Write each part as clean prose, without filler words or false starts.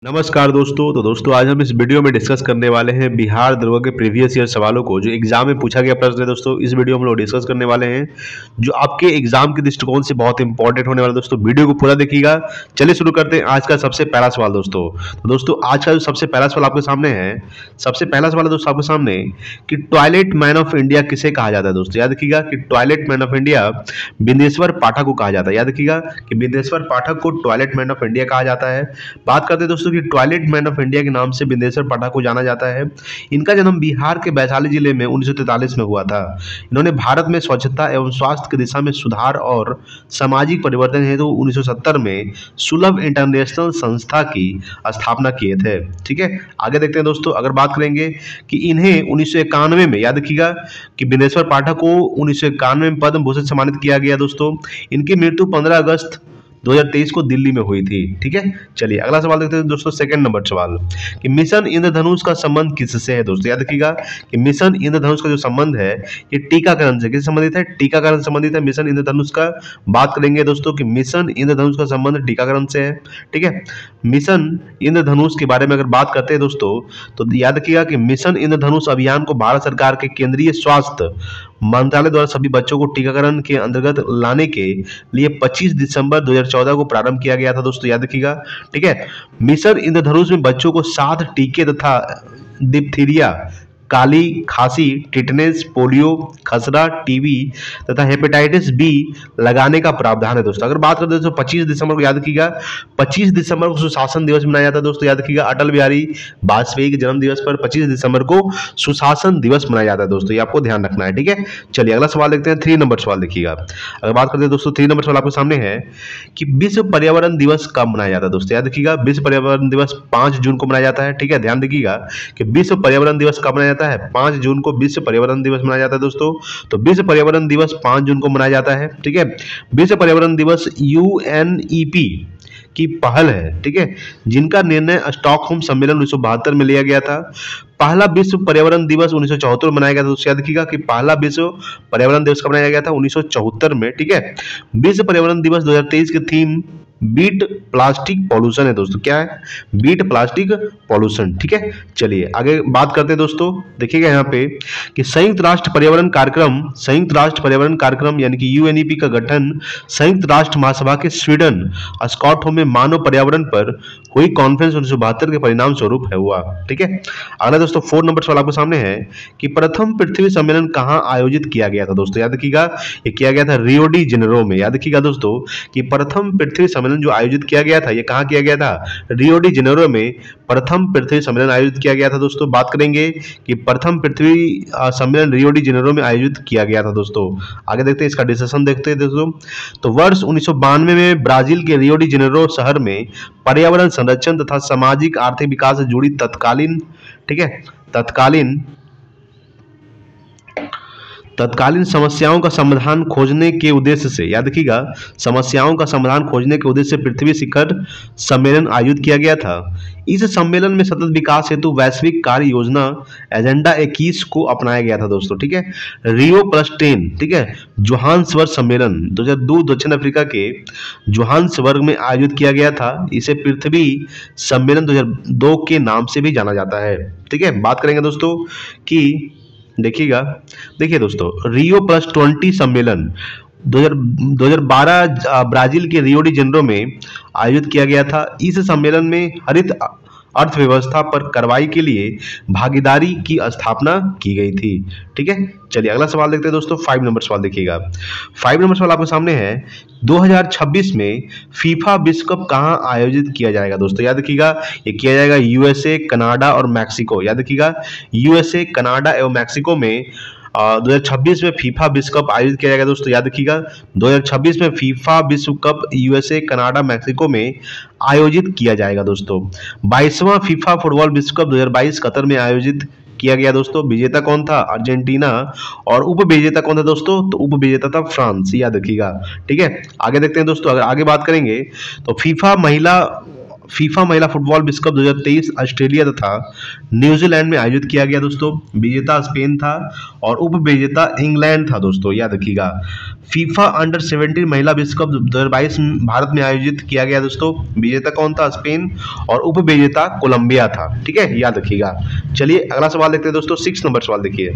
नमस्कार दोस्तों। तो दोस्तों आज हम इस वीडियो में डिस्कस करने वाले हैं बिहार दरोगा के प्रीवियस ईयर सवालों को, जो एग्जाम में पूछा गया प्रश्न है। दोस्तों इस वीडियो में हम लोग डिस्कस करने वाले हैं जो आपके एग्जाम के दृष्टिकोण से बहुत इंपॉर्टेंट होने वाला है। दोस्तों वीडियो को पूरा देखिएगा। चलिए शुरू करते हैं आज का सबसे पहला सवाल। दोस्तों आज का जो सबसे पहला सवाल आपके सामने है, सबसे पहला सवाल है दोस्तों आपके सामने कि टॉयलेट मैन ऑफ इंडिया किसे कहा जाता है। दोस्तों याद रखिएगा कि toilet man of India Bindeshwar Pathak को कहा जाता है। याद रखिएगा कि बिंदेश्वर पाठक को टॉयलेट मैन ऑफ इंडिया कहा जाता है। बात करते हैं दोस्तों कि टॉयलेट मैन ऑफ इंडिया के नाम से बिंदेश्वर पाठक को जाना जाता है। इनका जन्म बिहार के वैशाली जिले में 1943 में हुआ था। इन्होंने भारत में स्वच्छता एवं स्वास्थ्य की दिशा में सुधार और सामाजिक परिवर्तन हेतु 1970 में सुलभ इंटरनेशनल संस्था की स्थापना किए थे। ठीक है, आगे देखते हैं दोस्तों। अगर बात करेंगे कि इन्हें 1991 में, याद रखिएगा कि बिंदेश्वर पाठक को 1991 में पद्म भूषण से सम्मानित किया गया। दोस्तों इनकी मृत्यु 15 अगस्त 2023 को दिल्ली में हुई थी। ठीक है, चलिए अगला सवाल देखते हैं दोस्तों। सेकंड नंबर सवाल कि मिशन इंद्रधनुष का संबंध किससे है। दोस्तों याद रखिएगा कि मिशन इंद्रधनुष का जो संबंध है ये टीकाकरण से किससे संबंधित है, टीकाकरण से संबंधित है मिशन इंद्रधनुष का। बात करेंगे दोस्तों कि मिशन इंद्रधनुष का संबंध टीकाकरण से है। ठीक है, मिशन इंद्रधनुष के बारे में अगर बात करते हैं दोस्तों तो याद रखिएगा कि मिशन इंद्रधनुष अभियान को भारत सरकार के केंद्रीय स्वास्थ्य मंत्रालय द्वारा सभी बच्चों को टीकाकरण के अंतर्गत लाने के लिए 25 दिसंबर 2014 को प्रारंभ किया गया था। दोस्तों याद रखिएगा। ठीक है, मिशन इंद्रधनुष में बच्चों को 7 टीके तथा डिप्थीरिया, काली खांसी, टिटनेस, पोलियो, खसरा, टीबी तथा हेपेटाइटिस बी लगाने का प्रावधान है। दोस्तों अगर बात करते हैं दोस्तों 25 दिसंबर को, याद रखिएगा 25 दिसंबर को सुशासन दिवस मनाया जाता है। दोस्तों याद रखिएगा अटल बिहारी वाजपेयी के जन्म दिवस पर 25 दिसंबर को सुशासन दिवस मनाया जाता है। दोस्तों ये आपको ध्यान रखना है। ठीक है, चलिए अगला सवाल देखते हैं। 3 नंबर सवाल देखिएगा। अगर बात करते हैं दोस्तों 3 नंबर सवाल आपके सामने है कि विश्व पर्यावरण दिवस कब मनाया जाता है। दोस्तों याद रखिएगा विश्व पर्यावरण दिवस 5 जून को मनाया जाता है। ठीक है, ध्यान रखिएगा कि विश्व पर्यावरण दिवस कब मनाया जाता है, 5 जून को विश्व पर्यावरण दिवस मनाया जाता है। दोस्तों तो विश्व पर्यावरण दिवस 5 जून को मनाया जाता है। ठीक है, विश्व पर्यावरण दिवस यूएनईपी की पहल है। ठीक है, जिनका निर्णय स्टॉकहोम सम्मेलन 1972 में लिया गया था। पहला विश्व पर्यावरण दिवस 1974 में मनाया गया था। दोस्तों याद रखिएगा कि पहला विश्व पर्यावरण दिवस कब मनाया गया था, 1974 में। ठीक है, विश्व पर्यावरण दिवस 2023 की थीम बीट प्लास्टिक पॉल्यूशन है। दोस्तों क्या है, बीट प्लास्टिक पॉल्यूशन। ठीक है, चलिए आगे बात करते हैं दोस्तों। देखिएगा यहाँ पे कि संयुक्त राष्ट्र पर्यावरण कार्यक्रम यानी कि यूएनईपी का गठन संयुक्त राष्ट्र महासभा के स्वीडन स्टॉकहोम में मानव पर्यावरण पर हुई कॉन्फ्रेंस 1972 के परिणाम स्वरूप है हुआ। ठीक है, अगला दोस्तों 4 नंबर सवाल आपके सामने है कि प्रथम पृथ्वी सम्मेलन कहाँ आयोजित किया गया था। दोस्तों याद रखिएगा ये किया गया था रियो डी जेनेरो में। याद रखिएगा दोस्तों कि प्रथम पृथ्वी सम्मेलन जो आयोजित किया गया था ये कहाँ किया गया था, रियो डी जेनेरो में प्रथम पृथ्वी सम्मेलन आयोजित किया गया था। दोस्तों बात करेंगे कि प्रथम पृथ्वी सम्मेलन रियो डी जेनेरो में आयोजित किया गया था। दोस्तों आगे देखते हैं इसका डिस्कशन देखते हैं दोस्तों। तो वर्ष 1992 में ब्राजील के रियो डी जेनेरो शहर में पर्यावरण संरक्षण तथा सामाजिक आर्थिक विकास से जुड़ी तत्कालीन समस्याओं का समाधान खोजने के उद्देश्य से, याद रखिएगा समस्याओं का समाधान खोजने के उद्देश्य से पृथ्वी शिखर सम्मेलन आयोजित किया गया था। इस सम्मेलन में सतत विकास हेतु वैश्विक कार्य योजना एजेंडा 21 को अपनाया गया था। दोस्तों ठीक है, रियो प्लस 10। ठीक है, जोहान्सबर्ग सम्मेलन 2002 दक्षिण अफ्रीका के जोहान्सबर्ग में आयोजित किया गया था। इसे पृथ्वी सम्मेलन 2002 के नाम से भी जाना जाता है। ठीक है, बात करेंगे दोस्तों कि देखिए दोस्तों रियो प्लस 20 सम्मेलन 2012 ब्राजील के रियो डी जेनेरो में आयोजित किया गया था। इस सम्मेलन में हरित अर्थव्यवस्था पर कार्रवाई के लिए भागीदारी की स्थापना की गई थी। ठीक है, चलिए अगला सवाल देखते हैं दोस्तों। 5 नंबर सवाल देखिएगा। 5 नंबर सवाल आपके सामने है 2026 में फीफा विश्व कप कहाँ आयोजित किया जाएगा। दोस्तों याद रखिएगा ये किया जाएगा यूएसए, कनाडा और मैक्सिको। याद रखिएगा यूएसए, कनाडा एवं मैक्सिको में 2026 में फीफा विश्व कप आयोजित किया जाएगा। दोस्तों याद रखिएगा 2026 में फीफा विश्व कप यूएसए, कनाडा, मैक्सिको में आयोजित किया जाएगा। दोस्तों 22वां फीफा फुटबॉल विश्व कप 2022 कतर में आयोजित किया गया। दोस्तों विजेता कौन था, अर्जेंटीना, और उप विजेता कौन था दोस्तों, तो उप विजेता था फ्रांस। याद रखिएगा। ठीक है, आगे देखते हैं दोस्तों। अगर आगे बात करेंगे तो फीफा महिला फीफा महिला फुटबॉल विश्व कप 2023 ऑस्ट्रेलिया तथा न्यूजीलैंड में आयोजित किया गया दोस्तों। विजेता स्पेन था और उप विजेता इंग्लैंड था दोस्तों, याद रखिएगा। फीफा अंडर 17 महिला विश्व कप 2022 भारत में आयोजित किया गया दोस्तों। विजेता कौन था? स्पेन और उप विजेता कोलंबिया था, ठीक है, याद रखिएगा। चलिए अगला सवाल देखते हैं दोस्तों। 6 नंबर सवाल देखिए।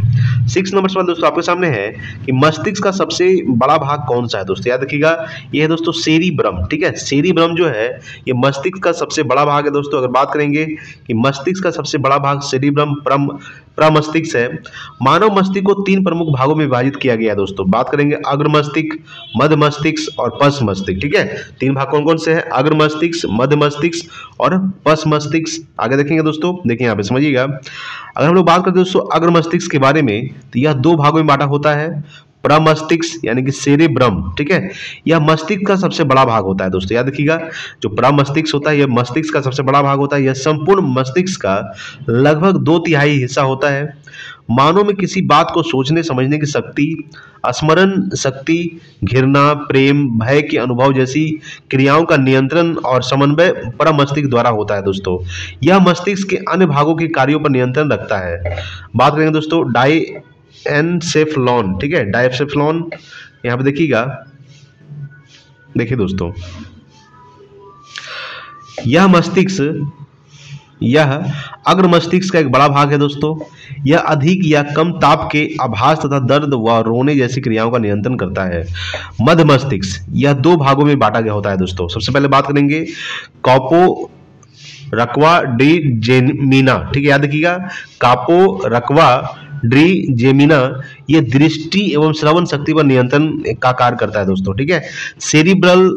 6 नंबर सवाल दोस्तों आपके सामने है कि मस्तिष्क का सबसे बड़ा भाग कौन सा है दोस्तों, याद रखिएगा। ये है दोस्तों सेरिब्रम, ठीक है। सेरिब्रम जो है ये मस्तिष्क का सबसे बड़ा भाग है दोस्तों। अगर बात करेंगे कि मस्तिष्क का सबसे बड़ा भाग सेरिब्रम प्रमस्तिष्क है। मानव मस्तिष्क को 3 प्रमुख भागों में विभाजित किया गया है दोस्तों। बात करेंगे अग्र मस्तिष्क, मध्य मस्तिष्क और पश्च मस्तिष्क, ठीक है। 3 भाग कौन कौन से हैं? अग्र मस्तिष्क, मध्य मस्तिष्क और पश्च मस्तिष्क। आगे देखेंगे दोस्तों, देखिए यहाँ पे समझिएगा। अगर हम लोग बात करते हैं दोस्तों अग्र मस्तिष्क के बारे में, तो यह 2 भागों में बांटा होता है। प्रमस्तिष्क यानी कि सेरिब्रम, ठीक है, यह मस्तिष्क का सबसे बड़ा भाग होता है दोस्तों, याद रखिएगा। जो प्रमस्तिष्क होता है यह मस्तिष्क का सबसे बड़ा भाग होता है। यह संपूर्ण मस्तिष्क का लगभग 2/3 हिस्सा होता है। मानव में किसी बात को सोचने समझने की शक्ति, स्मरण शक्ति, घृणा, प्रेम, भय के अनुभव जैसी क्रियाओं का नियंत्रण और समन्वय प्रमस्तिष्क द्वारा होता है दोस्तों। यह मस्तिष्क के अन्य भागों के कार्यों पर नियंत्रण रखता है। बात करेंगे दोस्तों डायएन्सेफलॉन, ठीक है, डायएन्सेफलॉन। यहाँ पे देखिएगा, देखिए दोस्तों, यह अग्र मस्तिष्क का एक बड़ा भाग है दोस्तों। यह अधिक या कम ताप के आभास तथा दर्द व रोने जैसी क्रियाओं का नियंत्रण करता है। मध्य मस्तिष्क यह 2 भागों में बांटा गया होता है दोस्तों। सबसे पहले बात करेंगे कॉपो रक्वा डी जेमिना, ठीक है, याद रखिएगा। कापो रक्वा डी जेमिना ये दृष्टि एवं श्रवण शक्ति पर नियंत्रण का कार्य करता है दोस्तों, ठीक है। सेरिब्रल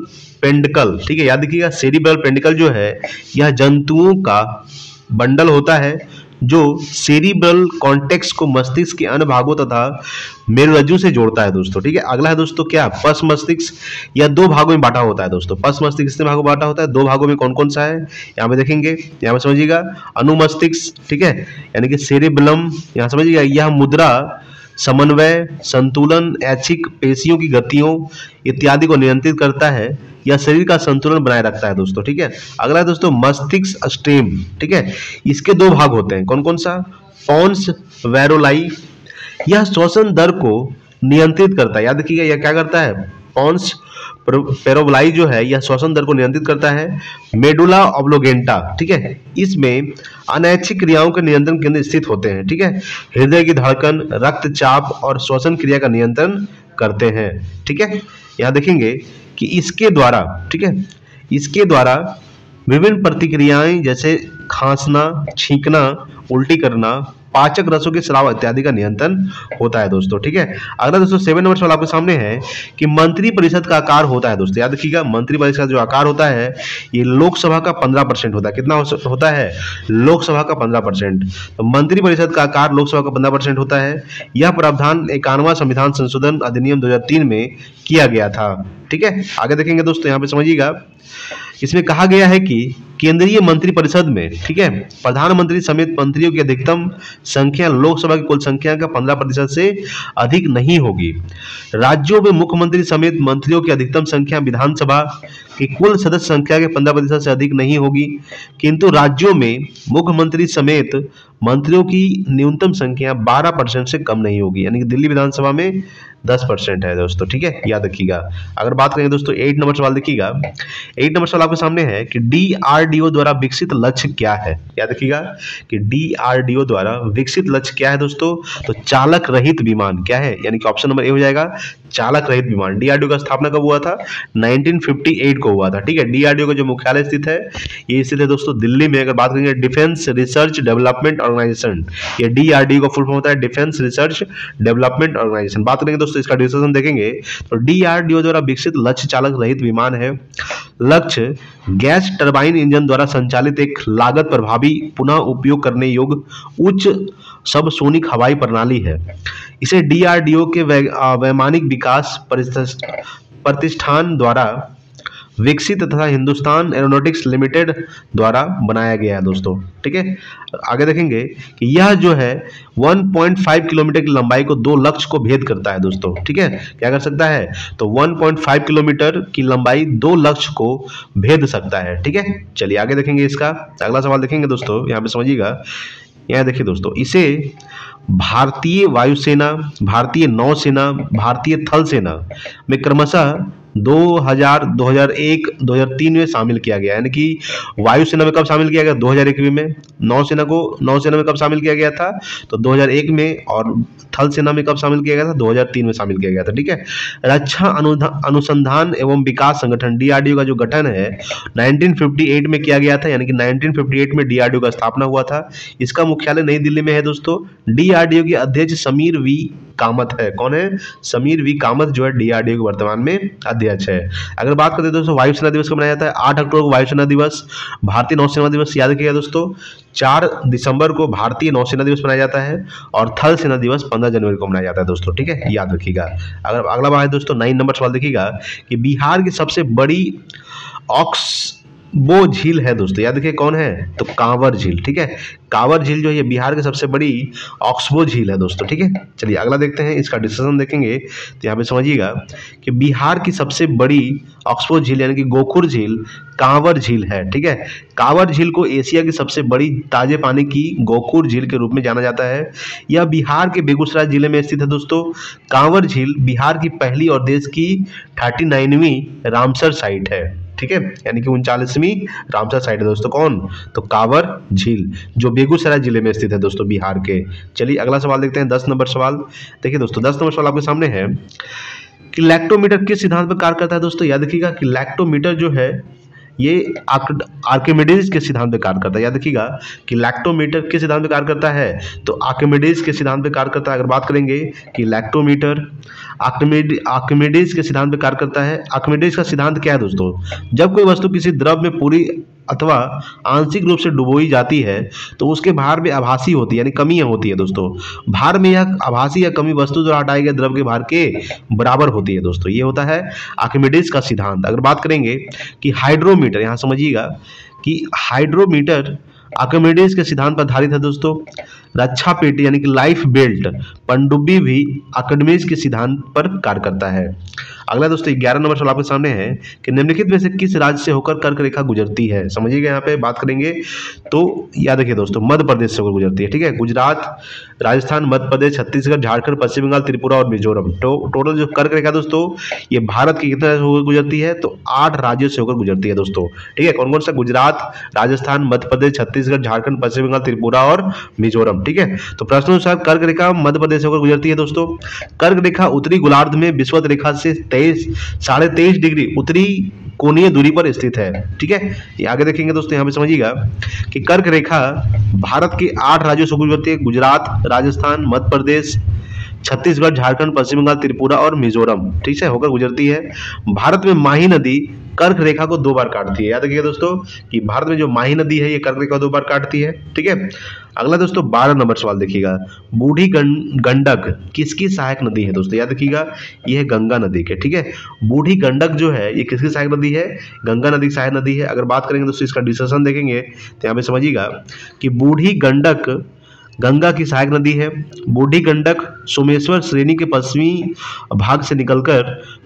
पेंडिकल, ठीक है, याद रखिएगा। सेरिब्रल पेंडिकल जो है यह जंतुओं का बंडल होता है जो सेरिब्रल कॉर्टेक्स को मस्तिष्क के अन्य भागों तथा मेरुरज्जु से जोड़ता है दोस्तों, ठीक है। अगला है दोस्तों क्या? पश्च मस्तिष्क। यह 2 भागों में बांटा होता है दोस्तों। पश्च मस्तिष्क कितने भागों में बांटा होता है? 2 भागों में। कौन कौन सा है यहाँ पे देखेंगे, यहाँ पे समझिएगा। अनुमस्तिष्क, ठीक है, यानी कि सेरिबलम, यहाँ समझिएगा। यह मुद्रा, समन्वय, संतुलन, ऐच्छिक पेशियों की गतियों इत्यादि को नियंत्रित करता है। यह शरीर का संतुलन बनाए रखता है दोस्तों, ठीक है। अगला है दोस्तों मस्तिष्क स्टेम, ठीक है। इसके 2 भाग होते हैं। कौन कौन सा? पोन्स वेरोलाई, यह श्वसन दर को नियंत्रित करता है, याद रखिएगा। यह क्या करता है? पोन्स पेरोवलाई जो है यह श्वसन दर को नियंत्रित करता है। मेडुला ऑब्लोगेंटा, ठीक है, इसमें अनैच्छिक क्रियाओं के नियंत्रण केंद्र स्थित होते हैं, ठीक है। हृदय की धड़कन, रक्तचाप और श्वसन क्रिया का नियंत्रण करते हैं, ठीक है। यहाँ देखेंगे कि इसके द्वारा, ठीक है, इसके द्वारा विभिन्न प्रतिक्रियाएं जैसे खांसना, छींकना, उल्टी करना, पाचक रसों के स्राव इत्यादि का नियंत्रण होता है दोस्तों, ठीक है। अगला दोस्तों 7 नंबर सवाल आपके सामने है कि मंत्री परिषद का आकार होता है दोस्तों, याद रखिएगा। मंत्री परिषद का जो आकार होता है ये लोकसभा का 15% होता है। कितना होता है? लोकसभा का 15%। तो मंत्री परिषद का आकार लोकसभा का 15% होता है। यह प्रावधान 51वां संविधान संशोधन अधिनियम 2003 में किया गया था, ठीक है। आगे देखेंगे दोस्तों, यहाँ पे समझिएगा। इसमें कहा गया है कि केंद्रीय मंत्रिपरिषद में, ठीक है, प्रधानमंत्री समेत मंत्रियों की अधिकतम संख्या लोकसभा की कुल संख्या का 15% से अधिक नहीं होगी। राज्यों में मुख्यमंत्री समेत मंत्रियों की अधिकतम संख्या विधानसभा की कुल सदस्य संख्या के 15% से अधिक नहीं होगी, किंतु राज्यों में मुख्यमंत्री समेत मंत्रियों की न्यूनतम संख्या 12% से कम नहीं होगी, यानी कि दिल्ली विधानसभा में 10% है दोस्तों, ठीक है, याद रखिएगा। अगर बात करें दोस्तों 8 नंबर सवाल देखिएगा। 8 नंबर सवाल आपके सामने है कि DRDO द्वारा विकसित लक्ष्य क्या है, याद रखिएगा कि DRDO द्वारा विकसित लक्ष्य क्या है दोस्तों। तो चालक रहित विमान क्या है, यानी कि ऑप्शन नंबर ए हो जाएगा, चालक रहित विमान। DRDO का स्थापना कब हुआ था? 1958 को हुआ था, ठीक है। DRDO का जो मुख्यालय स्थित है ये स्थित है दोस्तों दिल्ली में। अगर बात करेंगे डिफेंस रिसर्च डेवलपमेंट ऑर्गेनाइजेशन, ये DRDO का फुल फॉर्म होता है डिफेंस रिसर्च डेवलपमेंट ऑर्गेनाइजेशन। बात करेंगे दोस्तों इसका डिस्कशन देखेंगे तो DRDO द्वारा विकसित लक्ष्य चालक रहित विमान है। लक्ष्य गैस टरबाइन इंजन द्वारा संचालित एक लागत प्रभावी पुनः उपयोग करने योग्य उच्च सबसोनिक हवाई प्रणाली है। इसे DRDO के वैमानिक विकास प्रतिष्ठान द्वारा विकसित तथा हिंदुस्तान एरोनॉटिक्स लिमिटेड द्वारा बनाया गया है दोस्तों। ठीक है, आगे देखेंगे कि यह जो है 1.5 किलोमीटर की लंबाई को 2 लक्ष्य को भेद करता है दोस्तों। ठीक है, क्या कर सकता है, तो 1.5 किलोमीटर की लंबाई 2 लक्ष्य को भेद सकता है। ठीक है, चलिए आगे देखेंगे इसका अगला सवाल देखेंगे दोस्तों, यहाँ पे समझिएगा। यहाँ देखिए दोस्तों, इसे भारतीय वायुसेना, भारतीय नौसेना, भारतीय थल सेना में क्रमशः 2000, 2001, 2003 में शामिल किया गया। यानी कि वायुसेना में कब शामिल किया गया, 2001 में। नौसेना में कब शामिल किया गया था, तो 2001 में। और थल सेना में कब शामिल किया गया था, 2003 में शामिल किया गया था। ठीक है, रक्षा अनुसंधान एवं विकास संगठन डीआरडीओ का जो गठन है 1958 में किया गया था। यानी कि 1958 में डीआरडीओ का स्थापना हुआ था। इसका मुख्यालय नई दिल्ली में है दोस्तों। डीआरडीओ के अध्यक्ष समीर वी कामत है। कौन है, समीर वी कामत जो है डीआरडीओ के वर्तमान में अध्यक्ष है। अगर बात करते हैं दोस्तों वायुसेना दिवस कब मनाया जाता है, 8 अक्टूबर को वायुसेना दिवस। भारतीय नौसेना दिवस याद रखिएगा दोस्तों, 4 दिसंबर को भारतीय नौसेना दिवस मनाया जाता है। और थल सेना दिवस 15 जनवरी को मनाया जाता है दोस्तों। ठीक है, याद रखिएगा। अगर अगला बात है दोस्तों 9 नंबर सवाल देखिएगा कि बिहार की सबसे बड़ी ऑक्सबो झील है दोस्तों। याद रखिए कौन है, तो कांवर झील। ठीक है, कांवर झील जो है बिहार की सबसे बड़ी ऑक्सबो झील है दोस्तों। ठीक है, चलिए अगला देखते हैं, इसका डिस्कशन देखेंगे। तो यहाँ पे समझिएगा कि बिहार की सबसे बड़ी ऑक्सबो झील यानी कि गोखुर झील कांवर झील है। ठीक है, कांवर झील को एशिया की सबसे बड़ी ताजे पानी की गोखुर झील के रूप में जाना जाता है। यह बिहार के बेगूसराय जिले में स्थित है दोस्तों। कांवर झील बिहार की पहली और देश की 39वीं रामसर साइट है। ठीक है, यानी कि 39वीं रामसर साइट है दोस्तों। कौन, तो कांवर झील जो बेगूसराय जिले में स्थित है दोस्तों बिहार के। चलिए अगला सवाल देखते हैं 10 नंबर सवाल। देखिए दोस्तों 10 नंबर सवाल आपके सामने है कि लैक्टोमीटर किस सिद्धांत पर कार्य करता है दोस्तों। याद रखिएगा कि लैक्टोमीटर जो है ये आर्किमिडीज के सिद्धांत पे कार्य करता है। याद रखिएगा कि लैक्टोमीटर किस सिद्धांत पे कार्य करता है, तो आर्किमिडीज के सिद्धांत पे कार्य करता है। अगर बात करेंगे कि लैक्टोमीटर आर्किमिडीज के सिद्धांत पे कार्य करता है। आर्किमिडीज का सिद्धांत क्या है दोस्तों, जब कोई वस्तु किसी द्रव में पूरी अथवा आंशिक रूप से डुबोई जाती है तो उसके भार में आभासी होती है, यानी कमियां होती है दोस्तों। भार में यह आभासी या कमी वस्तु द्वारा हटाए गए द्रव के भार के बराबर होती है दोस्तों। ये होता है आर्किमिडीज का सिद्धांत। अगर बात करेंगे कि हाइड्रोमीटर, यहां समझिएगा कि हाइड्रोमीटर आर्किमिडीज के सिद्धांत पर आधारित है दोस्तों। रक्षा पेटी यानी कि लाइफ बेल्ट पनडुब्बी भी आर्किमिडीज के सिद्धांत पर कार्य करता है। अगला दोस्तों 11 नंबर सवाल आपके सामने है कि निम्नलिखित में से किस राज्य से होकर कर्क रेखा गुजरती है। समझिएगा, यहाँ पे बात करेंगे तो याद रखिए दोस्तों मध्य प्रदेश से होकर गुजरती है। ठीक है, गुजरात, राजस्थान, मध्य प्रदेश, छत्तीसगढ़, झारखंड, पश्चिम बंगाल, त्रिपुरा और मिजोरम। टोटल जो कर्क रेखा दोस्तों ये भारत की कितने से होकर गुजरती है, तो 8 राज्यों से होकर गुजरती है दोस्तों। ठीक है, कौन कौन सा, गुजरात, राजस्थान, मध्य प्रदेश, छत्तीसगढ़, झारखंड, पश्चिम बंगाल, त्रिपुरा और मिजोरम। ठीक है, तो प्रश्नानुसार कर्क रेखा मध्य प्रदेश से होकर गुजरती है दोस्तों। कर्क रेखा उत्तरी गोलार्ध में विषुवत रेखा से 23.5 डिग्री उत्तरी कोणीय दूरी पर स्थित है। ठीक है, ये आगे देखेंगे दोस्तों। यहाँ पे समझिएगा कि कर्क रेखा भारत के 8 राज्यों से गुजरती है। गुजरात, राजस्थान, मध्य प्रदेश, छत्तीसगढ़, झारखंड, पश्चिम बंगाल, त्रिपुरा और मिजोरम। ठीक है, होकर गुजरती है। भारत में माही नदी कर्क रेखा को 2 बार काटती है। याद रखिएगा दोस्तों कि भारत में जो माही नदी है ये कर्क रेखा को 2 बार काटती है। ठीक है, अगला दोस्तों 12 नंबर सवाल देखिएगा, बूढ़ी गंडक किसकी सहायक नदी है दोस्तों। याद रखिएगा ये है गंगा नदी के। ठीक है, बूढ़ी गंडक जो है ये किसकी सहायक नदी है, गंगा नदी की सहायक नदी है। अगर बात करेंगे दोस्तों इसका डिस्कशन देखेंगे तो यहाँ पे समझिएगा कि बूढ़ी गंडक गंगा की सहायक नदी है। बूढ़ी गंडक सोमेश्वर श्रेणी के पश्चिमी भाग से निकलकर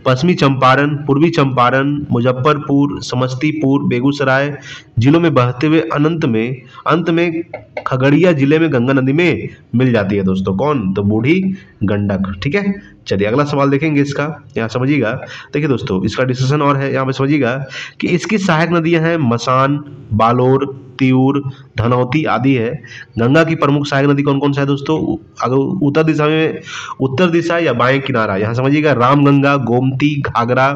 पश्चिमी चंपारण, पूर्वी चंपारण, मुजफ्फरपुर, समस्तीपुर, बेगूसराय जिलों में बहते हुए अंत में खगड़िया जिले में गंगा नदी में मिल जाती है दोस्तों। कौन, तो बूढ़ी गंडक। ठीक है, चलिए अगला सवाल देखेंगे इसका, यहाँ समझिएगा। देखिए दोस्तों इसका डिस्कशन और है, यहाँ पे समझिएगा कि इसकी सहायक नदियां हैं मसान, बालोर, तिऊर, धनौती आदि है। गंगा की प्रमुख सहायक नदी कौन कौन सा है दोस्तों, अगर उत्तर दिशा या बाएं किनारा, यहाँ समझिएगा रामगंगा, गोमती, घाघरा,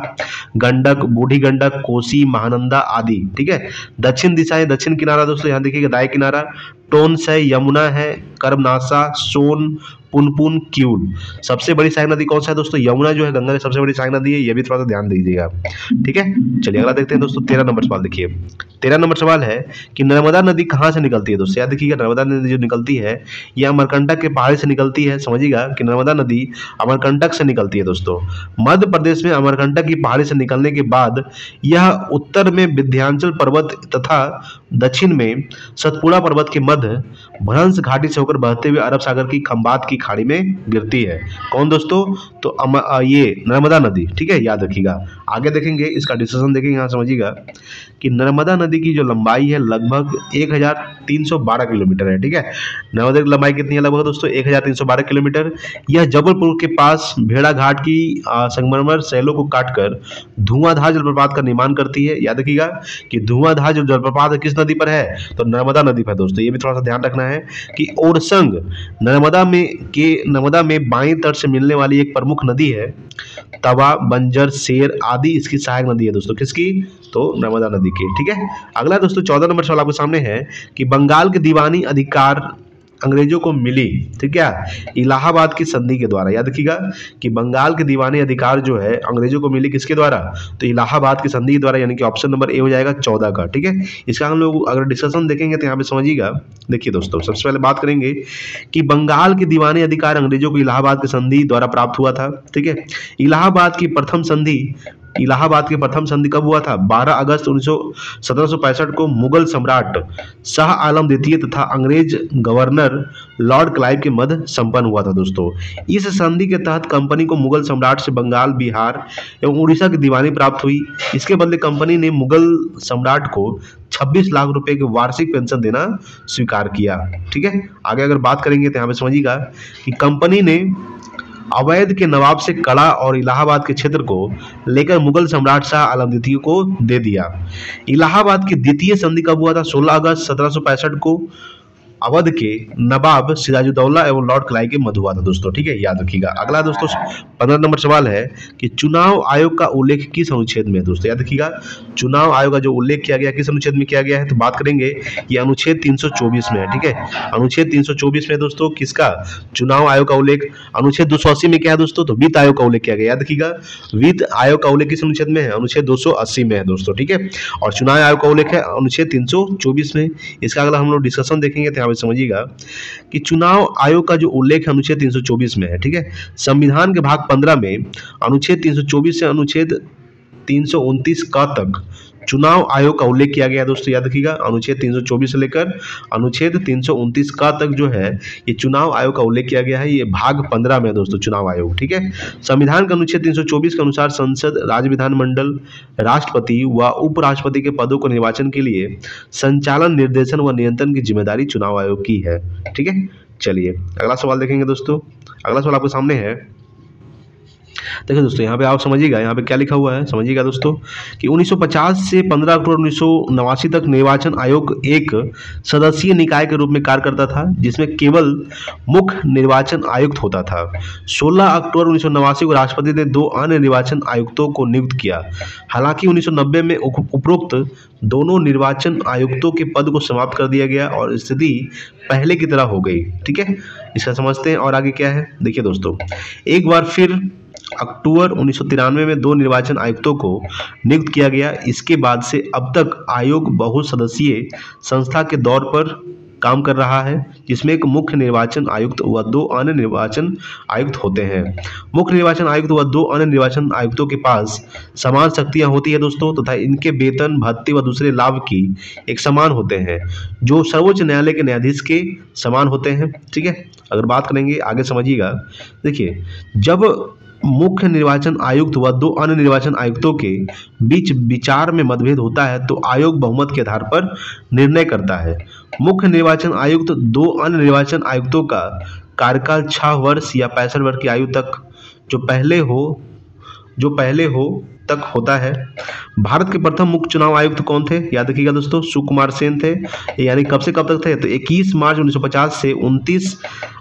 गंडक, बूढ़ी गंडक, कोसी, महानंदा आदि। ठीक है, दक्षिण दिशा है, दक्षिण किनारा दोस्तों यहाँ देखिएगा दाएं किनारा टोंस है, यमुना है, कर्मनाशा, सोन, पुनपुन, क्यूल। सबसे बड़ी सहायक नदी कौन सा है दोस्तों? यमुना जो है गंगा की सबसे बड़ी सहायक नदी है, ये भी थोड़ा सा ध्यान दीजिएगा। ठीक है, चलिए अगला देखते हैं दोस्तों। 13 नंबर सवाल देखिए। 13 नंबर सवाल है कि नर्मदा नदी कहाँ से निकलती है दोस्तों? याद देखिएगा, नर्मदा नदी जो निकलती है यह अमरकंटक के पहाड़ी से निकलती है। समझिएगा कि नर्मदा नदी अमरकंटक से निकलती है दोस्तों। मध्य प्रदेश में अमरकंटक की पहाड़ी से निकलने के बाद यह उत्तर में विंध्याचल पर्वत तथा दक्षिण में सतपुड़ा पर्वत के मध्य भ्रंश घाटी से होकर बहते हुए अरब सागर की खंबात की खाड़ी में गिरती है। कौन दोस्तों? तो ये नर्मदा नदी। ठीक है, याद रखिएगा। आगे देखेंगे, इसका डिस्कशन देखेंगे। यहाँ समझिएगा कि नर्मदा नदी की जो लंबाई है लगभग 1312 किलोमीटर है। ठीक है, नर्मदा की लंबाई कितनी है लगभग दोस्तों? 1312 किलोमीटर। यह जबलपुर के पास भेड़ा घाट की संगमरमर शैलों को काटकर धुआंधार जलप्रपात का निर्माण करती है। याद रखिएगा कि धुआंधार जो जलप्रपात है किस नदी पर है? तो नर्मदा नदी पर दोस्तों। ये भी थोड़ा सा ध्यान रखना है कि ओरसंग नर्मदा में बाएं तट से मिलने वाली एक प्रमुख नदी है। तवा, बंजर, शेर आदि इसकी सहायक नदी है दोस्तों। किसकी? तो नर्मदा नदी की। ठीक है, अगला दोस्तों 14 नंबर सवाल आपके सामने है कि बंगाल के दीवानी अधिकार अंग्रेजों को मिली, ठीक है, इलाहाबाद की संधि के द्वारा। याद रखिएगा कि बंगाल के दीवानी अधिकार जो है अंग्रेजों को मिली किसके द्वारा? तो इलाहाबाद की संधि के द्वारा, यानी कि ऑप्शन नंबर ए हो जाएगा 14 का। ठीक है, इसका हम लोग अगर डिस्कशन देखेंगे तो यहाँ पे समझिएगा। देखिए दोस्तों, सबसे पहले बात करेंगे कि बंगाल की दीवानी अधिकार अंग्रेजों को इलाहाबाद की संधि द्वारा प्राप्त हुआ था। ठीक है, इलाहाबाद की प्रथम संधि कब हुआ था? 12 अगस्त 1765 को मुगल सम्राट शाह आलम द्वितीय तथा अंग्रेज गवर्नर लॉर्ड क्लाइव के मध्य संपन्न हुआ था दोस्तों। इस संधि के तहत कंपनी को मुगल सम्राट से बंगाल, बिहार एवं उड़ीसा की दीवानी प्राप्त हुई। इसके बदले कंपनी ने मुगल सम्राट को 26 लाख रुपए की वार्षिक पेंशन देना स्वीकार किया। ठीक है, आगे अगर बात करेंगे तो यहाँ पे समझिएगा कि कंपनी ने अवैध के नवाब से कड़ा और इलाहाबाद के क्षेत्र को लेकर मुगल सम्राट शाह आलम द्वितीय को दे दिया। इलाहाबाद की द्वितीय संधि कब हुआ था? 16 अगस्त 1765 को अवध के नवाब सिराजुद्दौला एवं लॉर्ड क्लाइव के मध्य हुआ था दोस्तों। ठीक है, याद रखिएगा। अगला दोस्तों 15 नंबर सवाल है कि चुनाव आयोग का उल्लेख किस अनुच्छेद में है दोस्तों? याद रखिएगा, चुनाव आयोग का जो उल्लेख किया गया किस अनुच्छेद में किया गया है? तो बात करेंगे ये अनुच्छेद 324 में है। ठीक है, अनुच्छेद 324 में दोस्तों किसका? चुनाव आयोग का उल्लेख। अनुच्छेद 280 में क्या है दोस्तों? तो वित्त आयोग का उल्लेख किया गया। याद रखिएगा, वित्त आयोग का उल्लेख किस अनुच्छेद में है? अनुच्छेद 280 में है दोस्तों। ठीक है, और चुनाव आयोग का उल्लेख है अनुच्छेद 324 में। इसका अगला हम लोग डिस्कशन देखेंगे तो समझिएगा कि चुनाव आयोग का जो उल्लेख है अनुच्छेद 324 में है। ठीक है, संविधान के भाग 15 में अनुच्छेद 324 से अनुच्छेद 329 का तक चुनाव आयोग का उल्लेख किया गया है दोस्तों। याद रखिएगा, अनुच्छेद 324 से लेकर अनुच्छेद 329 का तक जो है ये चुनाव आयोग का उल्लेख किया गया है। ये भाग 15 में है दोस्तों चुनाव आयोग। ठीक है, संविधान के अनुच्छेद 324 के अनुसार संसद, राज्य विधानमंडल, राष्ट्रपति व उपराष्ट्रपति के पदों को निर्वाचन के लिए संचालन, निर्देशन व नियंत्रण की जिम्मेदारी चुनाव आयोग की है। ठीक है, चलिए अगला सवाल देखेंगे दोस्तों। अगला सवाल आपके सामने है। देखिए दोस्तों, यहाँ पे आप समझिएगा, यहाँ पे क्या लिखा हुआ है समझिएगा दोस्तों कि 1950 से 15 अक्टूबर 1989 तक निर्वाचन आयोग एक सदस्यीय निकाय के रूप में कार्य करता था, जिसमें केवल मुख्य निर्वाचन आयुक्त होता था। 16 अक्टूबर 1989 को राष्ट्रपति ने 2 अन्य निर्वाचन आयुक्तों को नियुक्त किया। हालांकि 1990 में उपरोक्त दोनों निर्वाचन आयुक्तों के पद को समाप्त कर दिया गया और स्थिति पहले की तरह हो गई। ठीक है, इसका समझते हैं और आगे क्या है। देखिए दोस्तों, एक बार फिर अक्टूबर 1993 में 2 निर्वाचन आयुक्तों को नियुक्त किया गया। इसके बाद से अब तक आयोग बहुसदस्यीय संस्था के दौर पर काम कर रहा है, जिसमें एक मुख्य निर्वाचन आयुक्त व 2 अन्य निर्वाचन आयुक्त होते हैं। मुख्य निर्वाचन आयुक्त व 2 अन्य निर्वाचन आयुक्तों के पास समान शक्तियां होती है दोस्तों, तथा इनके वेतन, भत्ते व दूसरे लाभ की एक समान होते हैं, जो सर्वोच्च न्यायालय के न्यायाधीश के समान होते हैं। ठीक है, अगर बात करेंगे आगे समझिएगा। देखिए, जब मुख्य निर्वाचन आयुक्त व 2 अन्य निर्वाचन आयुक्तों के बीच विचार में मतभेद होता है तो आयोग बहुमत के आधार पर निर्णय करता है। मुख्य निर्वाचन आयुक्त 2 अन्य निर्वाचन आयुक्तों का कार्यकाल 6 वर्ष या 65 वर्ष की आयु तक जो पहले हो तक होता है। भारत के प्रथम मुख्य चुनाव आयुक्त कौन थे? याद रखिएगा दोस्तों, सुकुमार सेन थे। यानी कब से कब तक थे? तो 21 मार्च 1950 से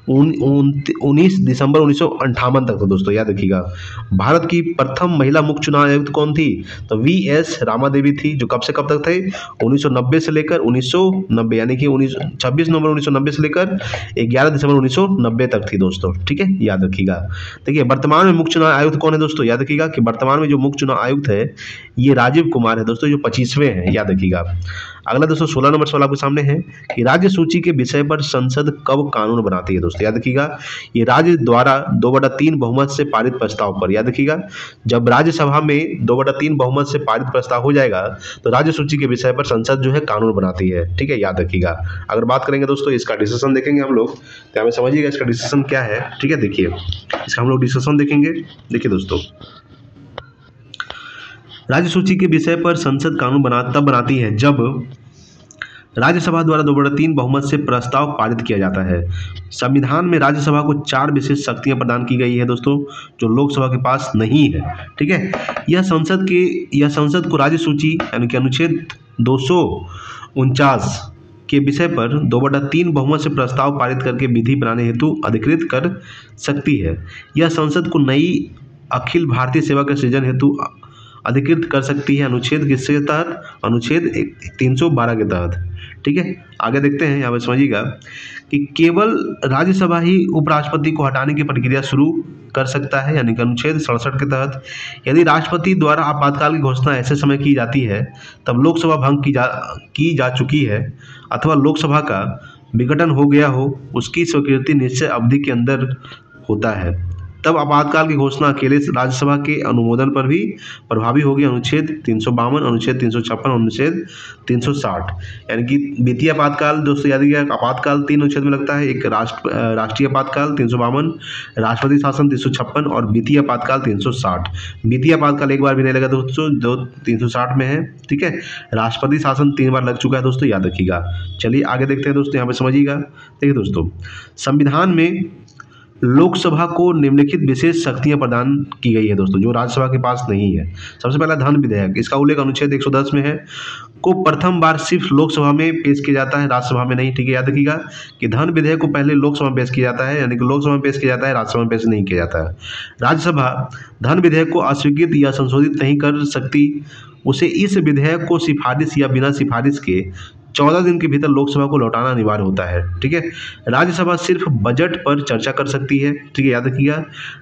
19 दिसंबर 1958 तक था दोस्तों, याद रखिएगा। भारत की प्रथम महिला मुख्य चुनाव आयुक्त कौन थी? तो वीएस रामा देवी थी, जो कब से कब तक थे? 1990 से लेकर 1990, यानी कि 26 नवंबर 1990 से लेकर 11 दिसंबर 1990 तक थी दोस्तों, ठीक है, याद रखिएगा। देखिए वर्तमान में मुख्य चुनाव आयुक्त कौन है दोस्तों? याद रखिएगा कि वर्तमान में जो मुख्य चुनाव आयुक्त है ये राजीव कुमार है दोस्तों, जो 25वें हैं, याद रखिएगा। अगला दोस्तों 16 नंबर सवाल आपके सामने है कि राज्य सूची के विषय पर संसद कब कानून बनाती है दोस्तों? याद रखिएगा ये राज्य द्वारा 2/3 बहुमत से पारित प्रस्ताव पर, याद रखिएगा जब राज्यसभा में 2/3 बहुमत से पारित प्रस्ताव हो जाएगा तो राज्य सूची के विषय पर संसद जो है कानून बनाती है, ठीक है, याद रखिएगा। अगर बात करेंगे दोस्तों इसका डिस्कशन देखेंगे हम लोग, तो हमें समझिएगा इसका डिस्कशन क्या है, ठीक है। देखिए इसका हम लोग डिस्कशन देखेंगे। देखिए दोस्तों राज्य सूची के विषय पर संसद कानून तब बनाती है जब राज्यसभा द्वारा 2/3 बहुमत से प्रस्ताव पारित किया जाता है। संविधान में राज्यसभा को 4 विशेष शक्तियां प्रदान की गई है दोस्तों, जो लोकसभा के पास नहीं है, ठीक है। यह संसद को राज्य सूची यानी कि अनुच्छेद 249 के विषय पर 2/3 बहुमत से प्रस्ताव पारित करके विधि बनाने हेतु अधिकृत कर सकती है। यह संसद को नई अखिल भारतीय सेवा के सृजन हेतु अधिकृत कर सकती है, अनुच्छेद किसके तहत? अनुच्छेद 312 के तहत, ठीक है। आगे देखते हैं, यहाँ पर समझिएगा कि केवल राज्यसभा ही उपराष्ट्रपति को हटाने की प्रक्रिया शुरू कर सकता है, यानी कि अनुच्छेद 67 के तहत। यदि राष्ट्रपति द्वारा आपातकाल की घोषणा ऐसे समय की जाती है तब लोकसभा भंग की जा चुकी है अथवा लोकसभा का विघटन हो गया हो, उसकी स्वीकृति निश्चित अवधि के अंदर होता है, तब आपातकाल की घोषणा अकेले राज्यसभा के अनुमोदन पर भी प्रभावी होगी, अनुच्छेद 352, अनुच्छेद 356, अनुच्छेद 360। यानी कि वित्तीय आपातकाल दोस्तों याद रखिएगा, आपातकाल 3 अनुच्छेद में लगता है, एक राष्ट्रीय आपातकाल 352, राष्ट्रपति शासन 356 और वित्तीय आपातकाल 360। वित्तीय आपातकाल एक बार भी नहीं लगा दोस्तों, जो 360 में है, ठीक है। राष्ट्रपति शासन 3 बार लग चुका है दोस्तों, याद रखिएगा। चलिए आगे देखते हैं दोस्तों, यहाँ पे समझिएगा। देखिए दोस्तों संविधान में लोकसभा को निम्नलिखित विशेष शक्तियां प्रदान की गई है दोस्तों, जो राज्यसभा के पास नहीं है। सबसे पहला धन विधेयक, इसका उल्लेख अनुच्छेद 110 में है, को प्रथम बार सिर्फ लोकसभा में पेश किया जाता है, राज्यसभा में नहीं, ठीक है, याद रखिएगा कि धन विधेयक को पहले लोकसभा में पेश किया जाता है, यानी कि लोकसभा में पेश किया जाता है, राज्यसभा में पेश नहीं किया जाता है। राज्यसभा धन विधेयक को अस्वीकृत या संशोधित नहीं कर सकती, उसे इस विधेयक को सिफारिश या बिना सिफारिश के 14 दिन के भीतर लोकसभा को लौटाना अनिवार्य होता है, ठीक है। राज्यसभा सिर्फ बजट पर चर्चा कर सकती है, ठीक है, याद रखिएगा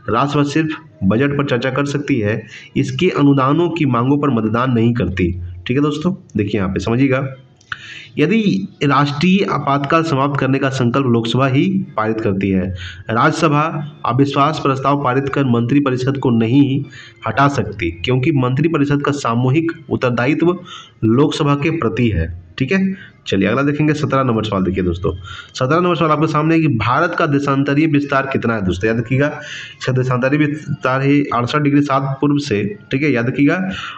राज्यसभा सिर्फ बजट पर चर्चा कर सकती है, इसके अनुदानों की मांगों पर मतदान नहीं करती, ठीक है दोस्तों। देखिए यहाँ पे समझिएगा, यदि राष्ट्रीय आपातकाल समाप्त करने का संकल्प लोकसभा ही पारित करती है, राज्यसभा अविश्वास प्रस्ताव पारित कर मंत्रिपरिषद को नहीं हटा सकती, क्योंकि मंत्रिपरिषद का सामूहिक उत्तरदायित्व लोकसभा के प्रति है, ठीक है। चलिए अगला देखेंगे 17 नंबर सवाल। देखिए दोस्तों 17 नंबर सवाल आपके सामने है कि भारत का देशांतरीय विस्तार कितना है दोस्तों, याद रखिएगा इसका देशांतरीय विस्तार है 68 डिग्री 7 पूर्व से, ठीक है, याद रखिएगा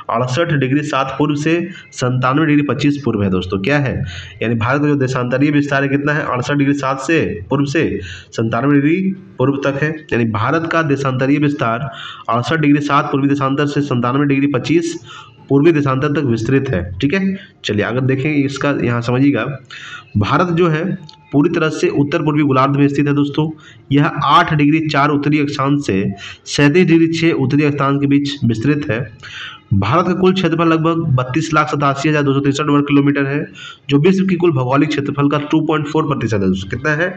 68 डिग्री 7 पूर्व से 97 डिग्री 25 पूर्व है दोस्तों, क्या है, यानी भारत का जो देशांतरीय विस्तार है कितना है 68 डिग्री 7 से पूर्व से 97 डिग्री पूर्व तक है, यानी भारत का देशांतरीय विस्तार 68 डिग्री 7 पूर्वी देशांतर से 97 डिग्री 25 पूर्वी देशांतर तक विस्तृत है, ठीक है। चलिए अगर देखें इसका यहाँ समझिएगा, भारत जो है पूरी तरह से उत्तर पूर्वी गोलार्ध में स्थित है दोस्तों, यह 8 डिग्री 4 उत्तरी अक्षांश से 37 डिग्री 6 उत्तरी अक्षांश के बीच विस्तृत है। भारत का कुल क्षेत्रफल लगभग 32,87,263 वर्ग किलोमीटर है, जो विश्व की कुल भौगोलिक क्षेत्रफल का 2.4% है दोस्तों, कितना है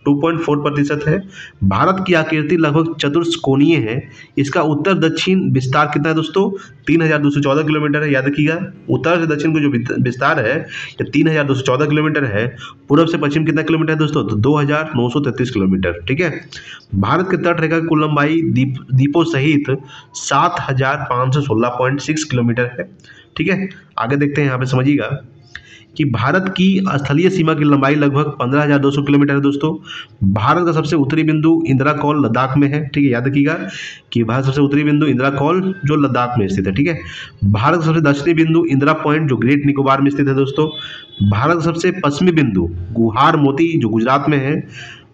2.4% है। भारत की आकृति लगभग चतुष्कोणीय है, इसका उत्तर दक्षिण विस्तार कितना है दोस्तों 3,214 किलोमीटर है, याद रखिएगा उत्तर से दक्षिण को जो विस्तार है ये 3,214 किलोमीटर है। पूर्व से पश्चिम कितना किलोमीटर है दोस्तों, तो 2,933 किलोमीटर, ठीक है। भारत के तट रेखा की कुल लंबाई द्वीपों सहित 7,516.6 किलोमीटर है, ठीक है। आगे देखते हैं यहाँ पे समझिएगा कि भारत की स्थलीय सीमा की लंबाई लगभग 15,200 किलोमीटर है दोस्तों। भारत का सबसे उत्तरी बिंदु इंदिरा कौल लद्दाख में है, ठीक है, याद रखिएगा कि भारत सबसे उत्तरी बिंदु इंदिरा कौल जो लद्दाख में स्थित है, ठीक है। भारत का सबसे दक्षिणी बिंदु इंदिरा पॉइंट जो ग्रेट निकोबार में स्थित है दोस्तों। भारत का सबसे पश्चिमी बिंदु गुहार मोती जो गुजरात में है।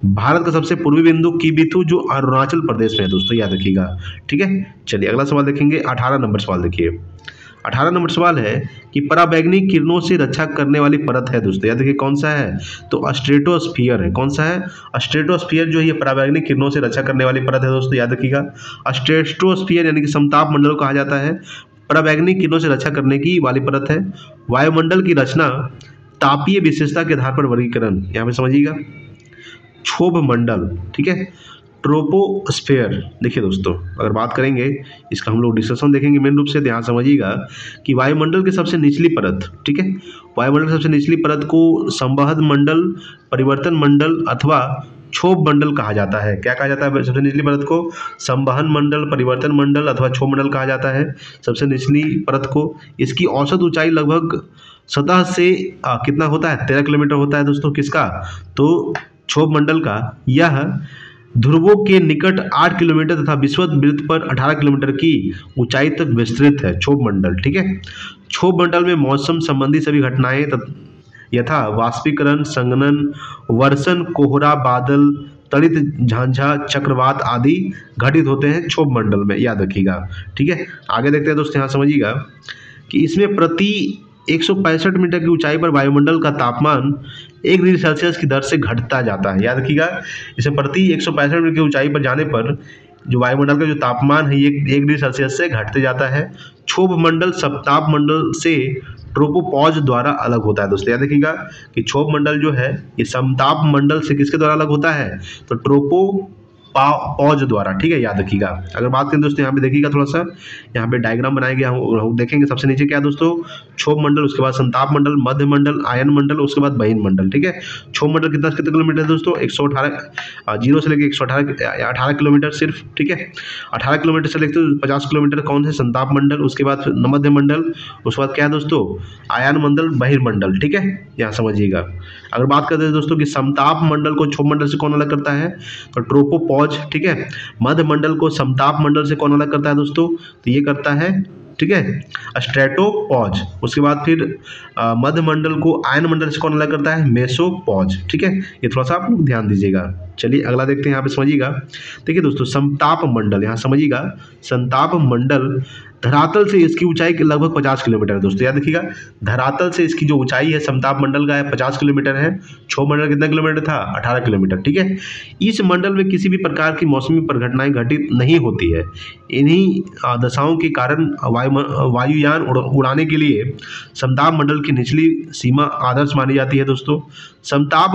भारत का सबसे पूर्वी बिंदु किबिथु जो अरुणाचल प्रदेश में है दोस्तों, याद रखिएगा, ठीक है। चलिए अगला सवाल देखेंगे 18 नंबर सवाल। देखिए 18 नंबर सवाल है कि पराबैंगनी किरणों से रक्षा करने वाली परत है दोस्तों, याद देखिए कौन सा है, तो स्ट्रेटोस्फियर है। कौन सा है, स्ट्रेटोस्फियर जो है ये पराबैंगनी किरणों से रक्षा करने वाली परत है दोस्तों, याद रखिएगा। स्ट्रेटोस्फियर यानी कि समताप मंडल कहा जाता है, पराबैंगनी किरणों से रक्षा करने की वाली परत है। वायुमंडल की रचना तापीय विशेषता के आधार पर वर्गीकरण, यहाँ पे समझिएगा। क्षोभ मंडल, ठीक है, ट्रोपोस्फेयर। देखिए दोस्तों, अगर बात करेंगे इसका हम लोग डिस्कशन देखेंगे मेन रूप से, ध्यान समझिएगा कि वायुमंडल की सबसे निचली परत, ठीक है, वायुमंडल की सबसे निचली परत को संवहन मंडल, परिवर्तन मंडल अथवा क्षोभ मंडल कहा जाता है। क्या कहा जाता है सबसे निचली परत को, संवहन मंडल, परिवर्तन मंडल अथवा क्षोभ मंडल कहा जाता है सबसे निचली परत को। इसकी औसत ऊंचाई लगभग सतह से कितना होता है, 13 किलोमीटर होता है दोस्तों, किसका, तो क्षोभ मंडल का। यह ध्रुवों के निकट 8 किलोमीटर तथा विषुवत वृत्त पर 18 किलोमीटर की ऊंचाई तक विस्तृत है क्षोभ मंडल, ठीक है। क्षोभ मंडल में मौसम संबंधी सभी घटनाएं यथा वाष्पीकरण, संघनन, वर्षण, कोहरा, बादल, तड़ित झांझा, चक्रवात आदि घटित होते हैं क्षोभ मंडल में, याद रखिएगा, ठीक है। आगे देखते हैं दोस्तों, यहाँ समझिएगा कि इसमें प्रति 165 मीटर की ऊंचाई पर वायुमंडल का तापमान 1 डिग्री सेल्सियस की दर से घटता जाता है, याद रखिएगा। इसे प्रति 165 मीटर की ऊंचाई पर जाने पर जो वायुमंडल का जो तापमान है ये 1 डिग्री सेल्सियस से घटते जाता है। क्षोभ मंडल समताप मंडल से ट्रोपोपॉज द्वारा अलग होता है दोस्तों, याद रखिएगा कि क्षोभ मंडल जो है ये समताप मंडल से किसके द्वारा अलग होता है, तो ट्रोपोपॉज द्वारा, ठीक है, याद रखिएगा। अगर बात करें दोस्तों, यहाँ पे देखिएगा थोड़ा सा, यहाँ पे डायग्राम बनाया गया, हम देखेंगे सबसे नीचे क्या है दोस्तों, क्षोभ मंडल, उसके बाद संताप मंडल, मध्य मंडल, आयन मंडल, उसके बाद बहिर्न मंडल, ठीक है। क्षोभ मंडल कितना किलोमीटर है दोस्तों, 118, 0 से लेकर 118 किलोमीटर सिर्फ, ठीक है। 18 किलोमीटर से लेकर 50 किलोमीटर कौन है, संताप मंडल, उसके बाद मध्य मंडल, उसके बाद क्या है दोस्तों, आयन मंडल, बहिर्मंडल, ठीक है, यहाँ समझिएगा। अगर बात करते हैं दोस्तों कि समताप मंडल को क्षोभ मंडल से कौन अलग करता है, तो ट्रोपोपॉज, ठीक है। मध्य मंडल को समताप मंडल से कौन अलग करता है दोस्तों, तो ये करता है, ठीक है, स्ट्रेटोपॉज। उसके बाद फिर मध्य मंडल को आयन मंडल से कौन अलग करता है, मेसोपॉज, ठीक है। ये थोड़ा सा आप लोग ध्यान दीजिएगा। चलिए अगला देखते हैं, यहाँ पे समझिएगा। देखिए दोस्तों, समताप मंडल, यहाँ समझिएगा, समताप मंडल धरातल से इसकी ऊंचाई लगभग 50 किलोमीटर है दोस्तों, याद रखिएगा। धरातल से इसकी जो ऊंचाई है समताप मंडल का है 50 किलोमीटर है। क्षोभ मंडल कितना किलोमीटर था, 18 किलोमीटर, ठीक है। इस मंडल में किसी भी प्रकार की मौसमी परिघटनाएं घटित नहीं होती है। इन्हीं दशाओं के कारण वायुयान उड़ाने के लिए समताप मंडल की निचली सीमा आदर्श मानी जाती है दोस्तों। समताप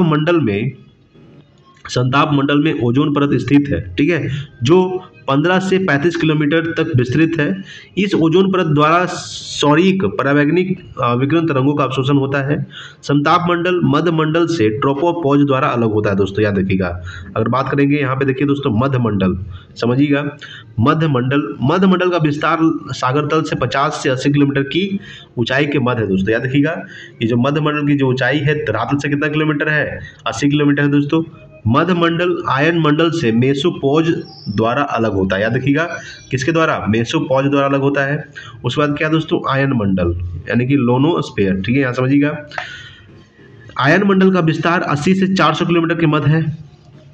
मंडल में ओजोन परत स्थित है, ठीक है, जो 15 से 35 किलोमीटर तक विस्तृत है। इस ओजोन परत द्वारा सौरिक पराबैंगनिक विकिरण तरंगों का अवशोषण होता है। समताप मंडल मध्य मंडल से ट्रोपोपॉज द्वारा अलग होता है दोस्तों, याद रखिएगा। अगर बात करेंगे यहाँ पे देखिए दोस्तों, मध्य मंडल, समझिएगा, मध्य मंडल का विस्तार सागर तल से 50 से 80 किलोमीटर की ऊंचाई के मध्य है दोस्तों, याद रखिएगा। ये जो मध्य मंडल की जो ऊंचाई है धरातल से कितना किलोमीटर है, 80 किलोमीटर है दोस्तों। मध्य मंडल आयन मंडल से मेसोपॉज द्वारा अलग होता है, याद रखिएगा, किसके द्वारा, मेसोपॉज द्वारा अलग होता है। उसके बाद क्या दोस्तों, आयन मंडल यानी कि लोनोस्फीयर, ठीक है, यहाँ समझिएगा। आयन मंडल का विस्तार 80 से 400 किलोमीटर के मध्य है।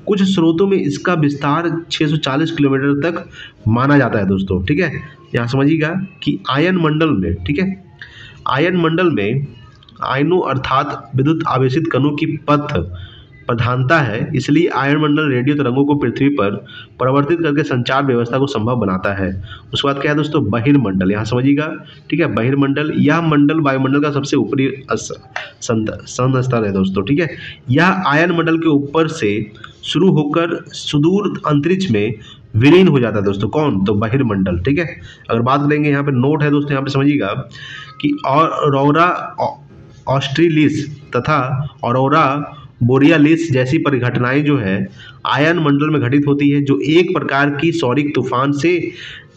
कुछ स्रोतों में इसका विस्तार 640 किलोमीटर तक माना जाता है दोस्तों, ठीक है। यहाँ समझिएगा कि आयन मंडल में, ठीक है, आयन मंडल में आयनों अर्थात विद्युत आवेशित कणों की पथ प्रधानता है, इसलिए आयन मंडल रेडियो तरंगों को पृथ्वी पर परिवर्तित करके संचार व्यवस्था को संभव बनाता है। उसके बाद क्या है दोस्तों, बहिर्मंडल, यहाँ समझिएगा, ठीक है। बहिर्मंडल, यह मंडल वायुमंडल का सबसे ऊपरी स्तर है दोस्तों, ठीक है। यह आयन मंडल के ऊपर से शुरू होकर सुदूर अंतरिक्ष में विलीन हो जाता है दोस्तों, कौन, तो बहिर्मंडल, ठीक है। अगर बात करेंगे, यहाँ पे नोट है दोस्तों, यहाँ पे समझिएगा कि ऑरोरा ऑस्ट्रेलिस तथा ऑरोरा बोरियालिस जैसी परिघटनाएं जो है आयन मंडल में घटित होती है, जो एक प्रकार की सौरिक तूफान से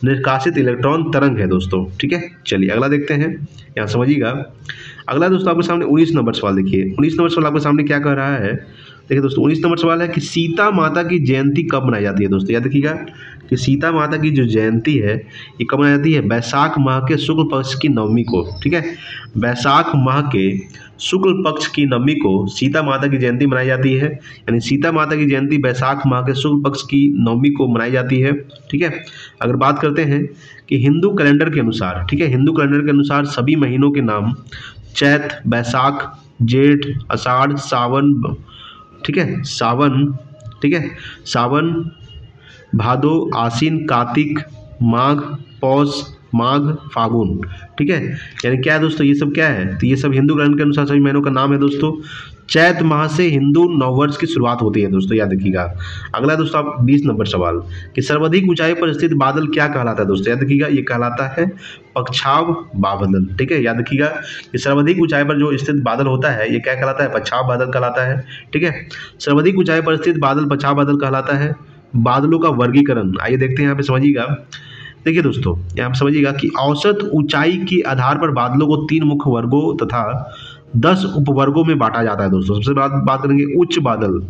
निष्कासित इलेक्ट्रॉन तरंग है दोस्तों, ठीक है। चलिए अगला देखते हैं, यहाँ समझिएगा। अगला दोस्तों आपके सामने 19 नंबर सवाल देखिए। 19 नंबर सवाल आपके सामने क्या कह रहा है, देखिए दोस्तों, 19 नंबर सवाल है कि सीता माता की जयंती कब मनाई जाती है दोस्तों, याद रखिएगा कि सीता माता की जो जयंती है ये कब मनाई जाती है, बैसाख माह के शुक्ल पक्ष की नवमी को, ठीक है। बैसाख माह के शुक्ल पक्ष की नवमी को सीता माता की जयंती मनाई जाती है, यानी सीता माता की जयंती बैसाख माह के शुक्ल पक्ष की नवमी को मनाई जाती है। ठीक है, अगर बात करते हैं कि हिंदू कैलेंडर के अनुसार, ठीक है, हिंदू कैलेंडर के अनुसार सभी महीनों के नाम चैत, बैसाख, जेठ, आषाढ़, सावन, ठीक है, सावन, ठीक है, सावन, भादो, आसीन, कार्तिक, माघ, पौष, माघ, फागुन। ठीक है, यानी क्या है दोस्तों, ये सब क्या है, तो ये सब हिंदू कैलेंडर के अनुसार सभी महीनों का नाम है दोस्तों। चैत माह से हिंदू नववर्ष की शुरुआत होती है दोस्तों, याद रखिएगा। अगला दोस्तों आप 20 नंबर सवाल कि सर्वाधिक ऊंचाई पर स्थित बादल क्या कहलाता है दोस्तों, याद रखिएगा, ये कहलाता है पक्षाव बादल। ठीक है, याद रखिएगा कि सर्वाधिक ऊंचाई पर जो स्थित बादल होता है ये क्या कहलाता है, पक्षाव बादल कहलाता है। ठीक है, सर्वाधिक ऊंचाई पर स्थित बादल पक्षाव बादल कहलाता है। बादलों का वर्गीकरण आइए देखते हैं, यहाँ पे समझिएगा। देखिए दोस्तों, यहाँ पे समझिएगा कि औसत ऊंचाई के आधार पर बादलों को 3 मुख्य वर्गों तथा 10 उपवर्गों में बांटा जाता है दोस्तों। सबसे बात करेंगे उच्च बादल,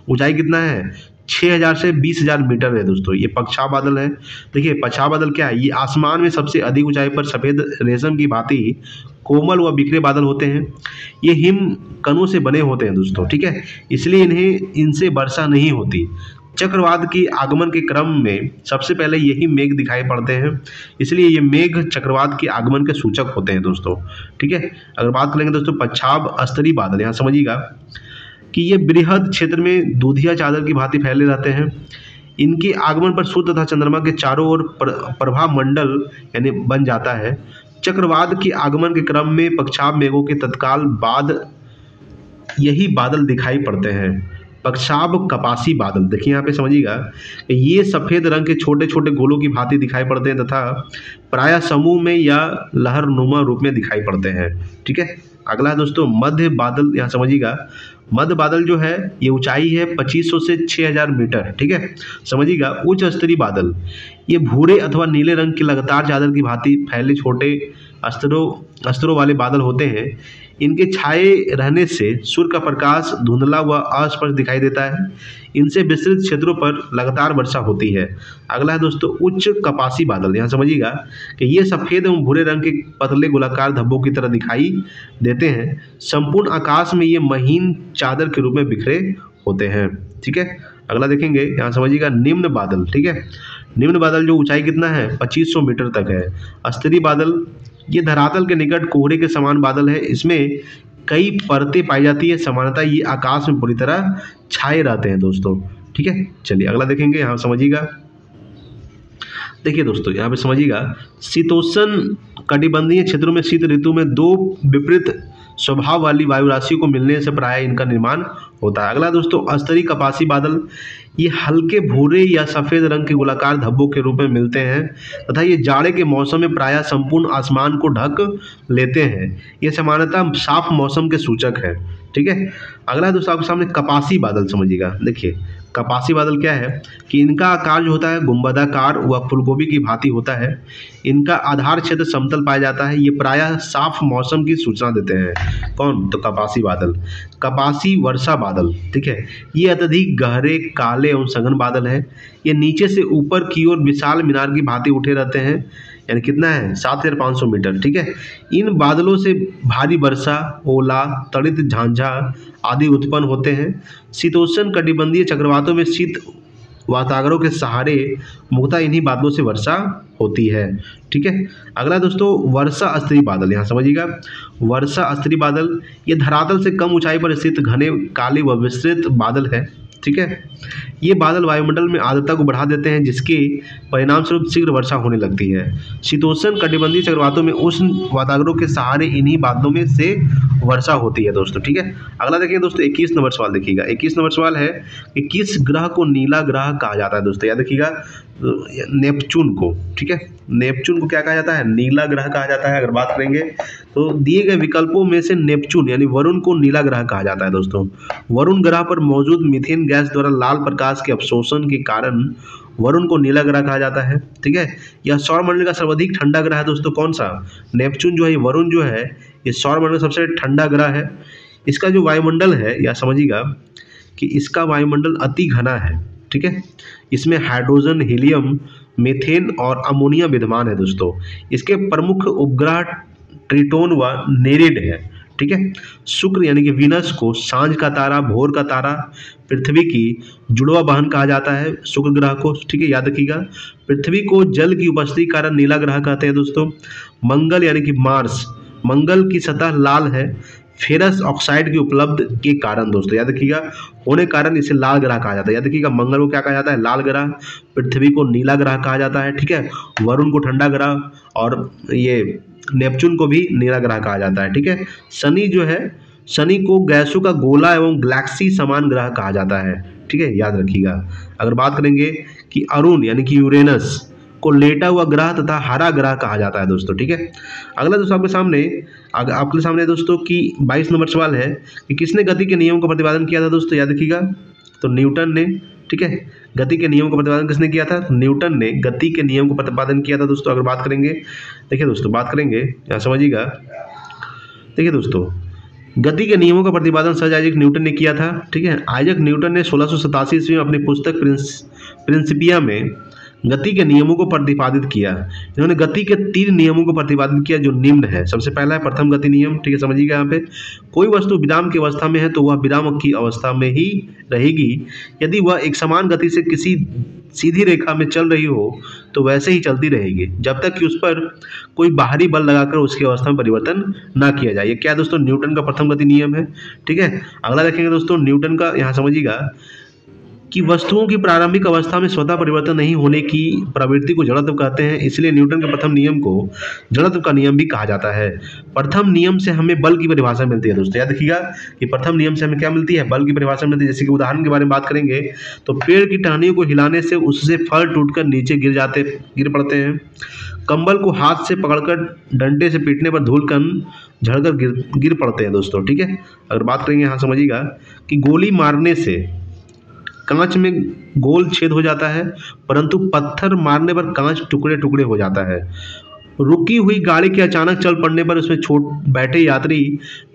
ऊंचाई कितना है, 6000 से 20000 मीटर है दोस्तों, ये पक्षाव बादल है। देखिए पक्षाव बादल क्या है, ये आसमान में सबसे अधिक ऊंचाई पर सफेद रेशम की भांति कोमल व बिखरे बादल होते हैं। ये हिम कणों से बने होते हैं दोस्तों। ठीक है, इसलिए इनसे वर्षा नहीं होती। चक्रवात के आगमन के क्रम में सबसे पहले यही मेघ दिखाई पड़ते हैं, इसलिए ये मेघ चक्रवात के आगमन के सूचक होते हैं दोस्तों। ठीक है, अगर बात करेंगे दोस्तों पक्षाव स्तरीय बादल, यहाँ समझिएगा कि ये बृहद क्षेत्र में दूधिया चादर की भांति फैले रहते हैं। इनके आगमन पर सूर्य तथा चंद्रमा के चारों ओर प्रभा मंडल यानी बन जाता है। चक्रवात के आगमन के क्रम में पक्षाव मेघों के तत्काल बाद यही बादल दिखाई पड़ते हैं। पक्षाव कपासी बादल, देखिए यहाँ पे समझिएगा, ये सफेद रंग के छोटे छोटे गोलों की भांति दिखाई पड़ते हैं तथा प्रायः समूह में या लहरनुमा रूप में दिखाई पड़ते हैं। ठीक है, अगला है दोस्तों मध्य बादल, यहाँ समझिएगा, मध्य बादल जो है ये ऊंचाई है 2500 से 6000 मीटर। ठीक है, समझिएगा। उच्च स्तरीय बादल ये भूरे अथवा नीले रंग की लगातार चादर की भांति फैले छोटे स्तरों वाले बादल होते हैं। इनके छाए रहने से सूर्य का प्रकाश धुंधला व अस्पष्ट दिखाई देता है। इनसे विस्तृत क्षेत्रों पर लगातार वर्षा होती है। अगला है दोस्तों उच्च कपासी बादल, यहाँ समझिएगा कि ये सफ़ेद एवं भूरे रंग के पतले गोलाकार धब्बों की तरह दिखाई देते हैं। संपूर्ण आकाश में ये महीन चादर के रूप में बिखरे होते हैं। ठीक है, अगला देखेंगे, यहाँ समझिएगा निम्न बादल। ठीक है, निम्न बादल जो ऊंचाई कितना है 2500 मीटर तक है। स्तरीय बादल ये धरातल के निकट कोहरे के समान बादल है। इसमें कई परतें पाई जाती है। सामान्यतः ये आकाश में पूरी तरह छाए रहते हैं दोस्तों। ठीक है, चलिए अगला देखेंगे, यहाँ समझिएगा। देखिए दोस्तों, यहाँ पे समझिएगा शीतोष्ण कटिबंधीय क्षेत्रों में शीत ऋतु में 2 विपरीत स्वभाव वाली वायु राशियों को मिलने से प्रायः इनका निर्माण होता है। अगला दोस्तों स्तरीय कपासी बादल, ये हल्के भूरे या सफ़ेद रंग के गोलाकार धब्बों के रूप में मिलते हैं तथा ये जाड़े के मौसम में प्रायः संपूर्ण आसमान को ढक लेते हैं। ये सामान्यतः साफ मौसम के सूचक है। ठीक है, अगला दोस्तों आपके सामने कपासी बादल समझिएगा। देखिए कपासी बादल क्या है कि इनका आकार जो होता है गुंबदाकार व फूलगोभी की भांति होता है। इनका आधार क्षेत्र समतल पाया जाता है। ये प्रायः साफ मौसम की सूचना देते हैं। कौन, तो कपासी बादल। कपासी वर्षा बादल, ठीक है, ये अत्यधिक गहरे काले एवं सघन बादल है। ये नीचे से ऊपर की ओर विशाल मीनार की भांति उठे रहते हैं, यानी कितना है 7500 मीटर। ठीक है, इन बादलों से भारी वर्षा, ओला, तड़ित झांझा आदि उत्पन्न होते हैं। शीतोष्ण कटिबंधीय चक्रवातों में शीत वातावरणों के सहारे मुख्यतः इन्हीं बादलों से वर्षा होती है। ठीक है, अगला दोस्तों वर्षा स्तरीय बादल, यहाँ समझिएगा। वर्षा स्तरीय बादल ये धरातल से कम ऊंचाई पर स्थित घने काले व विस्तृत बादल है। ठीक है, ये बादल वायुमंडल में आर्द्रता को बढ़ा देते हैं, जिसके परिणाम स्वरूप शीघ्र वर्षा होने लगती है। शीतोष्ण कटिबंधीय चक्रवातों में उष्ण वातावरणों के सहारे इन्हीं बादलों में से वर्षा होती है दोस्तों। ठीक है, अगला देखिए दोस्तों 21 नंबर सवाल देखिएगा। 21 नंबर सवाल है कि किस ग्रह को नीला ग्रह कहा जाता है दोस्तों, याद रखिएगा नेपच्यून को। ठीक है, नेपच्यून को क्या कहा जाता है, नीला ग्रह कहा जाता है। अगर बात करेंगे तो दिए गए विकल्पों में से नेपच्यून यानी वरुण को नीला ग्रह कहा जाता है दोस्तों। वरुण ग्रह पर मौजूद मीथेन गैस द्वारा लाल प्रकाश के अवशोषण के कारण वरुण को नीला ग्रह कहा जाता है। ठीक है, यह सौरमंडल का सर्वाधिक ठंडा ग्रह है दोस्तों। कौन सा, नेपच्यून जो है, वरुण जो है ये सौरमंडल का सबसे ठंडा ग्रह है। इसका जो वायुमंडल है, या समझिएगा कि इसका वायुमंडल अति घना है। ठीक है, इसमें हाइड्रोजन, हीलियम, मीथेन और अमोनिया विद्यमान है दोस्तों। इसके प्रमुख उपग्रह ट्रिटोन व नेरिड है। ठीक है। शुक्र यानी कि वीनस को सांझ का तारा, भोर का तारा, पृथ्वी की जुड़वा बहन कहा जाता है शुक्र ग्रह को, ठीक है, याद रखिएगा। पृथ्वी को जल की उपस्थिति के कारण नीला ग्रह कहते हैं दोस्तों। मंगल यानी कि मार्स, मंगल की सतह लाल है फेरस ऑक्साइड की उपलब्ध के कारण दोस्तों, याद रखिएगा, होने कारण इसे लाल ग्रह कहा जाता है। याद रखिएगा, मंगल को क्या कहा जाता है? लाल ग्रह। पृथ्वी को नीला ग्रह कहा जाता है, ठीक है। वरुण को ठंडा ग्रह और ये नेपच्यून को भी नीला ग्रह कहा जाता है, ठीक है। शनि जो है, शनि को गैसों का गोला एवं गैलेक्सी समान ग्रह कहा जाता है, ठीक है, याद रखिएगा। अगर बात करेंगे कि अरुण यानी कि यूरेनस को लेटा हुआ ग्रह तथा हरा ग्रह कहा जाता है दोस्तों, ठीक है। अगला दोस्तों आपके सामने दोस्तों की 22 नंबर सवाल है कि किसने गति के नियम का प्रतिपादन किया था दोस्तों, याद रखिएगा, तो न्यूटन ने, ठीक है। गति के नियम का प्रतिपादन किसने किया था? न्यूटन ने गति के नियम का प्रतिपादन किया था दोस्तों। अगर बात करेंगे, देखिए दोस्तों, बात करेंगे, यहाँ समझिएगा, देखिए दोस्तों, गति के नियमों का प्रतिपादन सर आइजैक न्यूटन ने किया था, ठीक है। आइजैक न्यूटन ने 1687 ईस्वी में अपनी पुस्तक प्रिंसिपिया में गति के नियमों को प्रतिपादित किया। इन्होंने गति के 3 नियमों को प्रतिपादित किया जो निम्न है। सबसे पहला है प्रथम गति नियम, ठीक है, समझिएगा। यहाँ पे कोई वस्तु विराम की अवस्था में है तो वह विराम की अवस्था में ही रहेगी। यदि वह एक समान गति से किसी सीधी रेखा में चल रही हो तो वैसे ही चलती रहेगी जब तक कि उस पर कोई बाहरी बल लगाकर उसकी अवस्था में परिवर्तन ना किया जाए। ये क्या है दोस्तों? न्यूटन का प्रथम गति नियम है, ठीक है। अगला देखेंगे दोस्तों, न्यूटन का, यहाँ समझिएगा कि वस्तुओं की प्रारंभिक अवस्था में स्वतः परिवर्तन नहीं होने की प्रवृत्ति को जड़त्व कहते हैं, इसलिए न्यूटन के प्रथम नियम को जड़त्व का नियम भी कहा जाता है। प्रथम नियम से हमें बल की परिभाषा मिलती है दोस्तों, याद रखिएगा कि प्रथम नियम से हमें क्या मिलती है? बल की परिभाषा मिलती है। जैसे कि उदाहरण के बारे में बात करेंगे तो पेड़ की टहनियों को हिलाने से उससे फल टूटकर नीचे गिर पड़ते हैं। कंबल को हाथ से पकड़कर डंडे से पीटने पर धूल कण झड़कर गिर पड़ते हैं दोस्तों, ठीक है। अगर बात करेंगे, यहाँ समझिएगा कि गोली मारने से कांच में गोल छेद हो जाता है परंतु पत्थर मारने पर कांच टुकड़े टुकड़े हो जाता है। रुकी हुई गाड़ी के अचानक चल पड़ने पर उसमें बैठे यात्री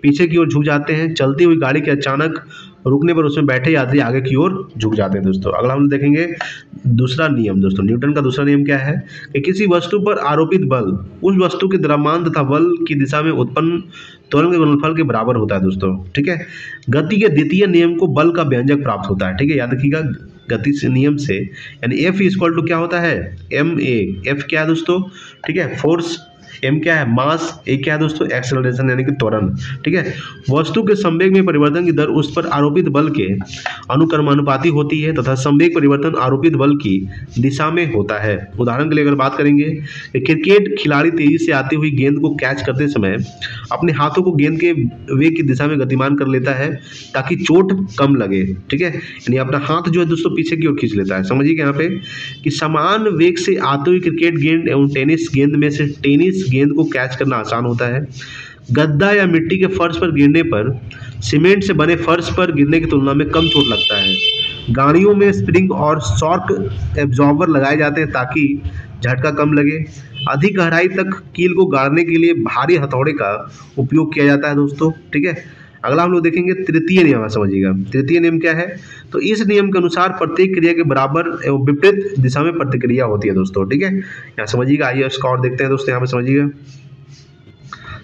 पीछे की ओर झुक जाते हैं। चलती हुई गाड़ी के अचानक रुकने पर उसमें बैठे यात्री आगे की ओर झुक जाते हैं दोस्तों। अगला हम देखेंगे दूसरा नियम दोस्तों, न्यूटन का दूसरा नियम क्या है कि किसी वस्तु पर आरोपित बल उस वस्तु के द्रव्यमान तथा बल की दिशा में उत्पन्न त्वरण के गुणनफल के बराबर होता है दोस्तों, ठीक है। गति के द्वितीय नियम को बल का व्यंजक प्राप्त होता है, ठीक है, याद रखिएगा। गति से नियम से यानी F इक्वल टू क्या होता है? ma। F क्या है दोस्तों? ठीक है, फोर्स। m क्या है? मास। a क्या है दोस्तों? एक्सेलरेशन यानी कि त्वरण, ठीक है। वस्तु के संवेग में परिवर्तन की दर उस पर आरोपित बल के अनुक्रमानुपाती होती है तथा संवेग परिवर्तन आरोपित बल की दिशा में होता है। उदाहरण के लिए अगर बात करेंगे, क्रिकेट खिलाड़ी तेजी से आती हुई गेंद को कैच करते समय अपने हाथों को गेंद के वेग की दिशा में गतिमान कर लेता है ताकि चोट कम लगे, ठीक है। यानी अपना हाथ जो है दोस्तों पीछे की ओर खींच लेता है। समझिए यहाँ पे कि समान वेग से आती हुई क्रिकेट गेंद एवं टेनिस गेंद में से टेनिस गेंद को कैच करना आसान होता है। गद्दा या मिट्टी के फर्श पर गिरने पर सीमेंट से बने फर्श पर गिरने की तुलना में कम चोट लगता है। गाड़ियों में स्प्रिंग और शॉक एब्जॉर्बर लगाए जाते हैं ताकि झटका कम लगे। अधिक गहराई तक कील को गाड़ने के लिए भारी हथौड़े का उपयोग किया जाता है दोस्तों, ठीक है। अगला हम लोग देखेंगे तृतीय नियम, समझिएगा। तृतीय नियम क्या है? तो इस नियम के अनुसार प्रत्येक क्रिया के बराबर एवं विपरीत दिशा में प्रतिक्रिया होती है दोस्तों, ठीक है। यहाँ समझिएगा, आइए इसका और देखते हैं दोस्तों, यहाँ पे समझिएगा।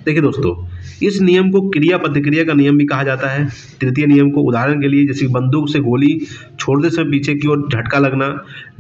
देखिए दोस्तों, इस नियम को क्रिया प्रतिक्रिया का नियम भी कहा जाता है। तृतीय नियम को उदाहरण के लिए जैसे कि बंदूक से गोली छोड़ते समय पीछे की ओर झटका लगना,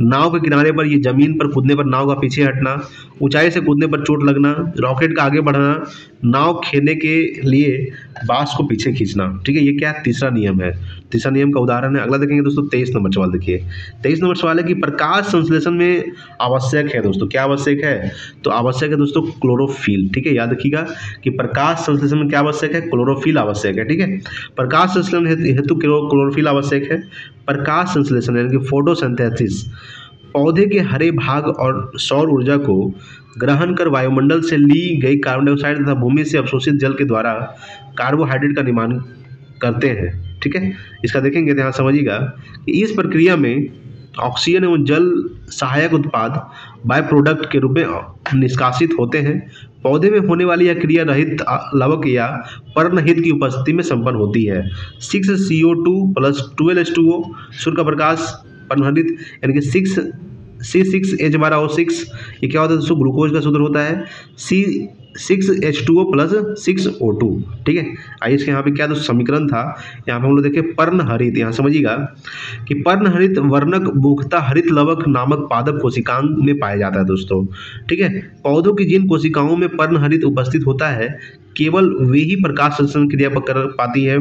नाव के किनारे पर ये जमीन पर कूदने पर नाव का पीछे हटना, ऊंचाई से कूदने पर चोट लगना, रॉकेट का आगे बढ़ना, नाव खेलने के लिए बांस को पीछे खींचना, ठीक है। ये क्या है? तीसरा नियम है। तीसरा नियम का उदाहरण है। अगला देखेंगे दोस्तों 23 नंबर सवाल। देखिए 23 नंबर सवाल है कि प्रकाश संश्लेषण में आवश्यक है दोस्तों, क्या आवश्यक है? तो आवश्यक है दोस्तों क्लोरोफिल, ठीक है। याद रखिएगा कि प्रकाश संश्लेषण में क्या आवश्यक है? क्लोरोफिल आवश्यक है, ठीक है। प्रकाश संश्लेषण हेतु क्लोरोफिल आवश्यक है। प्रकाश संश्लेषण यानी कि फोटोसिंथेसिस पौधे के हरे भाग और सौर ऊर्जा को ग्रहण कर वायुमंडल से ली गई कार्बन डाइऑक्साइड तथा भूमि से अवशोषित जल के द्वारा कार्बोहाइड्रेट का निर्माण करते हैं, ठीक है। इसका देखेंगे तो यहाँ समझिएगा कि इस प्रक्रिया में ऑक्सीजन एवं जल सहायक उत्पाद बाय प्रोडक्ट के रूप में निष्कासित होते हैं। पौधे में होने वाली यह क्रिया रहित लवक या पर्णहित की उपस्थिति में संपन्न होती है। 6CO2 + 12H2O सूर्य का प्रकाश पर्णहित यानी कि 6 C6H12O6, ये क्या होता है दोस्तों, ग्लूकोज का सूत्र होता है C6H2O + 6O2, ठीक है। आइए इसके यहाँ पे क्या दोस्तों समीकरण था, यहाँ पे हम लोग देखें पर्णहरित, यहाँ समझिएगा कि पर्णहरित वर्णक मुख्यतः हरित लवक नामक पादप कोशिकांग में पाया जाता है दोस्तों, ठीक है। पौधों की जिन कोशिकाओं में पर्णहरित उपस्थित होता है केवल वे ही प्रकाश संश्लेषण क्रिया कर पाती है।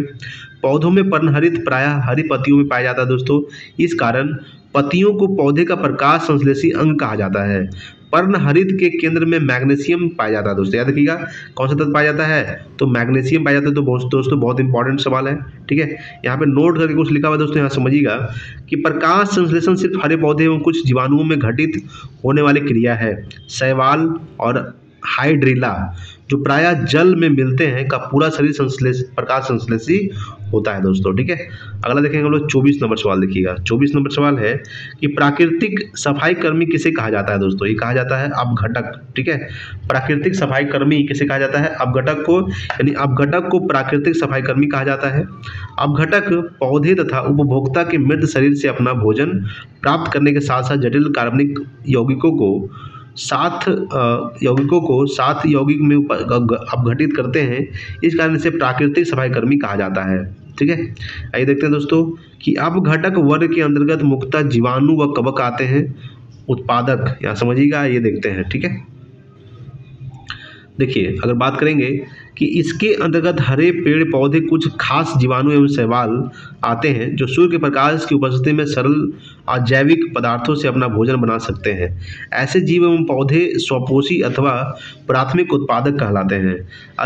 पौधों में पर्णहरित प्रायः हरी पत्तियों में पाया जाता है दोस्तों, इस कारण पत्तियों को पौधे का प्रकाश संश्लेषी अंग कहा जाता है। पर्णहरित के केंद्र में मैग्नीशियम पाया जाता है दोस्तों, याद रखिएगा कौन सा तत्व पाया जाता है, तो मैग्नीशियम पाया जाता है। तो दोस्तों बहुत इंपॉर्टेंट सवाल है, ठीक है। यहाँ पे नोट करके कुछ लिखा हुआ है दोस्तों, यहाँ समझिएगा कि प्रकाश संश्लेषण सिर्फ हरे पौधे एवं कुछ जीवाणुओं में घटित होने वाली क्रिया है। शैवाल और हाइड्रिला जो प्रायः जल में मिलते हैं का पूरा शरीर प्रकाश संश्लेषी होता है दोस्तों, ठीक है। अगला देखेंगे हम लोग 24 नंबर सवाल, देखिएगा 24 नंबर सवाल है कि प्राकृतिक सफाई कर्मी किसे कहा जाता है दोस्तों, ये कहा जाता है अपघटक, ठीक है। प्राकृतिक सफाई कर्मी किसे कहा जाता है, अपघटक को, यानी अपघटक को प्राकृतिक सफाई कर्मी कहा जाता है। अपघटक पौधे तथा उपभोक्ता के मृत शरीर से अपना भोजन प्राप्त करने के साथ साथ जटिल कार्बनिक यौगिकों को साथ यौगिक में अपघटित करते हैं, इस कारण इसे प्राकृतिक सफाई कर्मी कहा जाता है, ठीक है। आइए देखते हैं दोस्तों कि अपघटक वर्ग के अंतर्गत मुख्यतः जीवाणु व कवक आते हैं। उत्पादक यहाँ समझिएगा, ये देखते हैं, ठीक है। देखिए अगर बात करेंगे कि इसके अंतर्गत हरे पेड़ पौधे कुछ खास जीवाणु एवं शैवाल आते हैं जो सूर्य के प्रकाश की उपस्थिति में सरल अजैविक पदार्थों से अपना भोजन बना सकते हैं। ऐसे जीव एवं पौधे स्वपोषी अथवा प्राथमिक उत्पादक कहलाते हैं।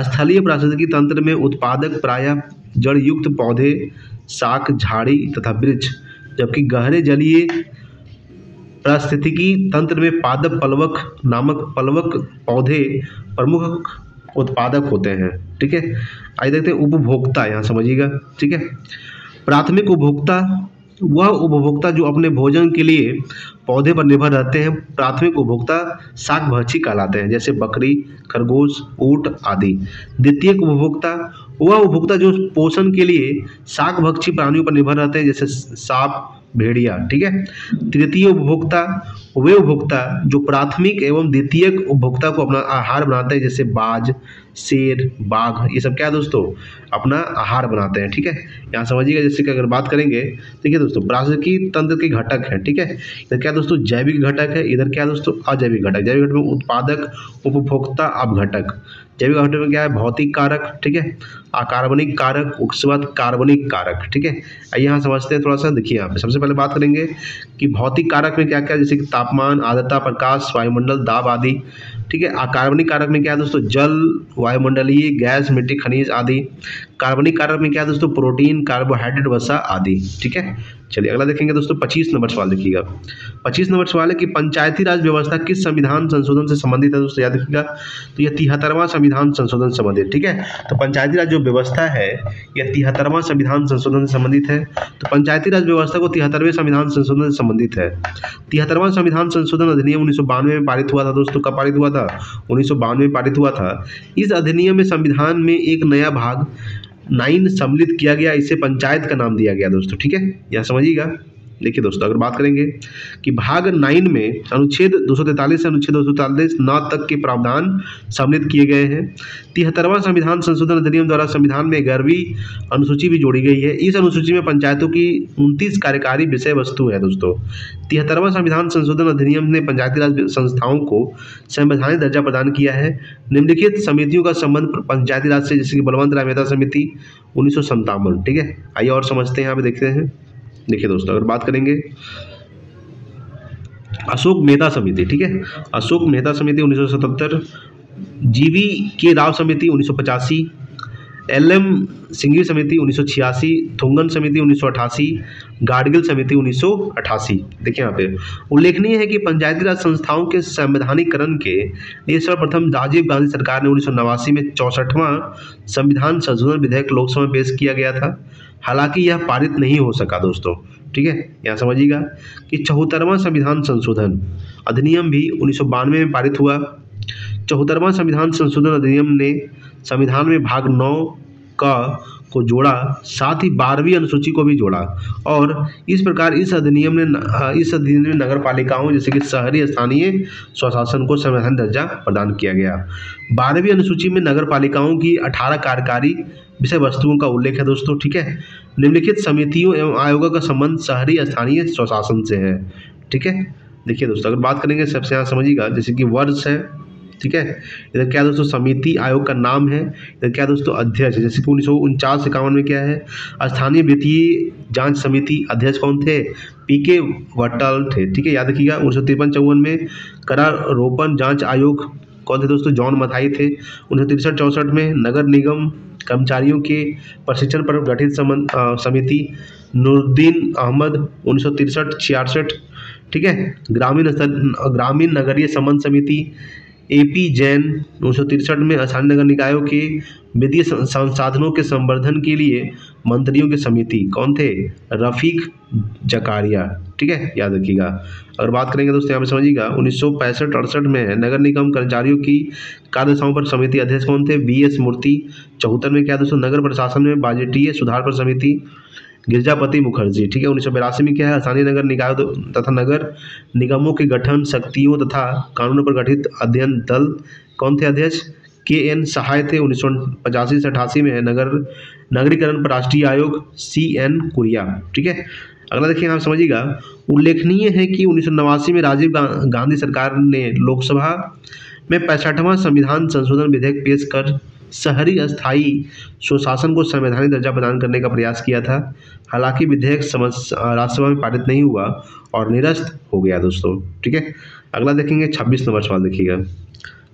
स्थलीय पारिस्थितिकी तंत्र में उत्पादक प्रायः जड़ युक्त पौधे, शाक, झाड़ी तथा वृक्ष, जबकि गहरे जलीय पारिस्थितिकी तंत्र में पादप पलवक नामक पलवक पौधे प्रमुख उत्पादक होते हैं, ठीक है। आइए देखते हैं उपभोक्ता, यहाँ समझिएगा, ठीक है। प्राथमिक उपभोक्ता वह उपभोक्ता जो अपने भोजन के लिए पौधे पर निर्भर रहते हैं। प्राथमिक उपभोक्ता शाकभक्षी कहलाते हैं, जैसे बकरी, खरगोश, ऊंट आदि। द्वितीयक उपभोक्ता वह उपभोक्ता जो पोषण के लिए शाकभक्षी प्राणियों पर निर्भर रहते हैं, जैसे सांप, भेड़िया, ठीक है। तृतीय उपभोक्ता वे उपभोक्ता जो प्राथमिक एवं द्वितीयक उपभोक्ता को अपना आहार बनाते हैं, जैसे बाज, शेर, बाघ, ये सब क्या है दोस्तों अपना आहार बनाते हैं, ठीक है। यहाँ समझिएगा जैसे कि अगर बात करेंगे, ठीक है दोस्तों, पारिस्थितिकी तंत्र के घटक हैं, ठीक है। इधर क्या दोस्तों जैविक घटक है, इधर क्या दोस्तों अजैविक घटक। जैविक घटक में उत्पादक, उपभोक्ता, अपघटक। जैविक घटक में क्या है, भौतिक कारक, ठीक है, अकार्बनिक कारक, उसके बाद कार्बनिक कारक, ठीक है। आइए यहाँ समझते हैं थोड़ा सा, देखिए यहाँ पे सबसे पहले बात करेंगे कि भौतिक कारक में क्या क्या, जैसे कि तापमान, आर्द्रता, प्रकाश, वायुमंडल, दाब आदि, ठीक है। अकार्बनिक कारक में क्या है दोस्तों, जल, वायुमंडलीय गैस, मिट्टी, खनिज आदि। कार्बनिक कारक में क्या है दोस्तों, प्रोटीन, कार्बोहाइड्रेट, वसा आदि, ठीक है। चलिए अगला देखेंगे दोस्तों 25 नंबर सवाल, देखिएगा 25 नंबर सवाल है कि पंचायती राज व्यवस्था किस संविधान संशोधन से संबंधित है दोस्तों, याद रखिएगा। तो यह 73वां संविधान संशोधन से संबंधित, ठीक है। तो पंचायती राज जो व्यवस्था है यह 73वां संविधान संशोधन से संबंधित है। तो पंचायती राज व्यवस्था को 73वें संविधान संशोधन से संबंधित है। 73वां संविधान संशोधन अधिनियम 1992 में पारित हुआ था दोस्तों। कब पारित हुआ था, 1992 में पारित हुआ था। इस अधिनियम में संविधान में एक नया भाग 9 सम्मिलित किया गया, इसे पंचायत का नाम दिया गया दोस्तों, ठीक है। यह समझिएगा। देखिए दोस्तों अगर बात करेंगे कि भाग 9 में अनुच्छेद 243 से अनुच्छेद 243 9 तक के प्रावधान सम्मिलित किए गए हैं। 73वां संविधान संशोधन अधिनियम द्वारा संविधान में 11वीं अनुसूची भी जोड़ी गई है। इस अनुसूची में पंचायतों की 29 कार्यकारी विषय वस्तु है दोस्तों। 73वां संविधान संशोधन अधिनियम ने पंचायती राज संस्थाओं को संवैधानिक दर्जा प्रदान किया है। निम्नलिखित समितियों का संबंध पंचायती राज से, जैसे कि बलवंत राय मेहता समिति 1957, ठीक है। आइए और समझते हैं, यहाँ पे देखते हैं। देखिए दोस्तों अगर बात करेंगे अशोक मेहता समिति, ठीक है, अशोक मेहता समिति 1977, जीवी के राव समिति 1985, LM सिंघवी समिति 1986, थुंगन समिति 1988, गाडगिल समिति 1988। देखिए यहाँ पे उल्लेखनीय है कि पंचायती राज संस्थाओं के संवैधानिकरण के लिए सर्वप्रथम राजीव गांधी सरकार ने 1989 में 64वां संविधान संशोधन विधेयक लोकसभा में पेश किया गया था। हालांकि यह पारित नहीं हो सका दोस्तों, ठीक है। यहाँ समझिएगा कि 74वां संविधान संशोधन अधिनियम भी 1992 में पारित हुआ। 74वां संविधान संशोधन अधिनियम ने संविधान में भाग 9 का को जोड़ा, साथ ही 12वीं अनुसूची को भी जोड़ा और इस प्रकार इस अधिनियम ने नगर पालिकाओं जैसे कि शहरी स्थानीय स्वशासन को संवैधानिक दर्जा प्रदान किया गया। 12वीं अनुसूची में नगर पालिकाओं की 18 कार्यकारी विषय वस्तुओं का उल्लेख है दोस्तों। ठीक है, निम्नलिखित समितियों एवं आयोगों का संबंध शहरी स्थानीय स्वशासन से है। ठीक है, देखिए दोस्तों, अगर बात करेंगे सबसे यहाँ समझिएगा, जैसे कि वर्ष है, ठीक है, इधर क्या दोस्तों समिति आयोग का नाम है, इधर क्या दोस्तों अध्यक्ष है, जैसे कि 1949-51 में क्या है स्थानीय वित्तीय जांच समिति अध्यक्ष कौन थे, पीके वटल थे। ठीक है, याद रखिएगा। 1953-54 में करारोपण जांच आयोग कौन थे दोस्तों, जॉन मथाई थे। 1963-64 में नगर निगम कर्मचारियों के प्रशिक्षण पर गठित समिति नूरुद्दीन अहमद 1963-66। ठीक है, ग्रामीण नगरीय संबंध समिति एपी जैन 1963 में स्थानीय नगर निकायों के वित्तीय संसाधनों के संवर्धन के लिए मंत्रियों की समिति कौन थे, रफीक जकारिया। ठीक है, याद रखिएगा। अगर बात करेंगे दोस्तों यहाँ पे समझिएगा 1965-68 में नगर निगम कर्मचारियों की कार्यदशाओं पर समिति अध्यक्ष कौन थे, बीएस मूर्ति। 74 में क्या दोस्तों नगर प्रशासन में बजटीय सुधार पर समिति गिरजापति मुखर्जी। ठीक है, 1982 में क्या है स्थानीय नगर निकायों तथा नगर निगमों के गठन शक्तियों तथा कानूनों पर गठित अध्ययन दल कौन थे अध्यक्ष, के.एन. सहाय थे। 1985 से 88 में है नगरीकरण पर राष्ट्रीय आयोग, C.N. कुरिया। ठीक है, अगला देखिए आप समझिएगा। उल्लेखनीय है कि 1989 में राजीव गांधी सरकार ने लोकसभा में 65वां संविधान संशोधन विधेयक पेश कर शहरी अस्थायी स्वशासन को संवैधानिक दर्जा प्रदान करने का प्रयास किया था। हालांकि विधेयक राज्यसभा में पारित नहीं हुआ और निरस्त हो गया दोस्तों। ठीक है, अगला देखेंगे 26 नंबर सवाल देखिएगा।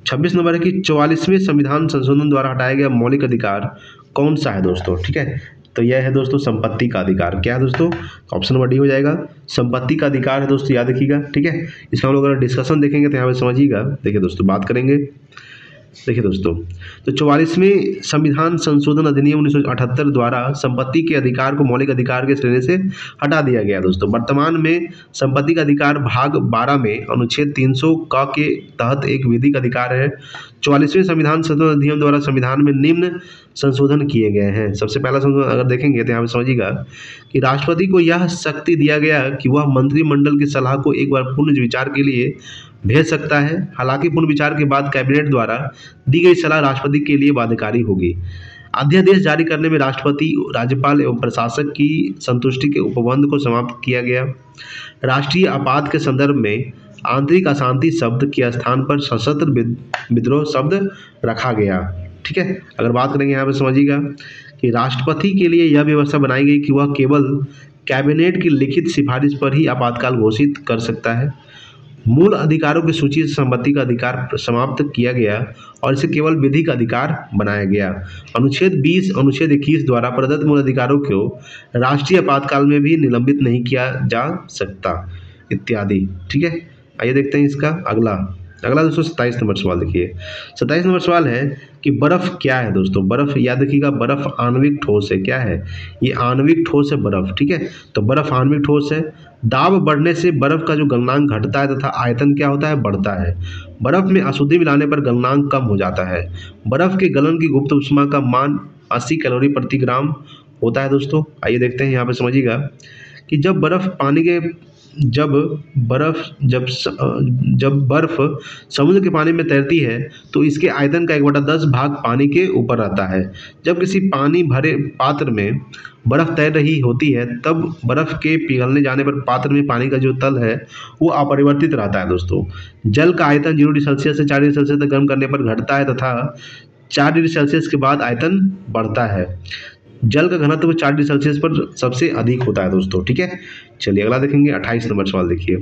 26 नंबर है कि 44वें संविधान संशोधन द्वारा हटाया गया मौलिक अधिकार कौन सा है दोस्तों। ठीक है, तो यह है दोस्तों संपत्ति का अधिकार। क्या है दोस्तों, ऑप्शन नंबर डी हो जाएगा, संपत्ति का अधिकार है दोस्तों, याद रखिएगा। ठीक है, इसका हम लोग अगर डिस्कशन देखेंगे तो यहाँ पे समझिएगा। देखिए दोस्तों, बात करेंगे, देखिए दोस्तों, तो 44वें संविधान संशोधन अधिनियम 1978 द्वारा संपत्ति के अधिकार को मौलिक अधिकार के श्रेणी से हटा दिया गया दोस्तों। वर्तमान में संपत्ति का अधिकार भाग 12 में अनुच्छेद 300 क के तहत एक विधिक अधिकार है। 44वें संविधान संशोधन अधिनियम द्वारा संविधान में निम्न संशोधन किए गए हैं। सबसे पहला संशोधन अगर देखेंगे तो यहाँ पे समझिएगा कि राष्ट्रपति को यह शक्ति दिया गया कि वह मंत्रिमंडल की सलाह को एक बार पुनः विचार के लिए भेज सकता है। हालांकि पुनः विचार के बाद कैबिनेट द्वारा दी गई सलाह राष्ट्रपति के लिए बाध्यकारी होगी। अध्यादेश जारी करने में राष्ट्रपति, राज्यपाल एवं प्रशासक की संतुष्टि के उपबंध को समाप्त किया गया। राष्ट्रीय आपात के संदर्भ में आंतरिक अशांति शब्द के स्थान पर सशस्त्र विद्रोह शब्द रखा गया। ठीक है, अगर बात करेंगे यहाँ पे समझिएगा कि राष्ट्रपति के लिए यह व्यवस्था बनाई गई कि वह केवल कैबिनेट की लिखित सिफारिश पर ही आपातकाल घोषित कर सकता है। मूल अधिकारों की सूची से संपत्ति का अधिकार समाप्त किया गया और इसे केवल विधिक अधिकार बनाया गया। अनुच्छेद 20, अनुच्छेद 21 द्वारा प्रदत्त मूल अधिकारों को राष्ट्रीय आपातकाल में भी निलंबित नहीं किया जा सकता इत्यादि। ठीक है, आइए देखते हैं इसका अगला दोस्तों 27 नंबर सवाल देखिए। 27 नंबर सवाल है कि बर्फ क्या है दोस्तों। बर्फ याद रखिएगा, बर्फ आणविक ठोस है। क्या है ये, आणविक ठोस है बर्फ। ठीक है, तो बर्फ आणविक ठोस है। दाब बढ़ने से बर्फ का जो गलनांक घटता है तथा आयतन क्या होता है, बढ़ता है। बर्फ में अशुद्धि मिलाने पर गलनांक कम हो जाता है। बर्फ के गलन की गुप्त ऊष्मा का मान 80 कैलोरी प्रति ग्राम होता है दोस्तों। आइए देखते हैं, यहाँ पे समझिएगा कि जब बर्फ समुद्र के पानी में तैरती है तो इसके आयतन का 1/10 भाग पानी के ऊपर रहता है। जब किसी पानी भरे पात्र में बर्फ तैर रही होती है तब बर्फ के पिघलने जाने पर पात्र में पानी का जो तल है वो अपरिवर्तित रहता है दोस्तों। जल का आयतन 0 डिग्री सेल्सियस से 4 डिग्री सेल्सियस तक गर्म करने पर घटता है तथा 4 डिग्री सेल्सियस के बाद आयतन बढ़ता है। जल का घनत्व 4 डिग्री सेल्सियस पर सबसे अधिक होता है दोस्तों। ठीक है, चलिए अगला देखेंगे 28 नंबर सवाल देखिए।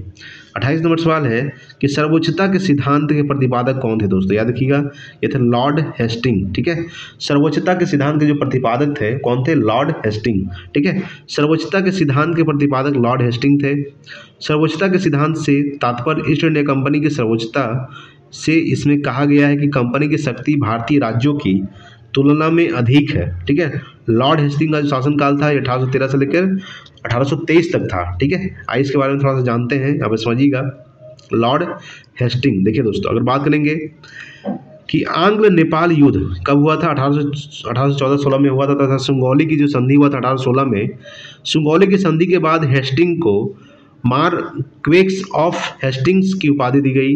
28 नंबर सवाल है कि सर्वोच्चता के सिद्धांत के प्रतिपादक कौन थे दोस्तों। याद रखिएगा, ये थे लॉर्ड हेस्टिंग। ठीक है, सर्वोच्चता के सिद्धांत के जो प्रतिपादक थे कौन थे, लॉर्ड हेस्टिंग। ठीक है, सर्वोच्चता के सिद्धांत के प्रतिपादक लॉर्ड हेस्टिंग थे। सर्वोच्चता के सिद्धांत से तात्पर्य ईस्ट इंडिया कंपनी की सर्वोच्चता से इसमें कहा गया है कि कंपनी की शक्ति भारतीय राज्यों की तुलना में अधिक है। ठीक है, लॉर्ड हेस्टिंग का जो शासनकाल था 1813 से लेकर 1823 तक था। ठीक है, आइए इसके बारे में थोड़ा सा जानते हैं, यहाँ पे समझिएगा। लॉर्ड हेस्टिंग देखिए दोस्तों, अगर बात करेंगे कि आंग्ल नेपाल युद्ध कब हुआ था? 1814-16 में हुआ था तथा सुगौली की जो संधि हुआ था 1816 में। सुगौली की संधि के बाद हेस्टिंग को मार्क्वेस ऑफ हेस्टिंग्स की उपाधि दी गई।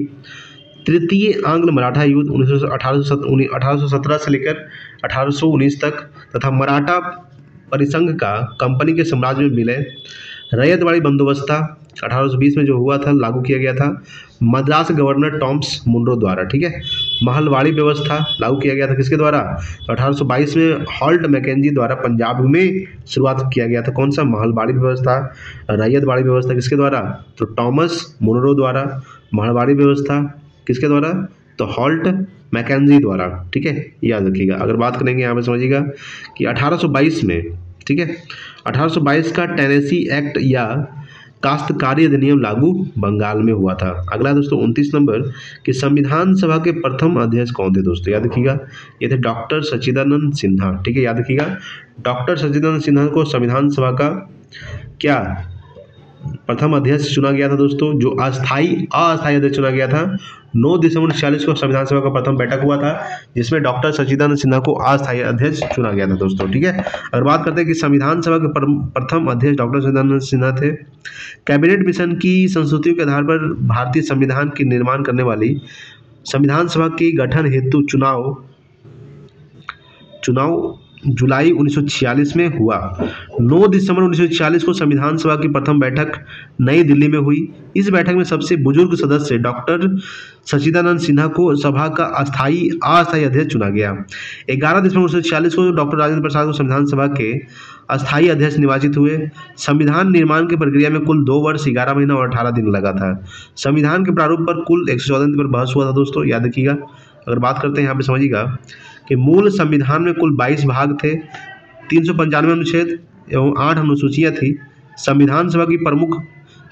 तृतीय आंग्ल मराठा युद्ध 1817 से लेकर 1819 तक तथा मराठा परिसंघ का कंपनी के साम्राज्य में विलय। रैयतवाड़ी बंदोबस्त था 1820 में जो हुआ था, लागू किया गया था मद्रास गवर्नर टॉमस मुनरो द्वारा, ठीक है। महलवाड़ी व्यवस्था लागू किया गया था किसके द्वारा? तो 1822 में हॉल्ट मैकेंजी द्वारा पंजाब में शुरुआत किया गया था। कौन सा? महलवाड़ी व्यवस्था। रैयतवाड़ी व्यवस्था किसके द्वारा? तो टॉमस मुनरो द्वारा। महलवाड़ी व्यवस्था किसके द्वारा? तो हॉल्ट मैकेंजी द्वारा, ठीक है, याद रखिएगा। अगर बात करेंगे यहाँ पे समझिएगा कि 1822 में, ठीक है, 1822 का टेनेसी एक्ट या काश्तकारी अधिनियम लागू बंगाल में हुआ था। अगला दोस्तों 29 नंबर कि संविधान सभा के प्रथम अध्यक्ष कौन थे दोस्तों? याद रखिएगा, ये थे डॉक्टर सच्चिदानंद सिन्हा, ठीक है, याद रखिएगा। डॉक्टर सच्चिदानंद सिन्हा को संविधान सभा का क्या प्रथम अध्यक्ष चुना गया था दोस्तों? जो अस्थाई अध्यक्ष चुना गया था। 9 दिसंबर 1946 को संविधान सभा का प्रथम बैठक हुआ था जिसमें डॉक्टर सच्चिदानंद सिन्हा को अस्थाई अध्यक्ष चुना गया था दोस्तों, ठीक है। अगर बात करते हैं कि संविधान सभा के प्रथम अध्यक्ष डॉक्टर सच्चिदानंद सिन्हा थे। कैबिनेट मिशन की संस्तुतियों के आधार पर भारतीय संविधान के निर्माण करने वाली संविधान सभा के गठन हेतु चुनाव जुलाई 1946 में हुआ। 9 दिसंबर 1946 को संविधान सभा की प्रथम बैठक नई दिल्ली में हुई। इस बैठक में सबसे बुजुर्ग सदस्य डॉक्टर सच्चिदानंद सिन्हा को सभा का अस्थाई अध्यक्ष चुना गया। 11 दिसंबर 1946 को डॉक्टर राजेंद्र प्रसाद को संविधान सभा के अस्थाई अध्यक्ष निर्वाचित हुए। संविधान निर्माण की प्रक्रिया में कुल 2 वर्ष 11 महीना और 18 दिन लगा था। संविधान के प्रारूप पर कुल 114 दिन पर बहस हुआ था दोस्तों, याद रखिएगा। अगर बात करते हैं यहाँ पे समझिएगा कि मूल संविधान में कुल 22 भाग थे, 395 अनुच्छेद एवं 8 अनुसूचियाँ थी। संविधान सभा की प्रमुख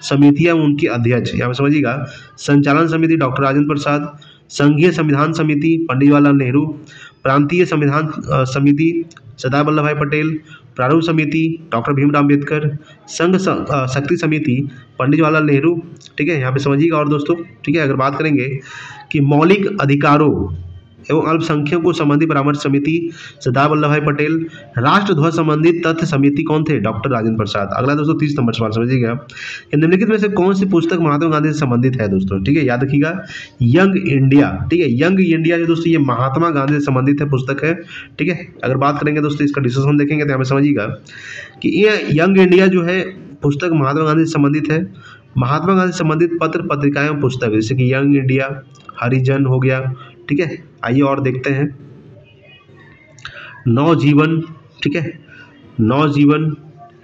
समितियाँ उनके अध्यक्ष, यहाँ पे समझिएगा, संचालन समिति डॉक्टर राजेंद्र प्रसाद, संघीय संविधान समिति पंडित जवाहरलाल नेहरू, प्रांतीय संविधान समिति सरदार वल्लभ भाई पटेल, प्रारूप समिति डॉक्टर भीमराव अम्बेडकर, संघ शक्ति समिति पंडित जवाहरलाल नेहरू, ठीक है, यहाँ पे समझिएगा। और दोस्तों, ठीक है, अगर बात करेंगे कि मौलिक अधिकारों एवं अल्पसंख्यकों संबंधी परामर्श समिति सरदार वल्लभ भाई पटेल, राष्ट्र ध्वज संबंधी तथ्य समिति कौन थे? डॉक्टर राजेंद्र प्रसाद। अगला दोस्तों 30 नंबर सवाल समझिएगा कि निम्नलिखित में से कौन सी पुस्तक महात्मा गांधी से संबंधित है दोस्तों, ठीक है, याद रखिएगा, यंग इंडिया, ठीक है, यंग इंडिया जो दोस्तों ये महात्मा गांधी से संबंधित है पुस्तक है, ठीक है। अगर बात करेंगे दोस्तों इसका डिस्कशन देखेंगे तो यहाँ पे समझिएगा कि ये यंग इंडिया जो है पुस्तक महात्मा गांधी से संबंधित है। महात्मा गांधी से संबंधित पत्र पत्रिकाएं एवं पुस्तक जैसे कि यंग इंडिया, हरिजन हो गया, ठीक है। आइए और देखते हैं नवजीवन, ठीक है, Navjivan,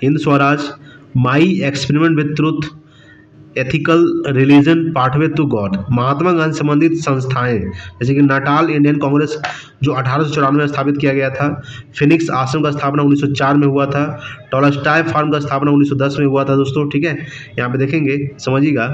Hind Swaraj, my experiment with truth, ethical religion, pathway to God. Mahatma Gandhi संबंधित संस्थाएं जैसे कि नाटाल इंडियन कांग्रेस जो 1894 में स्थापित किया गया था, फिनिक्स आश्रम का स्थापना 1904 में हुआ था, टॉलस्टॉय फार्म का स्थापना 1910 में हुआ था दोस्तों, ठीक है। यहाँ पे देखेंगे समझिएगा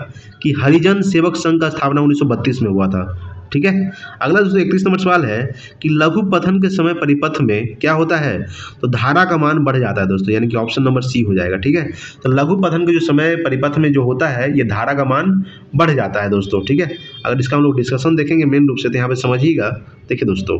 कि हरिजन सेवक संघ का स्थापना 1932 में हुआ था, ठीक है। अगला दोस्तों 31 नंबर सवाल है कि लघु पथन के समय परिपथ में क्या होता है? तो धारा का मान बढ़ जाता है दोस्तों, यानी कि ऑप्शन नंबर सी हो जाएगा, ठीक है। तो लघु पथन के जो समय परिपथ में जो होता है ये धारा का मान बढ़ जाता है दोस्तों, ठीक है। अगर इसका हम लोग डिस्कशन देखेंगे मेन रूप से तो यहाँ पे समझिएगा। देखिए दोस्तों,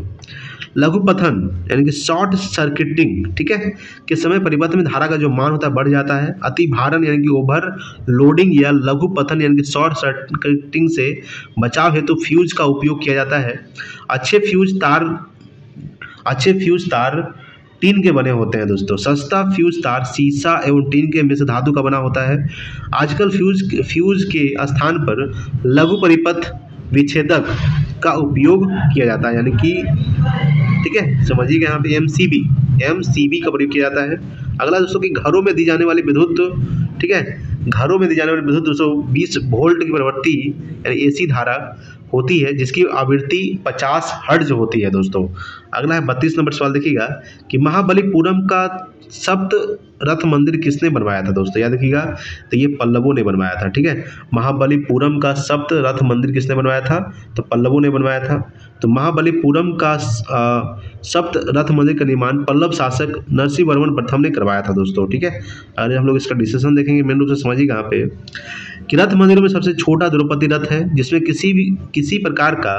लघु पथन यानी कि शॉर्ट सर्किटिंग, ठीक है, के समय परिपथ में धारा का जो मान होता है बढ़ जाता है। अति भारण यानी कि ओवर लोडिंग या लघु पथन यानी कि शॉर्ट सर्किटिंग से बचाव हेतु फ्यूज का उपयोग किया जाता है। अच्छे फ्यूज तार टीन के बने होते हैं दोस्तों। सस्ता फ्यूज तार सीसा एवं टीन के मिश्र धातु का बना होता है। आजकल फ्यूज के स्थान पर लघु परिपथ विच्छेदक का उपयोग किया जाता है, यानी कि, ठीक है, समझिएगा यहाँ पे एमसीबी का प्रयोग किया जाता है। अगला दोस्तों कि घरों में दी जाने वाली विद्युत, ठीक है, घरों में दी जाने वाली विद्युत 220 वोल्ट की प्रवृत्ति यानी एसी धारा होती है जिसकी आवृत्ति 50 हर्ट्ज होती है दोस्तों। अगला है 32 नंबर सवाल, देखिएगा कि महाबलीपुरम का सप्त रथ मंदिर किसने बनवाया था दोस्तों? याद रखिएगा, तो ये पल्लवों ने बनवाया था, ठीक है। महाबलीपुरम का सप्त रथ मंदिर किसने बनवाया था? तो पल्लवों ने बनवाया था। तो महाबलीपुरम का सप्त रथ मंदिर का निर्माण पल्लव शासक नरसिंहवर्मन प्रथम ने करवाया था दोस्तों, ठीक है। अगर हम लोग इसका डिस्कशन देखेंगे मेन रूप से समझिएगा यहाँ पे कि रथ मंदिरों में सबसे छोटा द्रौपदी रथ है जिसमें किसी प्रकार का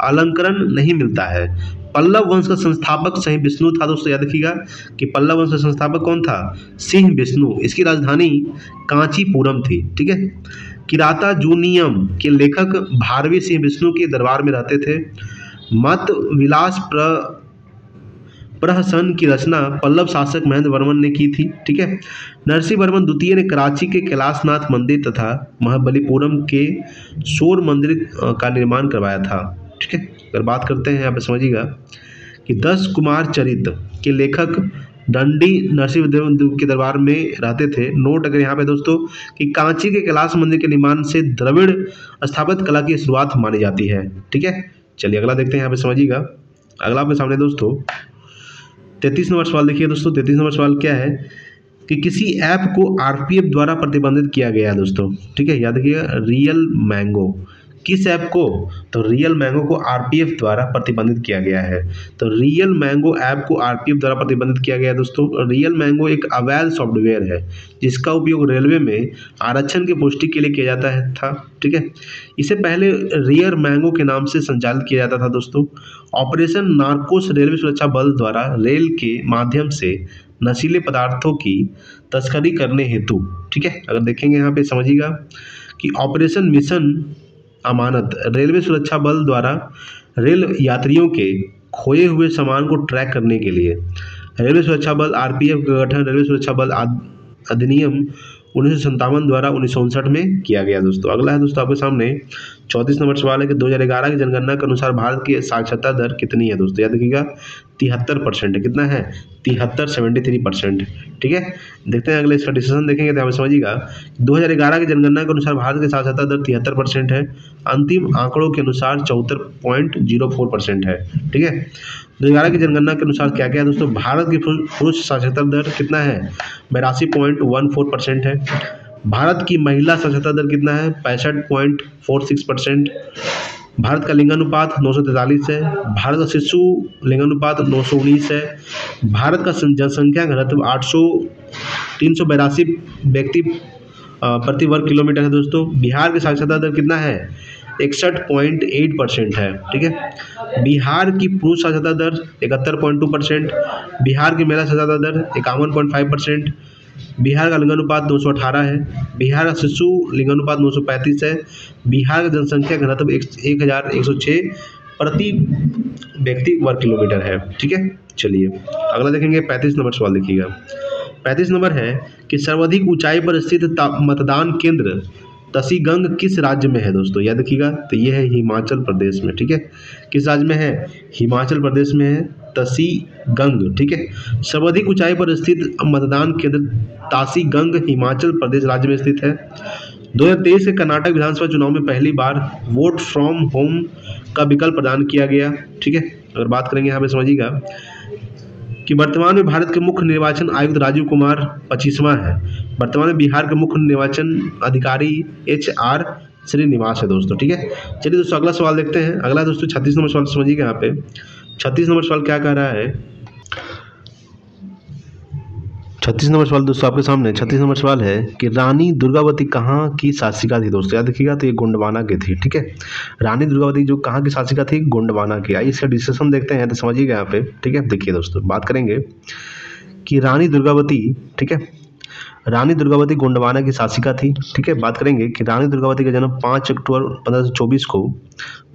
अलंकरण नहीं मिलता है। पल्लव वंश का संस्थापक सिंह विष्णु था दोस्तों, याद रखिएगा कि पल्लव वंश का संस्थापक कौन था? सिंह विष्णु। इसकी राजधानी कांचीपुरम थी। ठीक है। किराता जूनियम के लेखक भारवी सिंह विष्णु के दरबार में रहते थे। मत विलास प्रहसन की रचना पल्लव शासक महेंद्र वर्मन ने की थी। ठीक है। नरसिंह वर्मन द्वितीय ने कराची के कैलाशनाथ मंदिर तथा महाबलीपुरम के शोर मंदिर का निर्माण करवाया था। ठीक है। अगर बात करते हैं, यहाँ पे समझिएगा कि 10 कुमार चरित के लेखक डंडी नरसिंह देव के दरबार में रहते थे। नोट अगर यहाँ पे दोस्तों कि कांची के कैलाश मंदिर के निर्माण से द्रविड़ स्थापत्य कला की शुरुआत मानी जाती है। ठीक है। चलिए अगला देखते हैं, यहाँ पे समझिएगा। अगला आपके सामने दोस्तों 33 नंबर सवाल देखिए दोस्तों। 33 नंबर सवाल क्या है कि किसी ऐप को आरपीएफ द्वारा प्रतिबंधित किया गया है दोस्तों। ठीक है। याद रखिएगा रियल मैंगो। किस ऐप को? तो रियल मैंगो को आरपीएफ द्वारा प्रतिबंधित किया गया है। तो रियल मैंगो ऐप को आरपीएफ द्वारा प्रतिबंधित किया गया है दोस्तों। रियल मैंगो एक अवैध सॉफ्टवेयर है जिसका उपयोग रेलवे में आरक्षण की पुष्टि के लिए किया जाता है था। ठीक है। इसे पहले रियल मैंगो के नाम से संचालित किया जाता था दोस्तों। ऑपरेशन नार्कोस रेलवे सुरक्षा बल द्वारा रेल के माध्यम से नशीले पदार्थों की तस्करी करने हेतु। ठीक है। अगर देखेंगे यहाँ पे समझिएगा कि ऑपरेशन मिशन अमानत रेलवे सुरक्षा बल द्वारा रेल यात्रियों के खोए हुए सामान को ट्रैक करने के लिए रेलवे सुरक्षा बल आरपीएफ का गठन रेलवे सुरक्षा बल अधिनियम 1957 द्वारा 1959 में किया गया दोस्तों। अगला है दोस्तों आपके सामने 34 नंबर सवाल है कि 2011 की जनगणना के अनुसार भारत की साक्षरता दर कितनी है दोस्तों? याद रखिएगा 73% है। कितना है? 73 ठीक है। देखते हैं अगले इसका डिसीजन देखेंगे तो यहाँ पे समझिएगा 2011 की जनगणना के अनुसार भारत की साक्षरता दर 73% है। अंतिम आंकड़ों के अनुसार 74.04% है। ठीक है। 2011 की जनगणना के अनुसार क्या क्या है दोस्तों? भारत की पुरुष साक्षरता दर कितना है? 82.14% है। भारत की महिला साक्षरता दर कितना है? 65.46%। भारत का लिंगानुपात 943 है। भारत का शिशु लिंगानुपात 919 है। भारत का जनसंख्या घनत्व 382 व्यक्ति प्रति वर्ग किलोमीटर है दोस्तों। बिहार की साक्षरता दर कितना है? 61.8% है। ठीक है। बिहार की पुरुष साक्षरता दर 71.2%। बिहार की महिला साक्षरता दर 51.5%। बिहार का लिंगानुपात 218 है। बिहार का शिशु लिंगानुपात 935 है। बिहार का जनसंख्या घनत्व 1106 प्रति व्यक्ति वर्ग किलोमीटर है। ठीक है। चलिए अगला देखेंगे 35 नंबर सवाल देखिएगा। 35 नंबर है कि सर्वाधिक ऊंचाई पर स्थित मतदान केंद्र तसीगंग किस राज्य में है दोस्तों? याद रखिएगा तो ये है हिमाचल प्रदेश में। ठीक है। किस राज्य में है? हिमाचल प्रदेश में है तसीगंग। ठीक है। सर्वाधिक ऊंचाई पर स्थित मतदान केंद्र तासीगंग हिमाचल प्रदेश राज्य में स्थित है। 2023 के कर्नाटक विधानसभा चुनाव में पहली बार वोट फ्रॉम होम का विकल्प प्रदान किया गया। ठीक है। अगर बात करेंगे यहाँ पे समझिएगा कि वर्तमान में भारत के मुख्य निर्वाचन आयुक्त राजीव कुमार 25वां है। वर्तमान में बिहार के मुख्य निर्वाचन अधिकारी HR श्रीनिवास है दोस्तों। ठीक है। चलिए दोस्तों अगला सवाल देखते हैं। अगला दोस्तों 36 नंबर सवाल समझिएगा। यहाँ पे 36 नंबर सवाल क्या कह रहा है? 36 नंबर सवाल दोस्तों आपके सामने 36 नंबर सवाल है कि रानी दुर्गावती कहाँ की शासिका थी दोस्तों? याद रखिएगा तो ये गोंडवाना की थी। ठीक है। रानी दुर्गावती जो कहाँ की शासिका थी? गोंडवाना की। आइए इसका डिस्कशन देखते हैं तो समझिएगा यहाँ पे। ठीक है। देखिए दोस्तों बात करेंगे कि रानी दुर्गावती, ठीक है, रानी दुर्गावती गोंडवाना की शासिका थी। ठीक है। बात करेंगे कि रानी दुर्गावती का जन्म 5 अक्टूबर 1524 को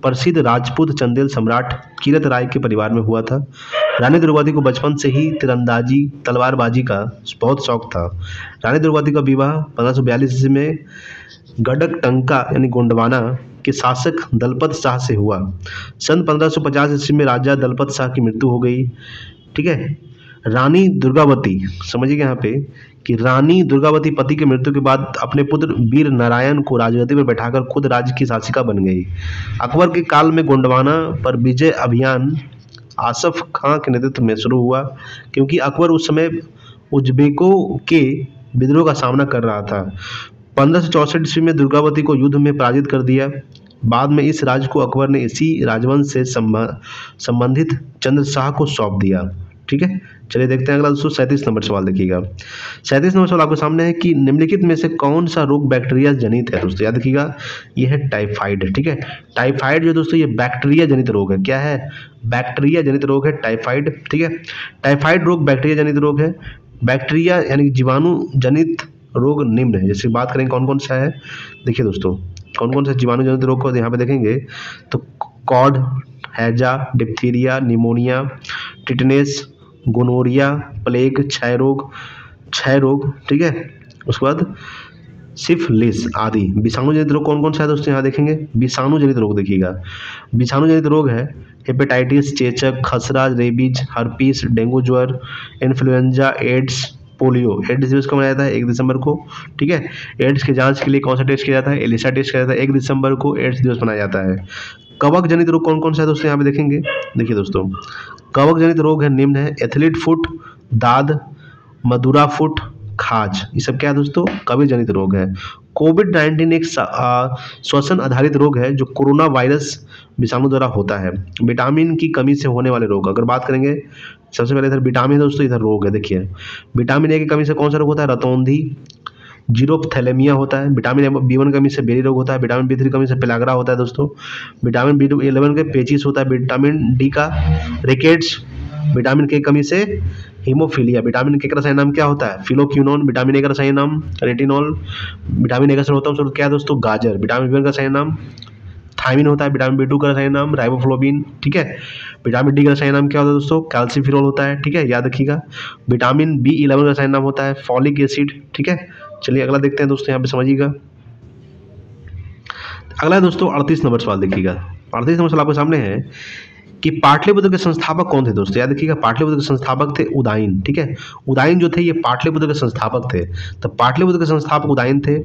प्रसिद्ध राजपूत चंदेल सम्राट कीरत राय के परिवार में हुआ था। रानी दुर्गावती को बचपन से ही तीरंदाजी तलवारबाजी का बहुत शौक था। रानी दुर्गावती का विवाह 1542 ईस्वी में गडक टंका यानी गोंडवाना के शासक दलपत शाह से हुआ। सन 1550 ईस्वी में राजा दलपत शाह की मृत्यु हो गई। ठीक है। रानी दुर्गावती समझिएगा यहाँ पे कि रानी दुर्गावती पति की मृत्यु के बाद अपने पुत्र वीर नारायण को राजगद्दी पर बैठाकर खुद राज्य की शासिका बन गई। अकबर के काल में गोंडवाना पर विजय अभियान आसफ खां के नेतृत्व में शुरू हुआ, क्योंकि अकबर उस समय उज्बेकों के विद्रोह का सामना कर रहा था। 1564 ईस्वी में दुर्गावती को युद्ध में पराजित कर दिया। बाद में इस राज्य को अकबर ने इसी राजवंश से संबंधित चंद्र शाह को सौंप दिया। ठीक है, चलिए देखते हैं अगला दोस्तों 37 नंबर सवाल देखिएगा। 37 नंबर सवाल आपके सामने है कि निम्नलिखित में से कौन सा रोग बैक्टीरिया जनित है। दोस्तों याद रखिएगा, ये है टाइफाइड। ठीक है, टाइफाइड जो दोस्तों ये बैक्टीरिया जनित रोग है। क्या है? बैक्टीरिया जनित रोग है टाइफाइड। ठीक है, टाइफाइड रोग बैक्टीरिया जनित रोग है। बैक्टीरिया यानी जीवाणु जनित रोग निम्न है। जैसे बात करें कौन कौन सा है, देखिए दोस्तों कौन कौन सा जीवाणु जनित रोग को यहाँ पे देखेंगे तो कॉड, हैजा, diphtheria, pneumonia, tetanus, gonorrhoea, plague, क्षय रोग। ठीक है, उसके बाद सिफिलिस आदि। विषाणु जनित रोग कौन कौन सा है दोस्तों, यहाँ देखेंगे विषाणु जनित रोग देखिएगा। विषाणु जनित रोग है हेपेटाइटिस, चेचक, खसरा, रेबीज, हर्पीस, डेंगू ज्वर, इन्फ्लुएंजा, एड्स, पोलियो। एड्स दिवस कब मनाया जाता है? 1 दिसंबर को। ठीक है, एड्स के जांच के लिए कौन सा टेस्ट किया जाता है? एलिसा टेस्ट किया जाता है। 1 दिसंबर को एड्स दिवस मनाया जाता है। कवक जनित रोग कौन कौन सा है दोस्तों, यहाँ पे देखेंगे। देखिए दोस्तों कवक जनित रोग है निम्न है एथलीट फुट, दाद, मधुरा फुट, खाज। ये सब क्या है दोस्तों? कवक जनित रोग है। कोविड-19 एक श्वसन आधारित रोग है जो कोरोना वायरस विषाणु द्वारा होता है। विटामिन की कमी से होने वाले रोग, अगर बात करेंगे सबसे पहले इधर विटामिन दोस्तों, इधर रोग है। देखिए विटामिन ए की कमी से कौन सा रोग होता है? रतौंधी, जीरोपथैलेमिया होता है। विटामिन B1 की कमी से बेरी रोग होता है। विटामिन B3 की कमी से पेलाग्रा होता है दोस्तों। विटामिन B11 के पेचिस होता है। विटामिन डी का रिकेट्स। विटामिन के कमी से हीमोफीलिया। विटामिन के का रसायन नाम क्या होता है? फिलोक्यूनोन। विटामिन ए का रसायन नाम रेटिनॉल। विटामिन ए का स्रोत क्या है दोस्तों? गाजर। विटामिन B1 का रसायन नाम थायमिन होता है। विटामिन B2 का रसायन नाम राइबोफ्लोविन। ठीक है, विटामिन डी का रसायन नाम क्या होता है दोस्तों? कैल्सिफिरोल होता है। ठीक है, याद रखिएगा। विटामिन B11 का रसायन नाम होता है फॉलिक एसिड। ठीक है, चलिए अगला देखते हैं दोस्तों, यहाँ पे समझिएगा। अगला है दोस्तों 38 नंबर सवाल देखिएगा। 38 नंबर सवाल आपके सामने है कि पाटलिपुत्र के संस्थापक कौन थे दोस्तों। याद रखिएगा, पाटलिपुत्र के संस्थापक थे उदयन। ठीक है, उदयन जो थे ये पाटलिपुत्र के संस्थापक थे। तो पाटलिपुत्र के संस्थापक उदयन थे।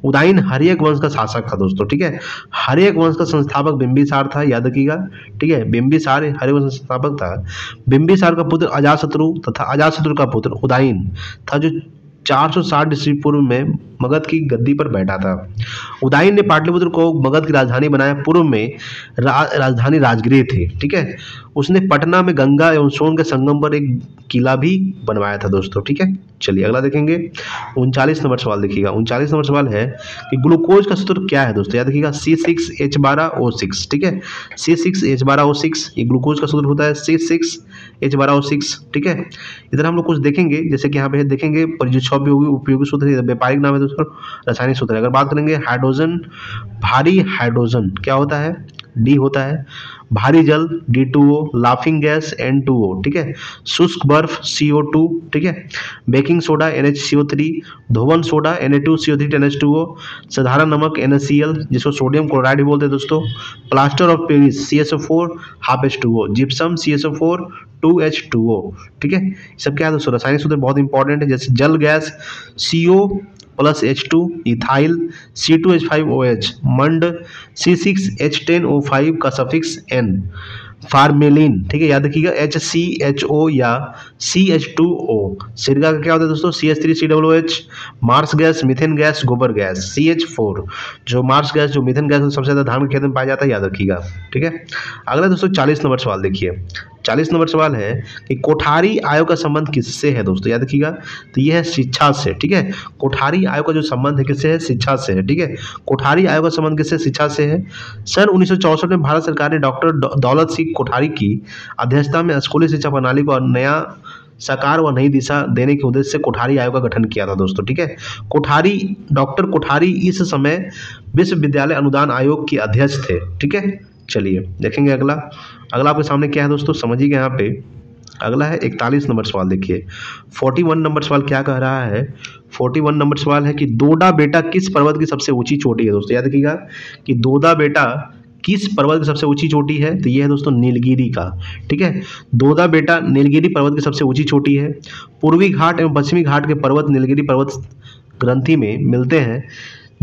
उदयन हर्यक वंश का शासक था दोस्तों। ठीक है, हर्यक वंश का संस्थापक बिंबिसार था। याद रखिएगा, ठीक है, बिंबिसार हर्यक वंश का संस्थापक था। बिंबिसार का पुत्र अजातशत्रु तथा अजातशत्रु का पुत्र उदयन था जो 460 ईस्वी पूर्व में मगध की गद्दी पर बैठा था। उदयन ने पाटलिपुत्र को मगध की राजधानी बनाया। पूर्व में राजधानी राजगृह थी। ठीक है, उसने पटना में गंगा एवं सोन के संगम पर एक किला भी बनवाया था दोस्तों। ठीक है, चलिए अगला देखेंगे 39 नंबर सवाल देखिएगा। 39 नंबर सवाल है कि ग्लूकोज का सूत्र क्या है दोस्तों। याद रखिएगा C6H12O6। ठीक है, C6H12O6 ये ग्लूकोज का सूत्र होता है C6H12O6। ठीक है, इधर हम लोग कुछ देखेंगे, जैसे कि यहाँ पे देखेंगे उपयोगी सूत्र, व्यापारिक नाम है दोस्तों, रासायनिक सूत्र। अगर बात करेंगे हाइड्रोजन, भारी हाइड्रोजन क्या होता है? D होता है। भारी जल D2O, लाफिंग गैस N2O। ठीक है, शुष्क बर्फ CO2। ठीक है, बेकिंग सोडा NHCO3, धोवन सोडा Na2CO3 NH2O, साधारण नमक NaCl जिसको सोडियम क्लोराइड भी बोलते हैं दोस्तों, plaster of Paris CSO4 half H2O, gypsum CSO4 2H2O। ठीक है, सब क्या है दोस्तों? रासायनिक सूत्र बहुत इंपॉर्टेंट है। जैसे जल गैस CO+H2, इथाइल C2H5OH, मंड C6H10O5 का सफिक्स N, फार्मेलिन। ठीक है, याद रखिएगा HCHO या CH2O। सिरका का क्या होता है दोस्तों? CH3COOH, marsh gas, methane gas, गोबर गैस CH4। जो मार्स गैस जो मीथेन गैस सबसे ज्यादा धान के खेत में पाया जाता है, याद रखिएगा। ठीक है, अगला दोस्तों 40 नंबर सवाल देखिए। 40 नंबर सवाल है कि कोठारी आयोग का संबंध किससे है दोस्तों। याद रखिएगा, तो यह है शिक्षा से। ठीक है, कोठारी आयोग का जो संबंध है किससे है? शिक्षा से है। ठीक है, कोठारी आयोग का संबंध किससे? शिक्षा से है। सन 1964 में भारत सरकार ने डॉक्टर दौलत सिंह कोठारी की अध्यक्षता में स्कूली शिक्षा प्रणाली को नया साकार व नई दिशा देने के उद्देश्य से कोठारी आयोग का गठन किया था दोस्तों। ठीक है, डॉक्टर कोठारी इस समय विश्वविद्यालय अनुदान आयोग के अध्यक्ष थे। ठीक है, चलिए देखेंगे अगला आपके सामने क्या है दोस्तों, समझिएगा। यहाँ पे अगला है 41 नंबर सवाल देखिए। 41 नंबर सवाल क्या कह रहा है? 41 नंबर सवाल है कि दोडा बेटा किस पर्वत की सबसे ऊंची चोटी है दोस्तों। याद रखिएगा कि दोडा बेटा किस पर्वत की सबसे ऊंची चोटी है? तो ये है दोस्तों नीलगिरी का। ठीक है, दोदा बेटा नीलगिरी पर्वत की सबसे ऊंची चोटी है। पूर्वी घाट एवं पश्चिमी घाट के पर्वत नीलगिरी पर्वत ग्रंथि में मिलते हैं,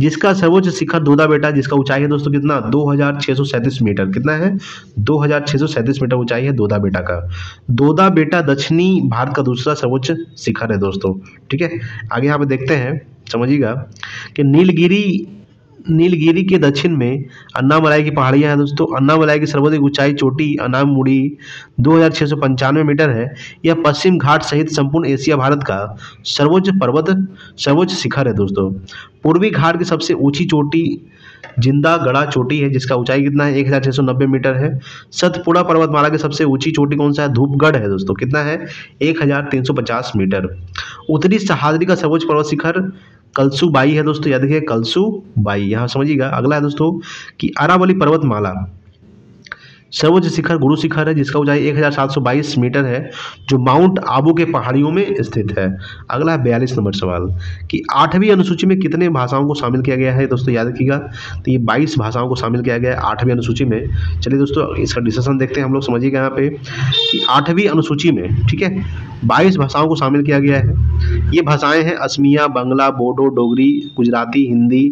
जिसका सर्वोच्च शिखर दोदा बेटा, जिसका ऊंचाई है दोस्तों कितना? 2637 मीटर। कितना है? 2637 मीटर ऊंचाई है दोदा बेटा का। दोदा बेटा दक्षिणी भारत का दूसरा सर्वोच्च शिखर है दोस्तों। ठीक है, आगे यहाँ पे देखते हैं, समझिएगा कि नीलगिरी नीलगिरी के दक्षिण में अन्नामलाई की पहाड़ियां हैं दोस्तों। अन्नामलाई की सर्वाधिक ऊंचाई चोटी अनामुड़ी 2695 मीटर है। यह पश्चिम घाट सहित संपूर्ण एशिया भारत का सर्वोच्च शिखर है दोस्तों। पूर्वी घाट की सबसे ऊंची चोटी जिंदागढ़ा चोटी है, जिसका ऊंचाई कितना है 1690 मीटर है। सतपुड़ा पर्वतमाला की सबसे ऊंची चोटी कौन सा है? धूपगढ़ है दोस्तों। कितना है? 1350 मीटर। उत्तरी सह्याद्री का सर्वोच्च पर्वत शिखर कलसुबाई है दोस्तों, याद रखिए कलसुबाई। यहाँ समझिएगा। अगला है दोस्तों कि अरावली पर्वतमाला सर्वोच्च शिखर गुरु शिखर है, जिसका ऊंचाई 1722 मीटर है, जो माउंट आबू के पहाड़ियों में स्थित है। अगला है 42 नंबर सवाल कि 8वीं अनुसूची में कितने भाषाओं को शामिल किया गया है दोस्तों, याद रखिएगा। तो ये 22 भाषाओं को शामिल किया गया है 8वीं अनुसूची में। चलिए दोस्तों इसका डिस्कशन देखते हैं हम लोग। समझिएगा यहाँ पे कि 8वीं अनुसूची में, ठीक है, 22 भाषाओं को शामिल किया गया है। ये भाषाएं हैं असमिया, बांग्ला, बोडो, डोगरी, गुजराती, हिंदी,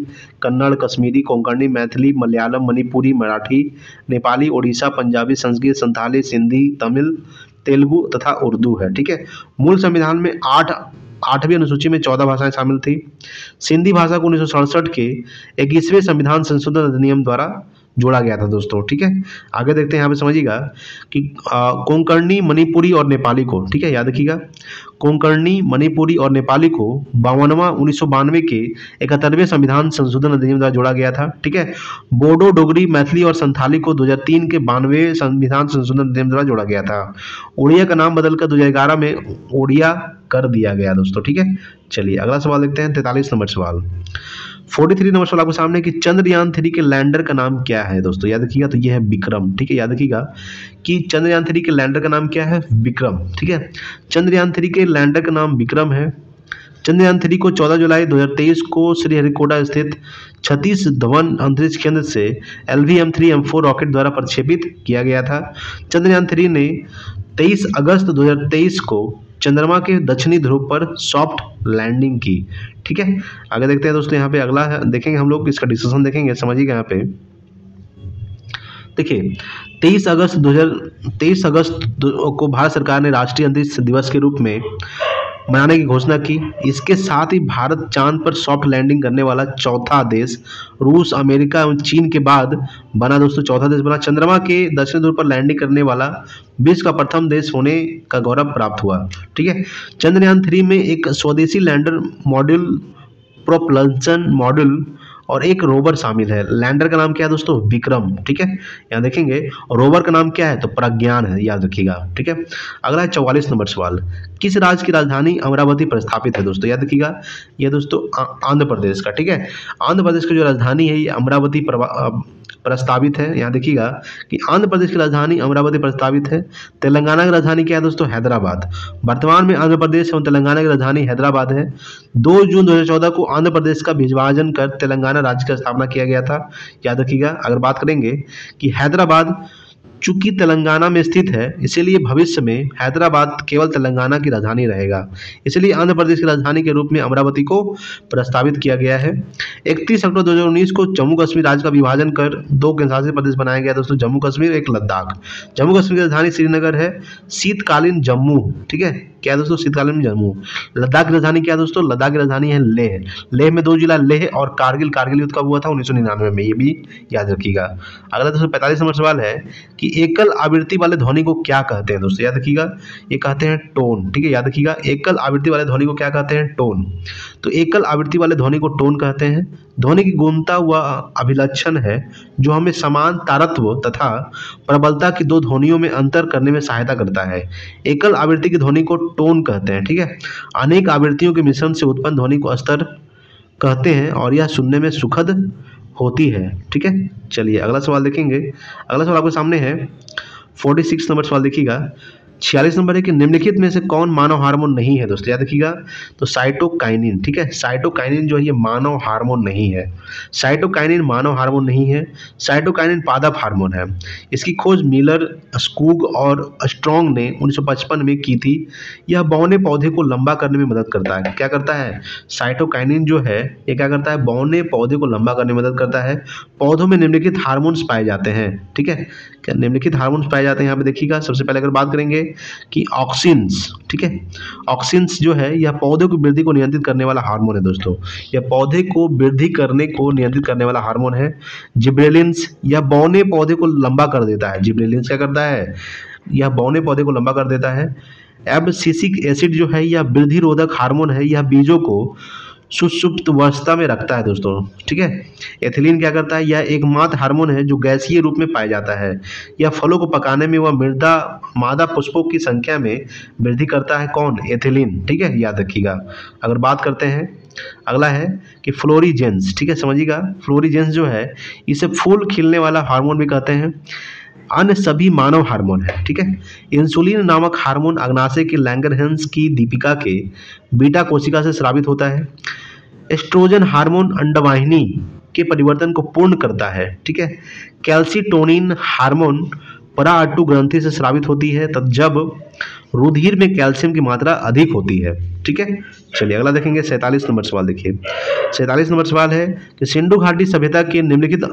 कन्नड़, कश्मीरी, कोंकणी, मैथिली, मलयालम, मणिपुरी, मराठी, नेपाली, ओडिशा, पंजाबी, संस्कृत, संथाली, सिंधी, तमिल, तेलुगु तथा उर्दू है। ठीक है। मूल संविधान में 8वीं अनुसूची में 14 भाषाएं शामिल थी। सिंधी भाषा को 1967 के 21वें संविधान संशोधन अधिनियम द्वारा जोड़ा गया था दोस्तों। ठीक है। आगे देखते हैं, यहाँ पे समझिएगा कि कोंकणी, मणिपुरी और नेपाली को, ठीक है, याद रखिएगा, कोंकणी, मणिपुरी और नेपाली को 1992 के 71वें संविधान संशोधन अधिनियम द्वारा जोड़ा गया था। ठीक है। बोडो, डोगरी, मैथिली और संथाली को 2003 के 92वें संविधान संशोधन अधिनियम द्वारा जोड़ा गया था। उड़िया का नाम बदलकर 2011 में ओडिया कर दिया गया दोस्तों। ठीक है। चलिए अगला सवाल देखते हैं, 43 नंबर सवाल। 43 नंबर सवाल आपके सामने कि चंद्रयान 3 के लैंडर का नाम क्या है दोस्तों, याद रखिएगा। तो ये है विक्रम। ठीक है, याद रखिएगा कि चंद्रयान 3 के लैंडर का नाम क्या है? विक्रम। ठीक है, चंद्रयान 3 के लैंडर का नाम विक्रम है। चंद्रयान 3 को 14 जुलाई 2023 को श्रीहरिकोटा स्थित सतीश धवन अंतरिक्ष केंद्र से LVM-3M4 रॉकेट द्वारा प्रक्षेपित किया गया था। चंद्रयान 3 ने 23 अगस्त 2023 को चंद्रमा के दक्षिणी ध्रुव पर सॉफ्ट लैंडिंग की। ठीक है। आगे देखते हैं दोस्तों, यहाँ पे अगला देखेंगे हम लोग, इसका डिस्कशन देखेंगे। समझिएगा यहाँ पे देखिए 23 अगस्त को भारत सरकार ने राष्ट्रीय अंतरिक्ष दिवस के रूप में मनाने की घोषणा की। इसके साथ ही भारत चांद पर सॉफ्ट लैंडिंग करने वाला चौथा देश, रूस, अमेरिका एवं चीन के बाद बना दोस्तों, चौथा देश बना। चंद्रमा के दक्षिण ध्रुव पर लैंडिंग करने वाला विश्व का प्रथम देश होने का गौरव प्राप्त हुआ। ठीक है। चंद्रयान 3 में एक स्वदेशी लैंडर मॉड्यूल, प्रोपल्शन मॉड्यूल और एक रोवर शामिल है। लैंडर का नाम क्या है दोस्तों? विक्रम। ठीक है, यहाँ देखेंगे। और रोवर का नाम क्या है? तो प्रज्ञान है, याद रखिएगा। ठीक है। अगला है 44 नंबर सवाल। किस राज्य की राजधानी अमरावती प्रस्तावित है दोस्तों, याद रखिएगा। यह दोस्तों आंध्र प्रदेश का। ठीक है, आंध्र प्रदेश की जो राजधानी है ये अमरावती प्रस्तावित है। यहाँ देखिएगा कि आंध्र प्रदेश की राजधानी अमरावती प्रस्तावित है। तेलंगाना की राजधानी क्या है दोस्तों? हैदराबाद। वर्तमान में आंध्र प्रदेश एवं तेलंगाना की राजधानी हैदराबाद है। 2 जून 2014 को आंध्र प्रदेश का विभाजन कर तेलंगाना राज्य की स्थापना किया गया था, याद रखिएगा। अगर बात करेंगे कि हैदराबाद चूंकि तेलंगाना में स्थित है, इसीलिए भविष्य में हैदराबाद केवल तेलंगाना की राजधानी रहेगा। इसलिए आंध्र प्रदेश की राजधानी के रूप में अमरावती को प्रस्तावित किया गया है। 31 अक्टूबर 2019 को जम्मू कश्मीर राज्य का विभाजन कर 2 केंद्रशासित प्रदेश बनाया गया दोस्तों, जम्मू कश्मीर, एक लद्दाख। जम्मू कश्मीर की राजधानी श्रीनगर है। शीतकालीन जम्मू, ठीक है, क्या है दोस्तों? शीतकालीन जम्मू। लद्दाख की राजधानी क्या है दोस्तों? लद्दाख की राजधानी है लेह। लेह में 2 जिला लेह और कारगिल युद्ध कब हुआ था? 1999 में, ये भी याद रखिएगा। अगला दोस्तों 45 नंबर सवाल है कि एकल आवृत्ति वाले ध्वनि को क्या कहते हैं दोस्तों, याद रखिएगा। ये कहते हैं टोन। ठीक है, याद रखिएगा। एकल आवृत्ति वाले ध्वनि को क्या कहते हैं? टोन। तो एकल आवृत्ति वाले ध्वनि को टोन कहते हैं। ध्वनि की गुणता वह अभिलक्षण है जो हमें समान तारत्व तथा प्रबलता की 2 ध्वनियों में अंतर करने में सहायता करता है। एकल आवृत्ति की ध्वनि को टोन कहते हैं। ठीक है। अनेक आवृत्तियों के मिश्रण से उत्पन्न ध्वनि को स्तर कहते हैं और यह सुनने में सुखद होती है। ठीक है। चलिए अगला सवाल देखेंगे। अगला सवाल आपके सामने है 46 नंबर सवाल देखिएगा। 46 नंबर है कि निम्नलिखित में से कौन मानव हार्मोन नहीं है दोस्तों, याद रखिएगा। तो साइटोकाइनिन। ठीक है, साइटोकाइनिन जो है ये मानव हार्मोन नहीं है। साइटोकाइनिन मानव हार्मोन नहीं है। साइटोकाइनिन पादप हार्मोन है। इसकी खोज मिलर, स्कूग और स्ट्रॉन्ग ने 1955 में की थी। यह बौने पौधे को लंबा करने में मदद करता है। क्या करता है? साइटोकाइनिन जो है ये क्या करता है? बौने पौधे को लंबा करने में मदद करता है। पौधों में निम्नलिखित हार्मोन्स पाए जाते हैं। ठीक है, क्या निम्नलिखित हार्मोन्स पाए जाते हैं? यहाँ पे देखिएगा। सबसे पहले अगर बात करेंगे कि ऑक्सिन्स, ठीक है, ऑक्सिन्स जो है यह पौधे की वृद्धि को नियंत्रित करने वाला हार्मोन है दोस्तों। यह पौधे को वृद्धि करने को नियंत्रित करने वाला हार्मोन है। जिब्रेलिन्स, यह बौने पौधे को लंबा कर देता है। जिब्रेलिन्स क्या करता है, यह बौने पौधे को लंबा कर देता है। एब्सिसिक एसिड जो है यह वृद्धि रोधक हार्मोन है, यह बीजों को सुषुप्त अवस्था में रखता है दोस्तों, ठीक है। एथिलीन क्या करता है, यह एकमात्र हार्मोन है जो गैसीय रूप में पाया जाता है। यह फलों को पकाने में व मादा पुष्पों की संख्या में वृद्धि करता है। कौन, एथिलीन, ठीक है, याद रखिएगा। अगर बात करते हैं, अगला है कि फ्लोरीजेंस, ठीक है, समझिएगा। फ्लोरीजेंस जो है इसे फूल खिलने वाला हार्मोन भी कहते हैं। अन्य सभी मानव हार्मोन है, ठीक है। इंसुलिन नामक हार्मोन अग्नाशय के लैंगरहैंस की दीपिका के बीटा कोशिका से स्रावित होता है। एस्ट्रोजन हार्मोन अंडवाहिनी के परिवर्तन को पूर्ण करता है, ठीक है। कैल्सिटोनिन हार्मोन पराअट्टु ग्रंथि से स्रावित होती है तब जब रुधिर में कैल्शियम की मात्रा अधिक होती है, ठीक है। चलिए अगला देखेंगे, 47 नंबर सवाल देखिए। 47 नंबर सवाल है कि सिंधु घाटी सभ्यता के निम्नलिखित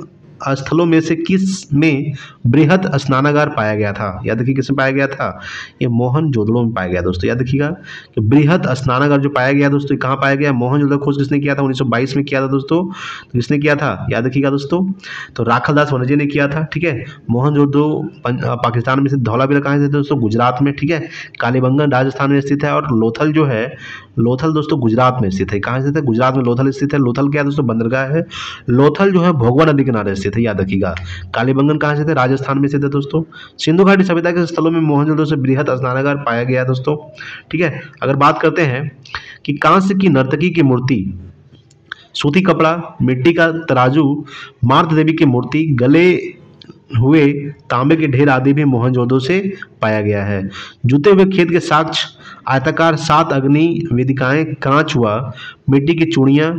स्थलों में से किस में बृहद स्नानागार पाया गया था। याद रखिए किसमें पाया गया था, ये मोहनजोदड़ो में पाया गया दोस्तों। याद रखिएगा कि बृहद स्नानागार जो पाया गया दोस्तों, कहाँ पाया गया, मोहनजोदड़ो खोज किसने किया था, 1922 में किया था दोस्तों। तो किसने किया था, याद रखिएगा दोस्तों, तो राखलदास वनजे ने किया था, ठीक है। मोहनजोदड़ो पाकिस्तान में स्थित, धौलावीरा कहाँ स्थित है दोस्तों, गुजरात में, ठीक है। कालीबंगन राजस्थान में स्थित है और लोथल जो है, लोथल दोस्तों गुजरात में स्थित है। कहाँ स्थित है, गुजरात में लोथल स्थित है। लोथल क्या है दोस्तों, बंदरगाह है। लोथल जो है भोगवा नदी किनारे स्थित है, याद रखिएगा। कालीबंगन कहाँ स्थित है, राजस्थान में स्थित है दोस्तों। सिंधु घाटी सभ्यता के स्थलों में मोहनजोदड़ो से बृहद स्नानागार पाया गया दोस्तों, ठीक है। अगर बात करते हैं कि कांस्य की नर्तकी की मूर्ति, सूती कपड़ा, मिट्टी का तराजू, मार्त देवी की मूर्ति, गले हुए तांबे के ढेर आदि भी मोहनजोदड़ो से पाया गया है। जुते हुए खेत के साक्ष्य, आयताकार 7 अग्नि वेदिकाएं, कांच व मिट्टी की चूड़ियां,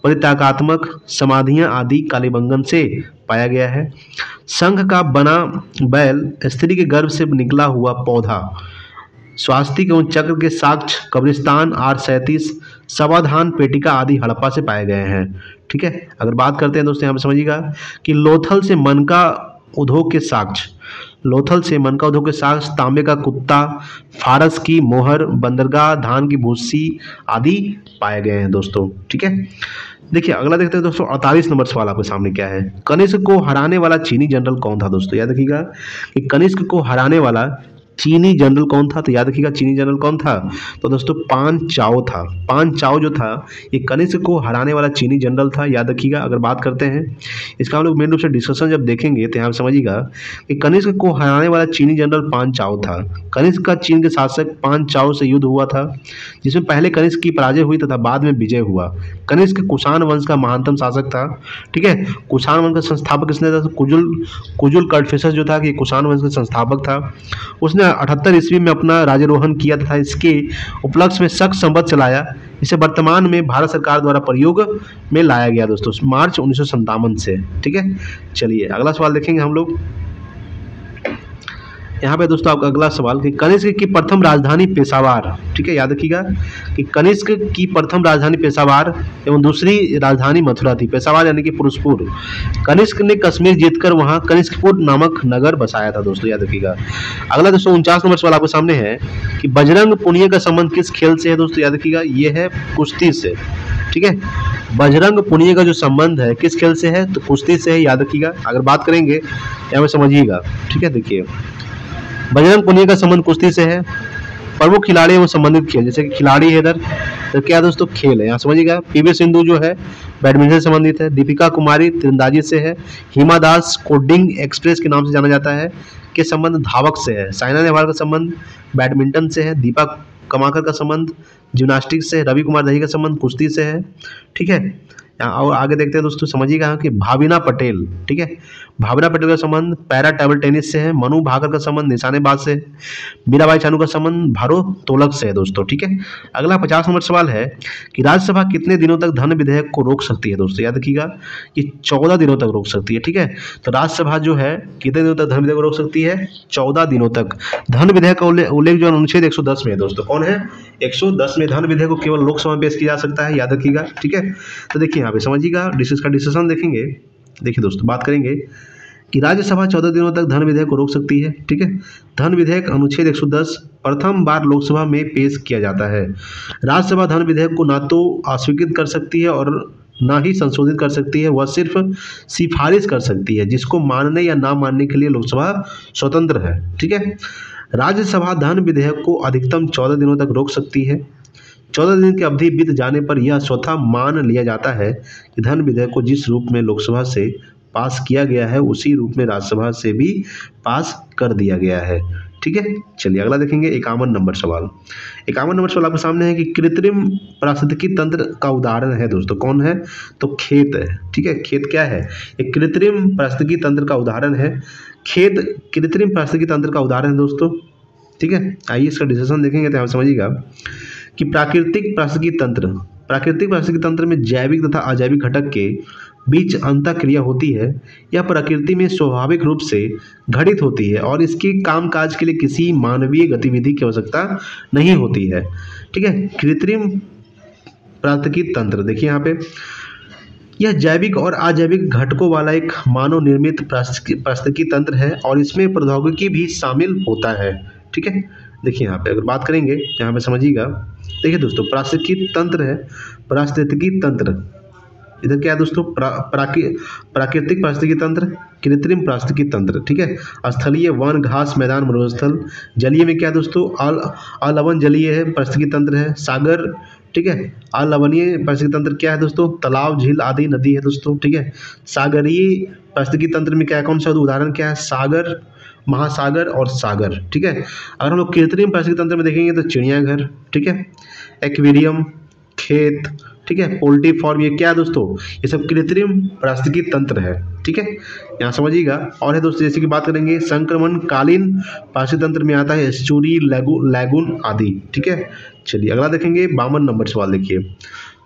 परिताकात्मक समाधियां आदि कालीबंगन से पाया गया है। संघ का बना बैल, स्त्री के गर्भ से निकला हुआ पौधा, स्वास्तिक एवं चक्र के साक्ष्य, कब्रिस्तान, R37, समाधान पेटिका आदि हड़प्पा से पाए गए हैं, ठीक है। अगर बात करते हैं दोस्तों, यहाँ पे समझिएगा कि लोथल से मनका उद्योग के साक्ष्य, लोथल से मनका उद्योग के साक्ष्य, तांबे का कुत्ता, फारस की मोहर, बंदरगाह, धान की भूसी आदि पाए गए हैं दोस्तों, ठीक है। देखिए अगला देखते हैं दोस्तों, 48 नंबर सवाल आपके सामने क्या है। कनिष्क को हराने वाला चीनी जनरल कौन था दोस्तों। याद रखिएगा कि कनिष्क को हराने वाला चीनी जनरल कौन था, तो याद रखिएगा चीनी जनरल कौन था, तो दोस्तों पान चाओ था। पान चाओ जो था ये कनिष्क को हराने वाला चीनी जनरल था, याद रखिएगा। अगर बात करते हैं इसका हम लोग मेन रूप से डिस्कशन जब देखेंगे तो यहाँ समझिएगा कि कनिष्क को हराने वाला चीनी जनरल पान चाओ था। कनिष्क का चीन के शासक पान चाओ से युद्ध हुआ था, जिसमें पहले कनिष्क की पराजय हुई तथा बाद में विजय हुआ। कनिष्क कुषाण वंश का महानतम शासक था, ठीक है। कुषाण वंश का संस्थापक किसने था, कुजुल कड़फिसस जो था कि कुषाण वंश का संस्थापक था। उसने 78 ईस्वी में अपना राज्यारोहण किया तथा इसके उपलक्ष्य में शक संवत चलाया। इसे वर्तमान में भारत सरकार द्वारा प्रयोग में लाया गया दोस्तों मार्च 1957 से, ठीक है। चलिए अगला सवाल देखेंगे हम लोग। यहाँ पे दोस्तों आपका अगला सवाल कि कनिष्क की प्रथम राजधानी पेशावर, ठीक है। याद रखिएगा कि कनिष्क की प्रथम राजधानी पेशावर एवं दूसरी राजधानी मथुरा थी। पेशावर यानी कि फिरोजपुर। कनिष्क ने कश्मीर जीतकर वहां कनिष्कपुर नामक नगर बसाया था दोस्तों, याद रखिएगा। अगला दोस्तों 49 नंबर सवाल आपके सामने है कि बजरंग पुनिया का संबंध किस खेल से है दोस्तों। याद रखिएगा ये है कुश्ती से, ठीक है। बजरंग पुनिया का जो संबंध है किस खेल से है, तो कुश्ती से है, याद रखिएगा। अगर बात करेंगे यहाँ पे समझिएगा, ठीक है। देखिए बजरंग पुनिया का संबंध कुश्ती से है। प्रमुख खिलाड़ी एवं संबंधित खेल, जैसे कि खिलाड़ी है इधर तो क्या दोस्तों खेल है, यहाँ समझिएगा। पीवी सिंधु जो है बैडमिंटन से संबंधित है। दीपिका कुमारी तीरंदाजी से है। हिमा दास कोडिंग एक्सप्रेस के नाम से जाना जाता है, के संबंध धावक से है। साइना नेहवाल का संबंध बैडमिंटन से है। दीपा कमाकर का संबंध जिम्नास्टिक्स से है। रवि कुमार दही का संबंध कुश्ती से है, ठीक है। और आगे देखते हैं दोस्तों, समझिएगा कि भाविना पटेल, ठीक है। भाविना पटेल का संबंध पैरा टेबल टेनिस से है। मनु भाकर का संबंध निशानेबाज से। मीराबाई चानू का संबंध भारोत्तोलक से है दोस्तों, ठीक है। अगला 50 नंबर सवाल है कि राज्यसभा कितने दिनों तक धन विधेयक को रोक सकती है दोस्तों। याद रखिएगा ये 14 दिनों तक रोक सकती है, ठीक है। तो राज्यसभा जो है कितने दिनों तक धन विधेयक को रोक सकती है, 14 दिनों तक। धन विधेयक का उल्लेख जो अनुच्छेद 110 में है दोस्तों, कौन है 110 में धन विधेयक को केवल लोकसभा में पेश किया जा सकता है, याद रखिएगा, ठीक है। तो देखिए यहाँ पे समझिएगा डिस्कशन देखेंगे। देखिए दोस्तों बात करेंगे कि राज्यसभा 14 दिनों तक धन विधेयक को रोक सकती है। ठीक है, धन विधेयक अनुच्छेद 110 प्रथम बार लोकसभा में पेश किया जाता है। राज्यसभा धन विधेयक को ना तो अस्वीकृत कर सकती है और ना ही संशोधित कर सकती है, वह सिर्फ सिफारिश कर सकती है, जिसको मानने या ना मानने के लिए लोकसभा स्वतंत्र है। ठीक है, राज्यसभा धन विधेयक को अधिकतम 14 दिनों तक रोक सकती है। 14 दिन की अवधि बीत जाने पर यह स्वतः मान लिया जाता है कि धन विधेयक को जिस रूप में लोकसभा से पास किया गया है उसी रूप में राज्यसभा से भी पास कर दिया गया है। ठीक है, चलिए अगला देखेंगे 51 नंबर सवाल। 51 नंबर सवाल आपके सामने है कि कृत्रिम पारिस्थितिकी तंत्र का उदाहरण है दोस्तों, कौन है? तो खेत है। ठीक है, खेत क्या है? एक कृत्रिम पारिस्थितिकी तंत्र का उदाहरण है। खेत कृत्रिम पारिस्थितिकी तंत्र का उदाहरण है दोस्तों। ठीक है, आइए इसका डिस्कशन देखेंगे तो आप समझिएगा कि प्राकृतिक पारिस्थितिकी तंत्र में जैविक तथा अजैविक घटक के बीच अंतःक्रिया होती है। यह प्रकृति में स्वाभाविक रूप से घटित होती है और इसके कामकाज के लिए किसी मानवीय गतिविधि की आवश्यकता नहीं होती है। ठीक है, कृत्रिम पारिस्थितिकी तंत्र देखिए यहाँ पे, यह जैविक और अजैविक घटकों वाला एक मानव निर्मित पारिस्थितिकी तंत्र है और इसमें प्रौद्योगिकी भी शामिल होता है। ठीक है, देखिए यहाँ पे अगर बात करेंगे यहाँ पे समझिएगा, देखिए दोस्तों पारिस्थितिकी तंत्र है, पारिस्थितिकी तंत्र इधर क्या है दोस्तों? प्राकृतिक पारिस्थितिकी तंत्र, कृत्रिम पारिस्थितिकी तंत्र। ठीक है, स्थलीय वन, घास मैदान, मरुस्थल। जलीय में क्या है दोस्तों? अलवण जलीय है, पारिस्थितिकी तंत्र है। सागर, ठीक है, अलवणीय पारिस्थितिकी तंत्र क्या है दोस्तों? तालाब, झील आदि नदी है दोस्तों। ठीक है, सागरीय पारिस्थितिकी तंत्र में क्या है, कौन सा उदाहरण क्या है? सागर, महासागर और सागर। ठीक है, अगर हम लोग कृत्रिम पारिस्थितिकी तंत्र में देखेंगे तो चिड़ियाघर, ठीक है, एक्वेरियम, खेत, ठीक है, पोल्ट्री फार्म, ये क्या है दोस्तों? ये सब कृत्रिम पारिस्थितिकी तंत्र है। ठीक है, यहाँ समझिएगा। और है दोस्तों जैसे कि बात करेंगे संक्रमणकालीन पारिस्थितिकी तंत्र में आता है एस्चुरी, लैगून आदि। ठीक है, चलिए अगला देखेंगे 52 नंबर सवाल। देखिए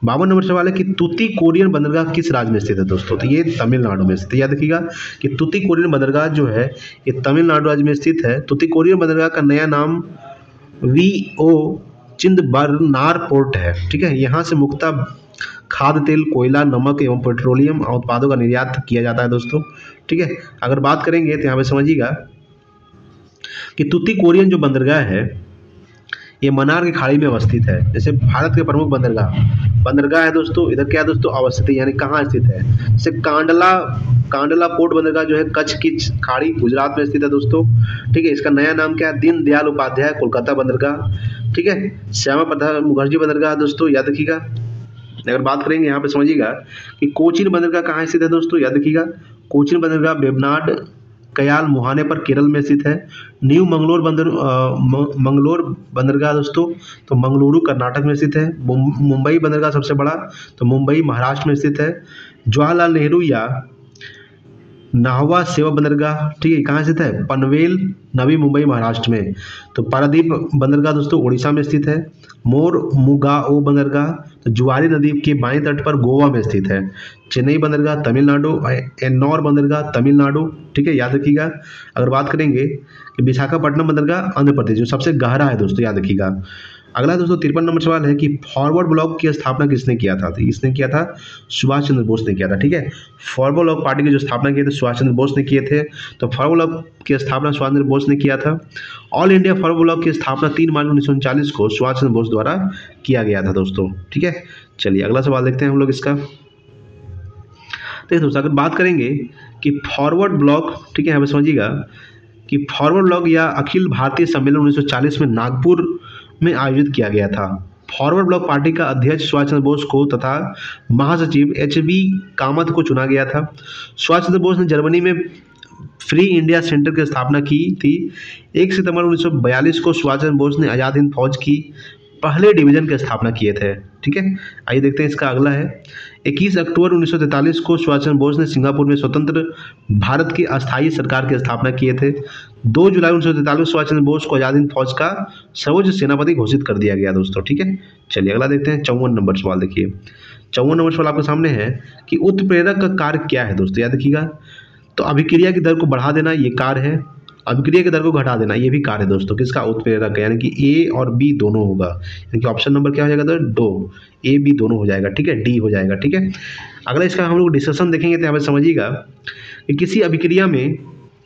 52 नंबर सवाल है कि तूतीकोरिन बंदरगाह किस राज्य में स्थित है दोस्तों? तो ये तमिलनाडु में स्थित है। याद रखिएगा कि तूतीकोरिन बंदरगाह जो है ये तमिलनाडु राज्य में स्थित है। तूतीकोरिन बंदरगाह का नया नाम वीओ चिदंबरनार पोर्ट है। ठीक है, यहाँ से मुख्यतः खाद्य तेल, कोयला, नमक एवं पेट्रोलियम उत्पादों का निर्यात किया जाता है दोस्तों। ठीक है, अगर बात करेंगे तो यहाँ पे समझिएगा कि तूतीकोरिन जो बंदरगाह है ये मन्नार की खाड़ी में अवस्थित है। जैसे भारत के प्रमुख बंदरगाह है दोस्तों, इधर क्या है दोस्तों? अवस्थित है, यानी कहाँ स्थित है? जैसे कांडला पोर्ट बंदरगाह जो है कच्छ की खाड़ी गुजरात में स्थित है दोस्तों। ठीक है, इसका नया नाम क्या है? दीनदयाल उपाध्याय कोलकाता बंदरगाह। ठीक है, श्यामा प्रसाद मुखर्जी बंदरगाह दोस्तों, याद रखिएगा। अगर बात करेंगे यहाँ पे समझिएगा कि कोचीन बंदरगाह कहाँ स्थित है दोस्तों? याद रखिएगा, कोचीन बंदरगाह वेबनाड कयाल मुहाने पर केरल में स्थित है। न्यू मंगलोर बंदरगाह दोस्तों तो मंगलुरु कर्नाटक में स्थित है। मुंबई बंदरगाह सबसे बड़ा तो मुंबई महाराष्ट्र में स्थित है। जवाहरलाल नेहरू या नाहवा सेवा बंदरगाह, ठीक है, कहाँ स्थित है? पनवेल, नवी मुंबई महाराष्ट्र में। तो पारादीप बंदरगाह दोस्तों उड़ीसा में स्थित है। मुगाओ बंदरगाह तो जुआरी नदी के बाएं तट पर गोवा में स्थित है। चेन्नई बंदरगाह तमिलनाडु, एन्नौर बंदरगाह तमिलनाडु। ठीक है, याद रखिएगा। अगर बात करेंगे कि विशाखापट्टनम बंदरगाह आंध्र प्रदेश जो सबसे गहरा है दोस्तों, याद रखिएगा। अगला दोस्तों 53 नंबर सवाल है कि फॉरवर्ड ब्लॉक की स्थापना किसने किया था? तो इसने किया था सुभाष चंद्र बोस ने किया था। ठीक है, फॉरवर्ड ब्लॉक पार्टी की जो स्थापना की थी सुभाष चंद्र बोस ने किए थे। तो फॉरवर्ड ब्लॉक की स्थापना सुभाष चंद्र बोस ने किया था। ऑल इंडिया फॉरवर्ड ब्लॉक की स्थापना 3 मार्च 1939 को सुभाष चंद्र बोस द्वारा किया गया था दोस्तों। ठीक है, चलिए अगला सवाल देखते हैं हम लोग इसका। देखिए दोस्तों अगर बात करेंगे कि फॉरवर्ड ब्लॉक, ठीक है, यहाँ पे समझिएगा कि फॉरवर्ड ब्लॉक या अखिल भारतीय सम्मेलन 1940 में नागपुर में आयोजित किया गया था। फॉरवर्ड ब्लॉक पार्टी का अध्यक्ष सुभाष चंद्र बोस को तथा महासचिव एच.बी. कामत को चुना गया था। सुभाष चंद्र बोस ने जर्मनी में फ्री इंडिया सेंटर की स्थापना की थी। 1 सितंबर 1942 को सुभाष चंद्र बोस ने आज़ाद हिंद फौज की पहले डिवीजन की स्थापना किए थे। ठीक है, आइए देखते हैं इसका अगला है। 21 अक्टूबर 1943 को सुभाष चंद्र बोस ने सिंगापुर में स्वतंत्र भारत की अस्थायी सरकार की स्थापना किए थे। 2 जुलाई 1943 सुभाष चंद्र बोस को आज़ाद हिंद फौज का सर्वोच्च सेनापति घोषित कर दिया गया दोस्तों। ठीक है, चलिए अगला देखते हैं 54 नंबर सवाल। देखिए 54 नंबर सवाल आपके सामने है कि उत्प्रेरक का कार्य क्या है दोस्तों, याद रखिएगा। तो अभिक्रिया की दर को बढ़ा देना ये कार्य है, अभिक्रिया की दर को घटा देना ये भी कार्य है दोस्तों। किसका? उत्प्रेरक, यानी कि ए और बी दोनों होगा, यानी कि ऑप्शन नंबर क्या हो जाएगा? तो दो, ए बी दोनों हो जाएगा। ठीक है, डी हो जाएगा। ठीक है, अगला इसका हम लोग डिस्कशन देखेंगे तो यहाँ पे समझिएगा कि किसी अभिक्रिया में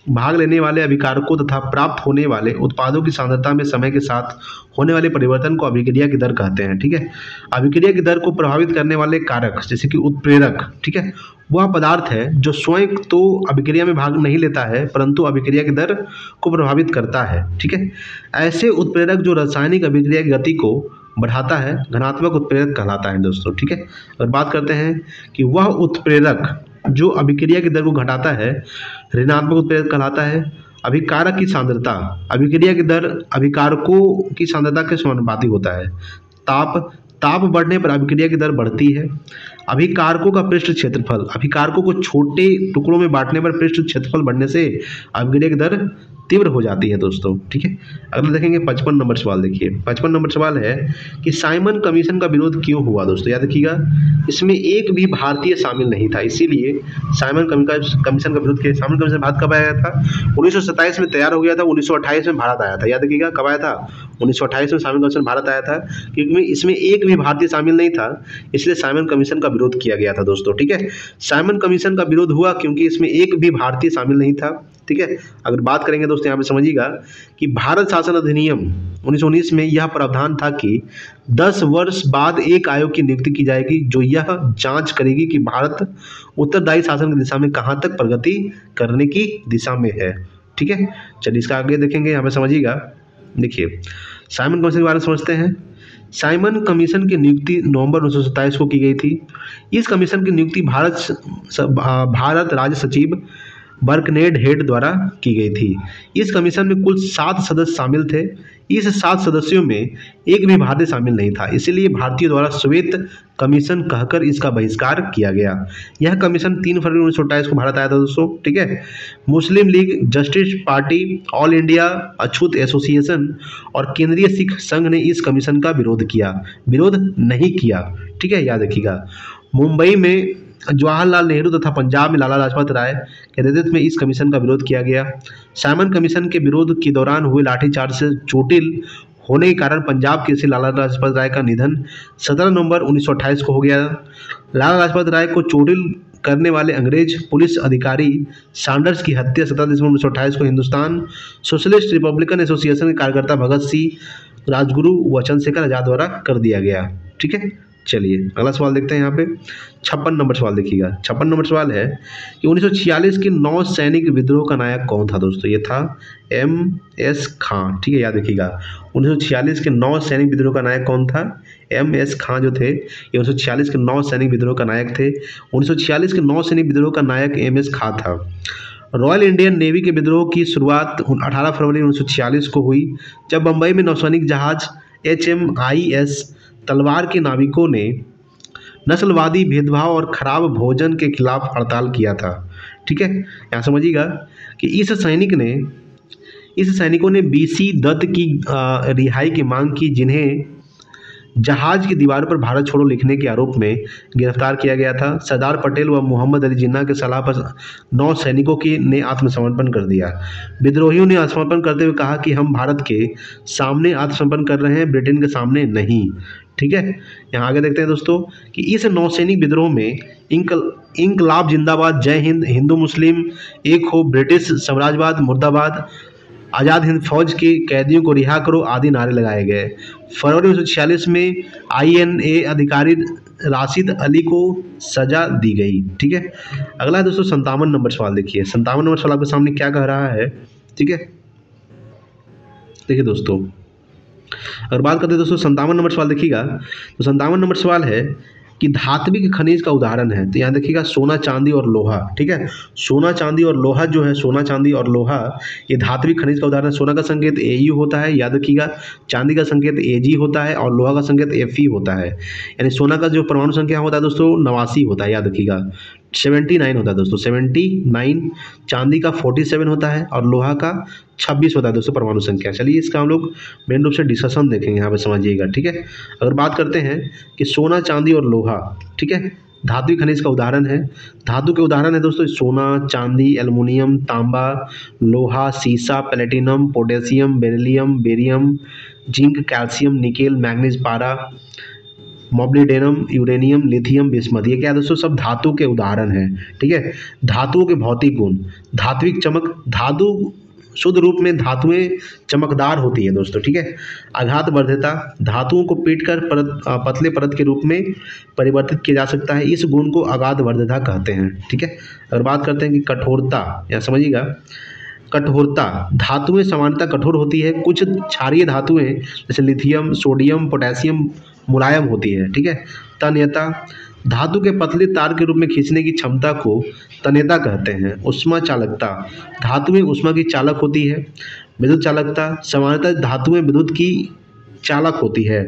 भाग लेने वाले अभिकारकों तथा प्राप्त होने वाले उत्पादों की सांद्रता में समय के साथ होने वाले परिवर्तन को अभिक्रिया की दर कहते हैं। ठीक है, अभिक्रिया की दर को प्रभावित करने वाले कारक जैसे कि उत्प्रेरक, ठीक है, वह पदार्थ है जो स्वयं तो अभिक्रिया में भाग नहीं लेता है परंतु अभिक्रिया की दर को प्रभावित करता है। ठीक है, ऐसे उत्प्रेरक जो रासायनिक अभिक्रिया की गति को बढ़ाता है घनात्मक उत्प्रेरक कहलाता है दोस्तों। ठीक है, अगर बात करते हैं कि वह उत्प्रेरक जो अभिक्रिया की दर को घटाता है ऋणात्मक उत्प्रेरक कहलाता है। अभिकारक की सांद्रता, अभिक्रिया की दर अभिकारकों की सांद्रता के समानुपाती होता है। ताप बढ़ने पर अभिक्रिया की दर बढ़ती है। अभिकारकों का पृष्ठ क्षेत्रफल, अभिकारकों को छोटे टुकड़ों में बांटने पर पृष्ठ क्षेत्रफल बढ़ने से अभिक्रिया की दर तीव्र हो जाती है दोस्तों। ठीक है, अगला देखेंगे 55 नंबर सवाल। देखिए 55 नंबर सवाल है कि साइमन कमीशन का विरोध क्यों हुआ दोस्तों। याद रखिएगा, इसमें एक भी भारतीय शामिल नहीं था, इसीलिए साइमन कमीशन का विरोध किया। साइमन कमीशन भारत कब आया था? 1927 में तैयार हो गया था, 1928 में भारत आया था। याद रखिएगा कब आया था? 1928 में साइमन कमीशन भारत आया था, क्योंकि इसमें एक भी भारतीय शामिल नहीं था, इसलिए साइमन कमीशन का विरोध किया गया था दोस्तों। ठीक है, साइमन कमीशन का विरोध हुआ क्योंकि इसमें एक भी भारतीय शामिल नहीं था। ठीक है, अगर बात करेंगे दोस्तों यहाँ पे समझिएगा कि भारत शासन अधिनियम 1919 में यह प्रावधान था कि 10 वर्ष बाद एक आयोग की नियुक्ति की जाएगी जो यह जांच करेगी कि भारत उत्तरदायी शासन की दिशा में कहाँ तक प्रगति करने की दिशा में है। ठीक है, चलिए इसका आगे देखेंगे, यहाँ पे समझिएगा। देखिए साइमन कमीशन के बारे में समझते हैं। साइमन कमीशन की नियुक्ति नवंबर 1927 को की गई थी। इस कमीशन की नियुक्ति भारत राज्य सचिव बर्कनेड हेड द्वारा की गई थी। इस कमीशन में कुल 7 सदस्य शामिल थे। इस 7 सदस्यों में एक भी भारतीय शामिल नहीं था, इसलिए भारतीयों द्वारा श्वेत कमीशन कहकर इसका बहिष्कार किया गया। यह कमीशन 3 फरवरी 1928 को भारत आया था दोस्तों। ठीक है, Muslim League, Justice Party, All India Achhut Association और केंद्रीय सिख संघ ने इस कमीशन का विरोध नहीं किया। ठीक है, याद रखिएगा। मुंबई में जवाहरलाल नेहरू तथा पंजाब में लाला लाजपत राय के नेतृत्व में इस कमीशन का विरोध किया गया। साइमन कमीशन के विरोध के दौरान हुए लाठीचार्ज से चोटिल होने के कारण पंजाब के लाला लाजपत राय का निधन 17 नवंबर 1928 को हो गया। लाला लाजपत राय को चोटिल करने वाले अंग्रेज पुलिस अधिकारी सैंडर्स की हत्या 17 दिसंबर 1928 को हिंदुस्तान सोशलिस्ट रिपब्लिकन एसोसिएशन के कार्यकर्ता भगत सिंह, राजगुरु व चंद्रशेखर आजाद द्वारा कर दिया गया। ठीक है, चलिए अगला सवाल देखते हैं। यहाँ पे 56 नंबर सवाल देखिएगा। 56 नंबर सवाल है कि 1946 के नौ सैनिक विद्रोह का नायक कौन था दोस्तों। ये था MS खां। ठीक है, याद रखिएगा 1946 के 9 सैनिक विद्रोह का नायक कौन था? MS खां जो थे ये 1946 के 9 सैनिक विद्रोह का नायक थे। 1946 के 9 सैनिक विद्रोह का नायक MS खां था। रॉयल इंडियन नेवी के विद्रोह की शुरुआत 18 फरवरी 1946 को हुई, जब बंबई में नौसैनिक जहाज HMIS तलवार के नाविकों ने नस्लवादी भेदभाव और खराब भोजन के खिलाफ हड़ताल किया था। ठीक है, यहाँ समझिएगा कि इस सैनिकों ने BC दत्त की रिहाई की मांग की, जिन्हें जहाज की दीवार पर भारत छोड़ो लिखने के आरोप में गिरफ्तार किया गया था। सरदार पटेल व मोहम्मद अली जिन्ना के सलाह पर 9 सैनिकों ने आत्मसमर्पण कर दिया। विद्रोहियों ने आत्मसमर्पण करते हुए कहा कि हम भारत के सामने आत्मसमर्पण कर रहे हैं, ब्रिटेन के सामने नहीं। ठीक है, यहाँ आगे देखते हैं दोस्तों कि इस नौसैनिक विद्रोह में इंकलाब जिंदाबाद, जय हिंद, हिंदू मुस्लिम एक हो, ब्रिटिश साम्राज्यवाद मुर्दाबाद, आज़ाद हिंद फौज के कैदियों को रिहा करो आदि नारे लगाए गए। फरवरी 1946 में INA अधिकारी राशिद अली को सजा दी गई। ठीक है, अगला है दोस्तों 57 नंबर सवाल। देखिए 57 नंबर सवाल आपके सामने क्या कह रहा है। ठीक है, देखिए दोस्तों अगर बात करते हैं दोस्तों 57 नंबर सवाल देखिएगा, तो 57 नंबर सवाल है कि धात्विक खनिज का उदाहरण है। तो यहाँ देखिएगा सोना, चांदी और लोहा। ठीक है, सोना, चांदी और लोहा जो है, सोना, चांदी और लोहा ये धात्विक खनिज का उदाहरण है। सोना का संकेत AU होता है, याद रखिएगा। चांदी का संकेत AG होता है और लोहा का संकेत Fe होता है। यानी सोना का जो परमाणु संख्या होता है दोस्तों 89 होता है, याद रखिएगा। 79 होता है दोस्तों, 79। चांदी का 47 होता है और लोहा का 26 होता है दोस्तों परमाणु संख्या। चलिए इसका हम लोग मेन रूप से डिस्कशन देखेंगे, यहाँ पे समझिएगा। ठीक है, अगर बात करते हैं कि सोना, चांदी और लोहा, ठीक है, धातु खनिज का उदाहरण है। धातु के उदाहरण है दोस्तों सोना, चांदी, एल्युमिनियम, तांबा, लोहा, सीसा, platinum, potassium, beryllium, barium, zinc, calcium, nickel, manganese, पारा, मोब्लिडेनम, यूरेनियम, लिथियम, बिस्मथ, ये क्या है दोस्तों, सब धातु के उदाहरण हैं। ठीक है, धातुओं के भौतिक गुण, धात्विक चमक, धातु शुद्ध रूप में धातुएं चमकदार होती है दोस्तों। ठीक है, आघात वर्ध्यता, धातुओं को पीटकर पतले परत के रूप में परिवर्तित किया जा सकता है, इस गुण को आघात वर्ध्यता कहते हैं। ठीक है, अगर बात करते हैं कि कठोरता, या समझिएगा, कठोरता, धातुएं सामान्यतः कठोर होती है, कुछ क्षारीय धातुएं जैसे लिथियम, सोडियम, पोटेशियम मुलायम होती है। ठीक है, तन्यता, धातु के पतले तार के रूप में खींचने की क्षमता को तन्यता कहते हैं। उष्मा चालकता, धातुएं उष्मा की चालक होती है। विद्युत चालकता, सामान्यतः धातुएं विद्युत की चालक होती है।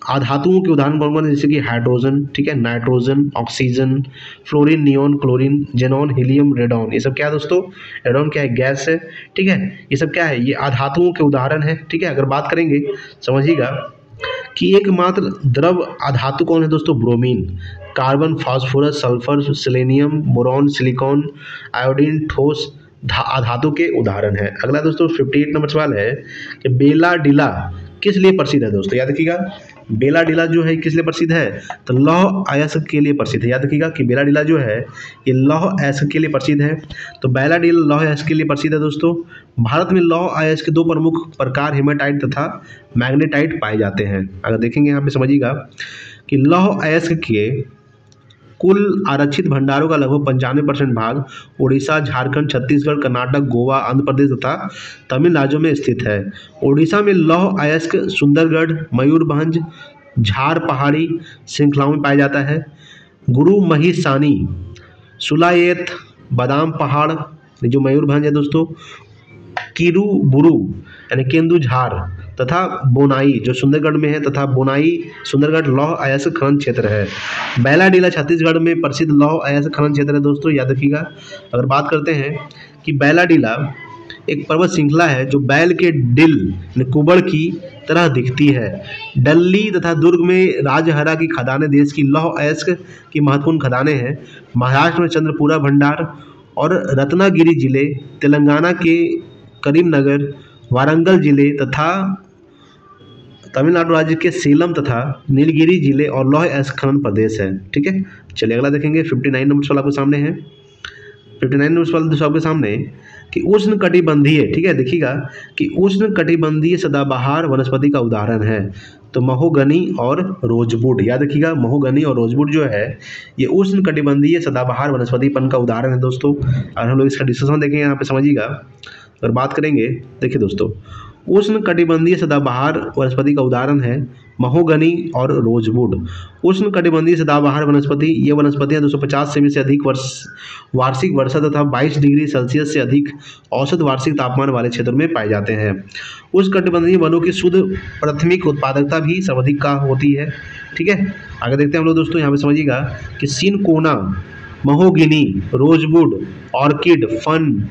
अधातुओं के उदाहरण कौन कौन है, जैसे कि हाइड्रोजन, ठीक है, nitrogen, oxygen, fluorine, neon, chlorine, xenon, helium, radon, ये सब क्या है दोस्तों, रेडॉन क्या है, गैस है। ठीक है, ये सब क्या है, ये अधातुओं के उदाहरण है। ठीक है, अगर बात करेंगे, समझिएगा कि एकमात्र द्रव अधातु कौन है दोस्तों, bromine, carbon, phosphorus, sulphur, selenium, boron, silicon, iodine, ठोस अधातु के उदाहरण है। अगला दोस्तों 58 नंबर सवाल है कि बेला डीला किस लिए प्रसिद्ध है दोस्तों, याद रखिएगा, बेला डीला जो है किस लिए प्रसिद्ध है, तो लौह अयस्क के लिए प्रसिद्ध है। याद रखिएगा कि बेला डीला जो है ये लौह अयस्क के लिए प्रसिद्ध है। तो बेला डीला लौह अयस्क के लिए प्रसिद्ध है दोस्तों। भारत में लौह अयस्क के दो प्रमुख प्रकार हेमाटाइट तथा मैग्नेटाइट पाए जाते हैं। अगर देखेंगे यहाँ पे समझिएगा कि लौह अयस्क के कुल आरक्षित भंडारों का लगभग 95% भाग उड़ीसा, झारखंड, छत्तीसगढ़, कर्नाटक, गोवा, आंध्र प्रदेश तथा तमिल राज्यों में स्थित है। उड़ीसा में लौह अयस्क सुंदरगढ़, मयूरभंज, झार पहाड़ी श्रृंखलाओं में पाया जाता है। गुरु महिसानी, सुलायत, बादाम पहाड़, जो मयूरभंज है दोस्तों, किरुबुरु यानी केंदुझार तथा बोनाई जो सुंदरगढ़ में है, तथा बोनाई सुंदरगढ़ लौह अयस्क खनन क्षेत्र है। बेला डीला छत्तीसगढ़ में प्रसिद्ध लौह अयस्क खनन क्षेत्र है दोस्तों, याद रखिएगा। अगर बात करते हैं कि बेला डीला एक पर्वत श्रृंखला है जो बैल के डिल कुबड़ की तरह दिखती है। डल्ली तथा दुर्ग में राजहरा की खदानें देश की लौह अयस्क की महत्वपूर्ण खदानें हैं। महाराष्ट्र में चंद्रपुरा भंडार और रत्नागिरी जिले, तेलंगाना के करीमनगर, वारंगल जिले तथा तमिलनाडु राज्य के सेलम तथा नीलगिरी जिले और लौह अयस्क खनन प्रदेश है। ठीक है, चलिए अगला देखेंगे। 59 नंबर सवाल आपके सामने है। 59 नंबर सवाल आपके सामने कि उष्ण कटिबंधीय, ठीक है, देखिएगा कि उष्ण कटिबंधीय सदाबहार वनस्पति का उदाहरण है। तो महोगनी और रोजवुड, याद रखिएगा, महोगनी और रोजवुड जो है ये उष्ण कटिबंधीय सदाबहार वनस्पतिपन का उदाहरण है दोस्तों। और हम लोग इसका डिस्कशन देखेंगे, यहाँ पे समझिएगा। अगर बात करेंगे, देखिए दोस्तों, उष्ण कटिबंधीय सदाबहार वनस्पति का उदाहरण है महोगनी और रोजवुड। उष्ण कटिबंधीय सदाबहार वनस्पति, ये वनस्पतियां 250 सेमी से अधिक वार्षिक वर्षा तथा 22 डिग्री सेल्सियस से अधिक औसत वार्षिक तापमान वाले क्षेत्रों में पाए जाते हैं। उष्ण कटिबंधीय वनों की शुद्ध प्राथमिक उत्पादकता भी सर्वाधिक का होती है। ठीक है, आगे देखते हैं हम लोग दोस्तों, यहाँ पे समझिएगा कि cinchona, mahogany, rosewood, orchid, fern,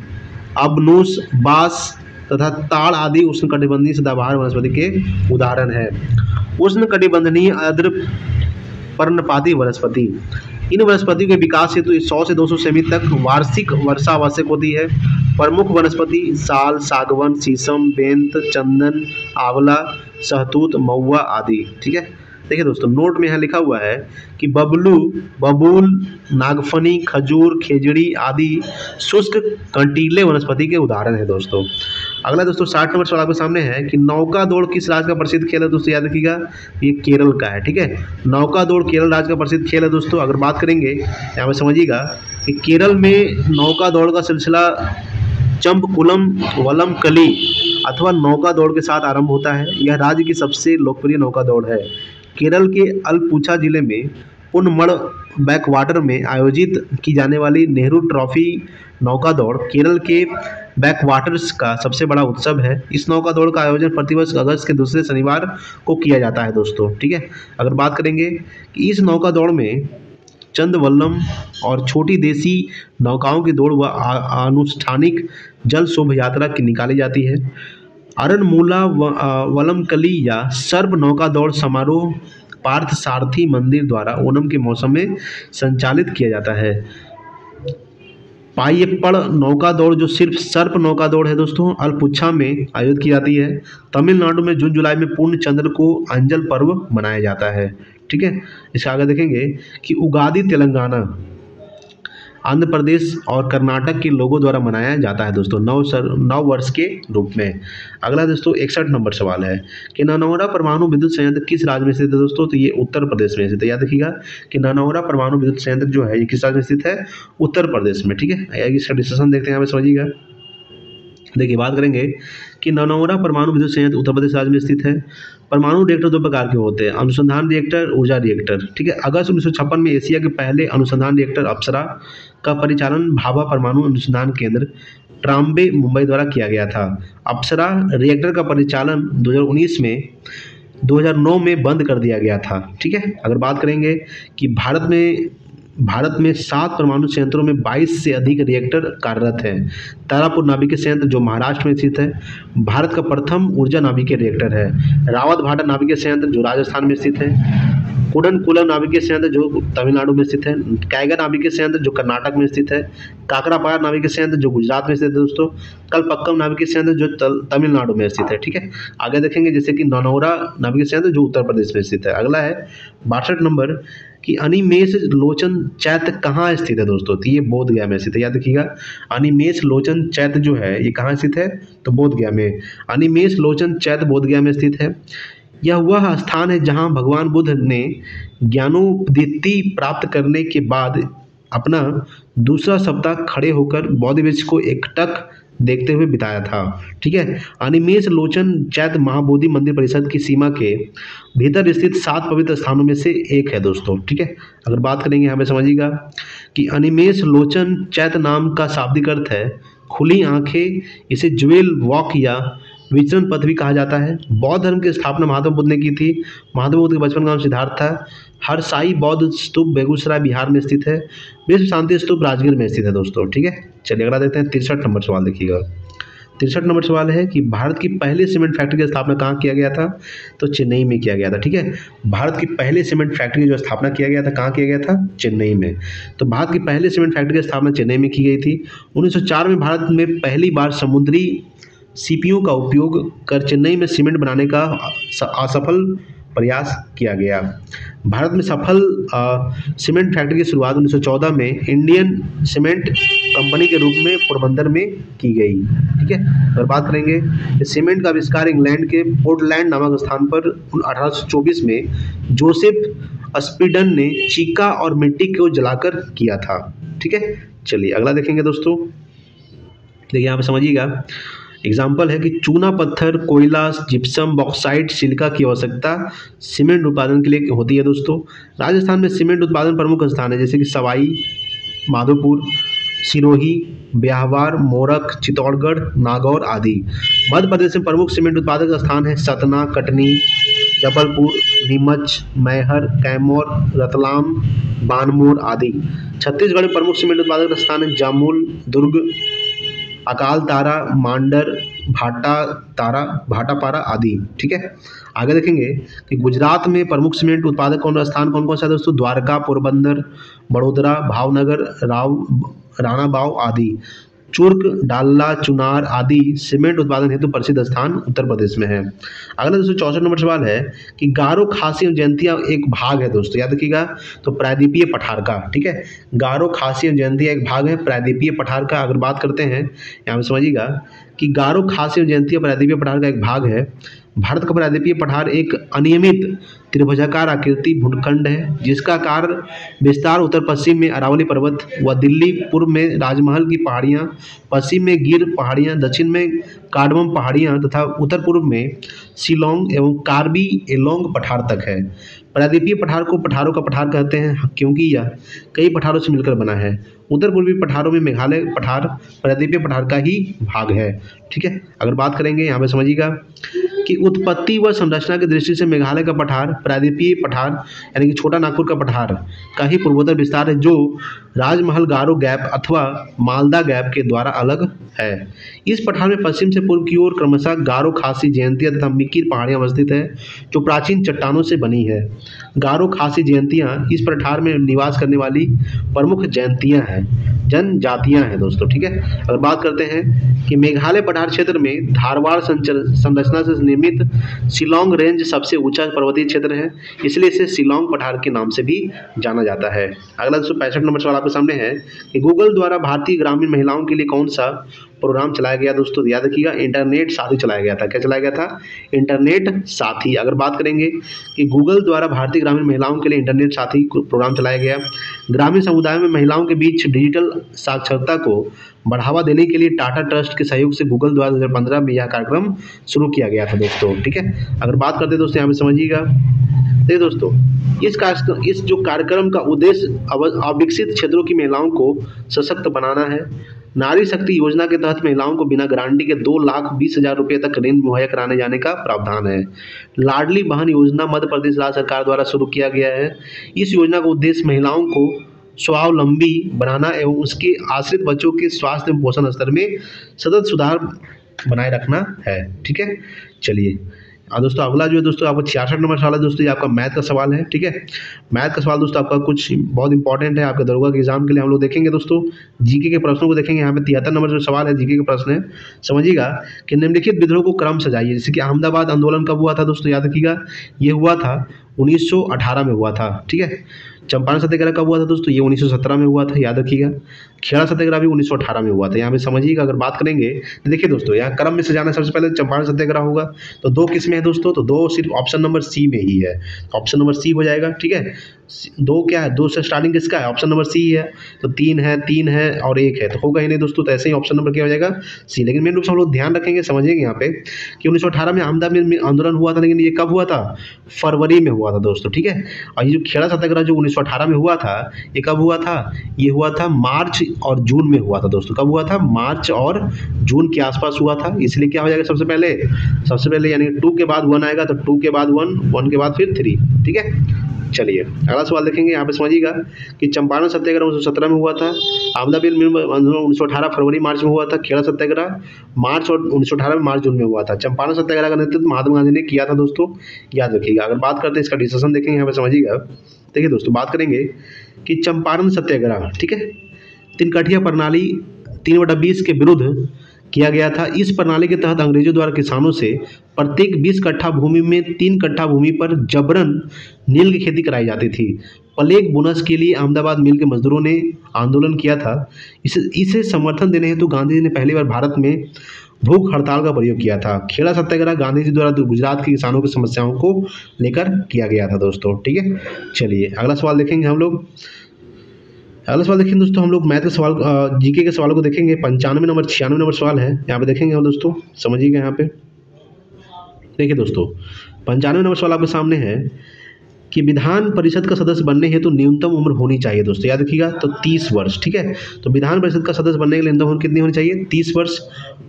अबनूस, बांस तथा ताड़ आदि उष्णकटिबंधीय सदाबहार वनस्पति के उदाहरण है। उष्णकटिबंधीय आर्द्र पर्णपाती वनस्पति, इन वनस्पतियों के विकास हेतु 100 से 200 सेमी तक वार्षिक वर्षा आवश्यक होती है। प्रमुख वनस्पति साल, सागवन, शीशम, बेंत, चंदन, आंवला, सहतूत, महुआ आदि। ठीक है, देखिए दोस्तों, नोट में यहाँ लिखा हुआ है कि बबलू, बबूल, नागफनी, खजूर, खेजड़ी आदि शुष्क कंटीले वनस्पति के उदाहरण है दोस्तों। अगला दोस्तों 60 नंबर सवाल आपके सामने है कि नौका दौड़ किस राज्य का प्रसिद्ध खेल है दोस्तों, याद रखिएगा, ये केरल का है। ठीक है, नौका दौड़ केरल राज्य का प्रसिद्ध खेल है दोस्तों। अगर बात करेंगे, यहाँ पे समझिएगा कि केरल में नौका दौड़ का सिलसिला चंपकुलम वलम कली अथवा नौका दौड़ के साथ आरंभ होता है। यह राज्य की सबसे लोकप्रिय नौका दौड़ है। केरल के अलपुझा जिले में पुनमड़ बैकवाटर में आयोजित की जाने वाली नेहरू ट्रॉफी नौका दौड़ केरल के बैकवाटर्स का सबसे बड़ा उत्सव है। इस नौका दौड़ का आयोजन प्रतिवर्ष अगस्त के दूसरे शनिवार को किया जाता है दोस्तों। ठीक है, अगर बात करेंगे कि इस नौका दौड़ में चंदवल्लम और छोटी देसी नौकाओं की दौड़ व आनुष्ठानिक जल शोभ यात्रा की निकाली जाती है। अरनमूला वलमकली या सर्प नौका दौड़ समारोह पार्थ सारथी मंदिर द्वारा ओणम के मौसम में संचालित किया जाता है। पायप्पड़ नौका दौड़ जो सिर्फ सर्प नौका दौड़ है दोस्तों, अलपुझा में आयोजित की जाती है। तमिलनाडु में जून जुलाई में पूर्ण चंद्र को अंजल पर्व मनाया जाता है। ठीक है। इसके आगे देखेंगे कि उगादि तेलंगाना, आंध्र प्रदेश और कर्नाटक के लोगों द्वारा मनाया जाता है दोस्तों नव वर्ष के रूप में। अगला दोस्तों 61 नंबर सवाल है कि ननौरा परमाणु विद्युत संयंत्र किस राज्य में स्थित है दोस्तों? तो ये उत्तर प्रदेश में स्थित है। याद रखिएगा कि ननौरा परमाणु विद्युत संयंत्र जो है ये किस राज्य में स्थित है? उत्तर प्रदेश में, ठीक है। इसका डिस्कशन देखते हैं, यहाँ पे समझिएगा। देखिए, बात करेंगे कि ननौरा परमाणु विद्युत संयंत्र उत्तर प्रदेश राज्य में स्थित है। परमाणु रिएक्टर दो प्रकार के होते हैं, अनुसंधान रिएक्टर, ऊर्जा रिएक्टर, ठीक है। अगस्त 1956 में एशिया के पहले अनुसंधान रिएक्टर अप्सरा का परिचालन भाभा परमाणु अनुसंधान केंद्र ट्राम्बे मुंबई द्वारा किया गया था। अप्सरा रिएक्टर का परिचालन 2009 में बंद कर दिया गया था, ठीक है। अगर बात करेंगे कि भारत में 7 परमाणु संयंत्रों में 22 से अधिक रिएक्टर कार्यरत हैं। तारापुर नाभिकीय संयंत्र जो महाराष्ट्र में स्थित है, भारत का प्रथम ऊर्जा नाभिकीय रिएक्टर है। रावत भाटा नाभिकीय संयंत्र जो राजस्थान में स्थित है। कुडनकुलम नाभिकीय संयंत्र जो तमिलनाडु में स्थित है। कैगा नाभिकीय संयंत्र जो कर्नाटक में स्थित है। काकरापार नाभिकीय संयंत्र जो गुजरात में स्थित है दोस्तों। कलपक्कम नाभिकीय संयंत्र जो तमिलनाडु में स्थित है, ठीक है। आगे देखेंगे जैसे कि ननौरा नाभिकीय संयंत्र जो उत्तर प्रदेश में स्थित है। अगला है 62 नंबर कि अनिमेष लोचन चैत्य कहाँ स्थित है दोस्तों? तो ये बोधगया में स्थित है। याद रखिएगा, अनिमेष लोचन चैत्य जो है ये कहाँ स्थित है? तो बोधगया में। अनिमेष लोचन चैत्य बोधगया में स्थित है। यह वह स्थान है जहाँ भगवान बुद्ध ने ज्ञानोपदिति प्राप्त करने के बाद अपना दूसरा सप्ताह खड़े होकर बौद्ध वृक्ष को एकटक देखते हुए बिताया था, ठीक है। अनिमेष लोचन चैत्य महाबोधि मंदिर परिषद की सीमा के भीतर स्थित 7 पवित्र स्थानों में से एक है दोस्तों, ठीक है। अगर बात करेंगे यहाँ पे समझिएगा कि अनिमेष लोचन चैत्य नाम का शाब्दिक अर्थ है खुली आंखें। इसे ज्वेल वॉक या विचरण पथ भी कहा जाता है। बौद्ध धर्म की स्थापना महात्मा बुद्ध ने की थी। महात्मा बुद्ध के बचपन का नाम सिद्धार्थ था। हरसाई बौद्ध स्तूप बेगूसराय बिहार में स्थित है। विश्व शांति स्तूप राजगीर में स्थित है दोस्तों, ठीक है। चलिए अगला देखते हैं 63 नंबर सवाल देखिएगा। 63 नंबर सवाल है कि भारत की पहली सीमेंट फैक्ट्री की स्थापना कहाँ किया गया था? तो चेन्नई में किया गया था, ठीक है। भारत की पहली सीमेंट फैक्ट्री की जो स्थापना किया गया था कहाँ किया गया था? चेन्नई में। तो भारत की पहली सीमेंट फैक्ट्री की स्थापना चेन्नई में की गई थी। 1904 में भारत में पहली बार समुद्री सीपीओ का उपयोग कर चेन्नई में सीमेंट बनाने का असफल प्रयास किया गया। भारत में सफल सीमेंट फैक्ट्री की शुरुआत 1914 में इंडियन सीमेंट कंपनी के रूप में पोरबंदर में की गई, ठीक है। अगर बात करेंगे सीमेंट का आविष्कार इंग्लैंड के पोर्टलैंड नामक स्थान पर 1824 में जोसेफ स्पीडन ने चीका और मिट्टी को जलाकर किया था, ठीक है। चलिए अगला देखेंगे दोस्तों। देखिए यहाँ पे समझिएगा, एग्जाम्पल है कि चूना पत्थर, कोयला, जिप्सम, बॉक्साइट, सिलिका की आवश्यकता सीमेंट उत्पादन के लिए होती है दोस्तों। राजस्थान में सीमेंट उत्पादन प्रमुख स्थान है जैसे कि सवाई माधोपुर, सिरोही, ब्याहवार, मोरक, चित्तौड़गढ़, नागौर आदि। मध्य प्रदेश में प्रमुख सीमेंट उत्पादक स्थान है सतना, कटनी, जबलपुर, नीमच, मैहर, कैमूर, रतलाम, बानमोर आदि। छत्तीसगढ़ में प्रमुख सीमेंट उत्पादक स्थान है जामुल, दुर्ग, अकाल तारा, मांडर, भाटापारा आदि, ठीक है। आगे देखेंगे कि गुजरात में प्रमुख सीमेंट उत्पादक स्थान कौन कौन सा है दोस्तों? द्वारका, पोरबंदर, बड़ोदरा, भावनगर, राणाबाव आदि। चुर्क, डाल्ला, चुनार आदि सीमेंट उत्पादन हेतु प्रसिद्ध स्थान उत्तर प्रदेश में है। अगला 264 नंबर सवाल है कि गारो, खासी और जयंतिया एक भाग है दोस्तों। याद रखिएगा, तो प्रायद्वीपीय पठार का, ठीक है। गारो, खासी और जयंतिया एक भाग है प्रायद्वीपीय पठार का। अगर बात करते हैं यहाँ पे समझिएगा कि गारो, खासी और जयंतिया प्रायद्वीपीय पठार का एक भाग है। भारत का प्रायद्वीपीय पठार एक अनियमित त्रिभुजाकार आकृति भूखंड है जिसका आकार विस्तार उत्तर पश्चिम में अरावली पर्वत व दिल्ली, पूर्व में राजमहल की पहाड़ियाँ, पश्चिम में गिर पहाड़ियाँ, दक्षिण में कार्डमम पहाड़ियाँ तथा उत्तर पूर्व में शिलोंग एवं कार्बी एलोंग पठार तक है। प्रायद्वीपीय पठार को पठारों का पठार कहते हैं क्योंकि यह कई पठारों से मिलकर बना है। उत्तर पूर्वी पठारों में मेघालय पठार प्रायद्वीपीय पठार का ही भाग है, ठीक है। अगर बात करेंगे यहाँ पे समझिएगा कि उत्पत्ति व संरचना की दृष्टि से मेघालय का पठार प्रायद्वीपीय पठार यानी कि छोटा नागपुर का पठार का ही पूर्वोत्तर विस्तार है जो राजमहल गारो गैप अथवा मालदा गैप के द्वारा अलग है। इस पठार में पश्चिम से पूर्व की ओर क्रमशः गारो, खासी, जयंतिया तथा मिकिर पहाड़ियाँ अवस्थित है जो प्राचीन चट्टानों से बनी है। गारो, खासी, जयंतियाँ इस पठार में निवास करने वाली प्रमुख जयंतियाँ हैं, जनजातियां हैं दोस्तों। ठीक है, अगर बात करते हैं कि मेघालय पठार क्षेत्र में धारवाड़ संरचना से निर्मित शिलोंग रेंज सबसे ऊंचा पर्वतीय क्षेत्र है, इसलिए इसे शिलोंग पठार के नाम से भी जाना जाता है। अगला 265 नंबर सवाल आपके सामने है कि गूगल द्वारा भारतीय ग्रामीण महिलाओं के लिए कौन सा प्रोग्राम चलाया गया दोस्तों? याद रखिएगा, इंटरनेट साथी चलाया गया था। क्या चलाया गया था? इंटरनेट साथी। अगर बात करेंगे कि गूगल द्वारा भारतीय ग्रामीण महिलाओं के लिए इंटरनेट साथी प्रोग्राम चलाया गया, ग्रामीण समुदाय में महिलाओं के बीच डिजिटल साक्षरता को बढ़ावा देने के लिए टाटा ट्रस्ट के सहयोग से गूगल द्वारा 2015 में यह कार्यक्रम शुरू किया गया था दोस्तों। ठीक है, अगर बात करते हैं दोस्तों, यहाँ पे समझिएगा, देखिए दोस्तों, इस जो कार्यक्रम का उद्देश्य अविकसित क्षेत्रों की महिलाओं को सशक्त बनाना है। नारी शक्ति योजना के तहत महिलाओं को बिना गारंटी के 2,20,000 रुपये तक ऋण मुहैया कराने जाने का प्रावधान है। लाडली बहन योजना मध्य प्रदेश राज्य सरकार द्वारा शुरू किया गया है। इस योजना का उद्देश्य महिलाओं को स्वावलंबी बनाना एवं उसके आश्रित बच्चों के स्वास्थ्य एवं पोषण स्तर में सतत सुधार बनाए रखना है। ठीक है, चलिए दोस्तों, अगला जो है दोस्तों आपका 66 नंबर सवाल है दोस्तों, ये आपका मैथ का सवाल है। ठीक है, मैथ का सवाल दोस्तों आपका कुछ बहुत इंपॉर्टेंट है आपके दरोगा के एग्जाम के लिए। हम लोग देखेंगे दोस्तों, जीके के प्रश्नों को देखेंगे। यहाँ पे 73 नंबर जो सवाल है जीके का प्रश्न है, समझिएगा कि निम्नलिखित विद्रोह को क्रम सजाइए। जैसे कि अहमदाबाद आंदोलन कब हुआ था दोस्तों? याद रखिएगा, ये हुआ था 1918 में हुआ था। ठीक है, चंपारण सत्याग्रह कब हुआ था दोस्तों? ये 1917 में हुआ था, याद रखिएगा। खेड़ा सत्याग्रह भी 1918 में हुआ था। यहाँ पे समझिएगा, अगर बात करेंगे तो देखिए दोस्तों, यहाँ क्रम में से जाना, सबसे पहले चंपारण सत्याग्रह होगा, तो 2 किसमें है दोस्तों? तो 2 सिर्फ ऑप्शन नंबर सी में ही है, ऑप्शन नंबर सी हो जाएगा। ठीक है, 2 क्या है? 2 से स्टार्टिंग किसका है? ऑप्शन नंबर सी है। तो 3 है और 1 है, तो होगा ही नहीं दोस्तों, तो ऐसे ही ऑप्शन नंबर क्या हो जाएगा? सी। लेकिन मेन रूप से हम लोग ध्यान रखेंगे, समझेंगे यहाँ पे कि 1918 में अहमदाबाद में आंदोलन हुआ था, लेकिन ये कब हुआ था? फरवरी में हुआ था दोस्तों। ठीक है, और ये जो खेड़ा सत्याग्रह जो 1918 में हुआ था, ये कब हुआ था? ये हुआ था मार्च और जून में हुआ था दोस्तों। कब हुआ था? मार्च और जून के आसपास हुआ था। इसलिए क्या हो जाएगा सबसे पहले यानी 2 के बाद 1 आएगा, तो 2 के बाद 1 के बाद फिर 3। ठीक है, चलिए अगला सवाल देखेंगे। यहाँ पे समझिएगा कि चंपारण सत्याग्रह 1917 में हुआ था, अहमदाबाद 1918 फरवरी मार्च में हुआ था, खेड़ा सत्याग्रह मार्च और 1918 में मार्च जून में हुआ था। चंपारण सत्याग्रह का नेतृत्व महात्मा गांधी ने किया था दोस्तों, याद रखिएगा। अगर बात करते हैं इसका डिस्कशन देखेंगे, यहाँ पे समझिएगा। देखिए दोस्तों, बात करेंगे कि चंपारण सत्याग्रह, ठीक है, तिनकठिया प्रणाली 3/20 के विरुद्ध किया गया था। इस प्रणाली के तहत अंग्रेजों द्वारा किसानों से प्रत्येक 20 कट्ठा भूमि में 3 कट्ठा भूमि पर जबरन नील की खेती कराई जाती थी। प्लेग बोनस के लिए अहमदाबाद मिल के मजदूरों ने आंदोलन किया था। इसे समर्थन देने हेतु गांधी जी ने पहली बार भारत में भूख हड़ताल का प्रयोग किया था। खेड़ा सत्याग्रह गांधी जी द्वारा गुजरात के किसानों की समस्याओं को लेकर किया गया था दोस्तों। ठीक है, चलिए अगला सवाल देखेंगे हम लोग। अगला सवाल देखेंगे दोस्तों, हम लोग मैथ के सवाल जीके के सवालों को देखेंगे। 95 नंबर 96 नंबर सवाल है, यहाँ पे देखेंगे हम दोस्तों, समझिएगा। यहाँ पे देखिए दोस्तों, 95 नंबर सवाल आपके सामने है कि विधान परिषद का सदस्य बनने हेतु न्यूनतम उम्र होनी चाहिए दोस्तों, याद रखिएगा। तो 30 वर्ष। ठीक है, तो विधान परिषद का सदस्य बनने के लिए न्यूनतम उम्र कितनी होनी चाहिए? 30 वर्ष।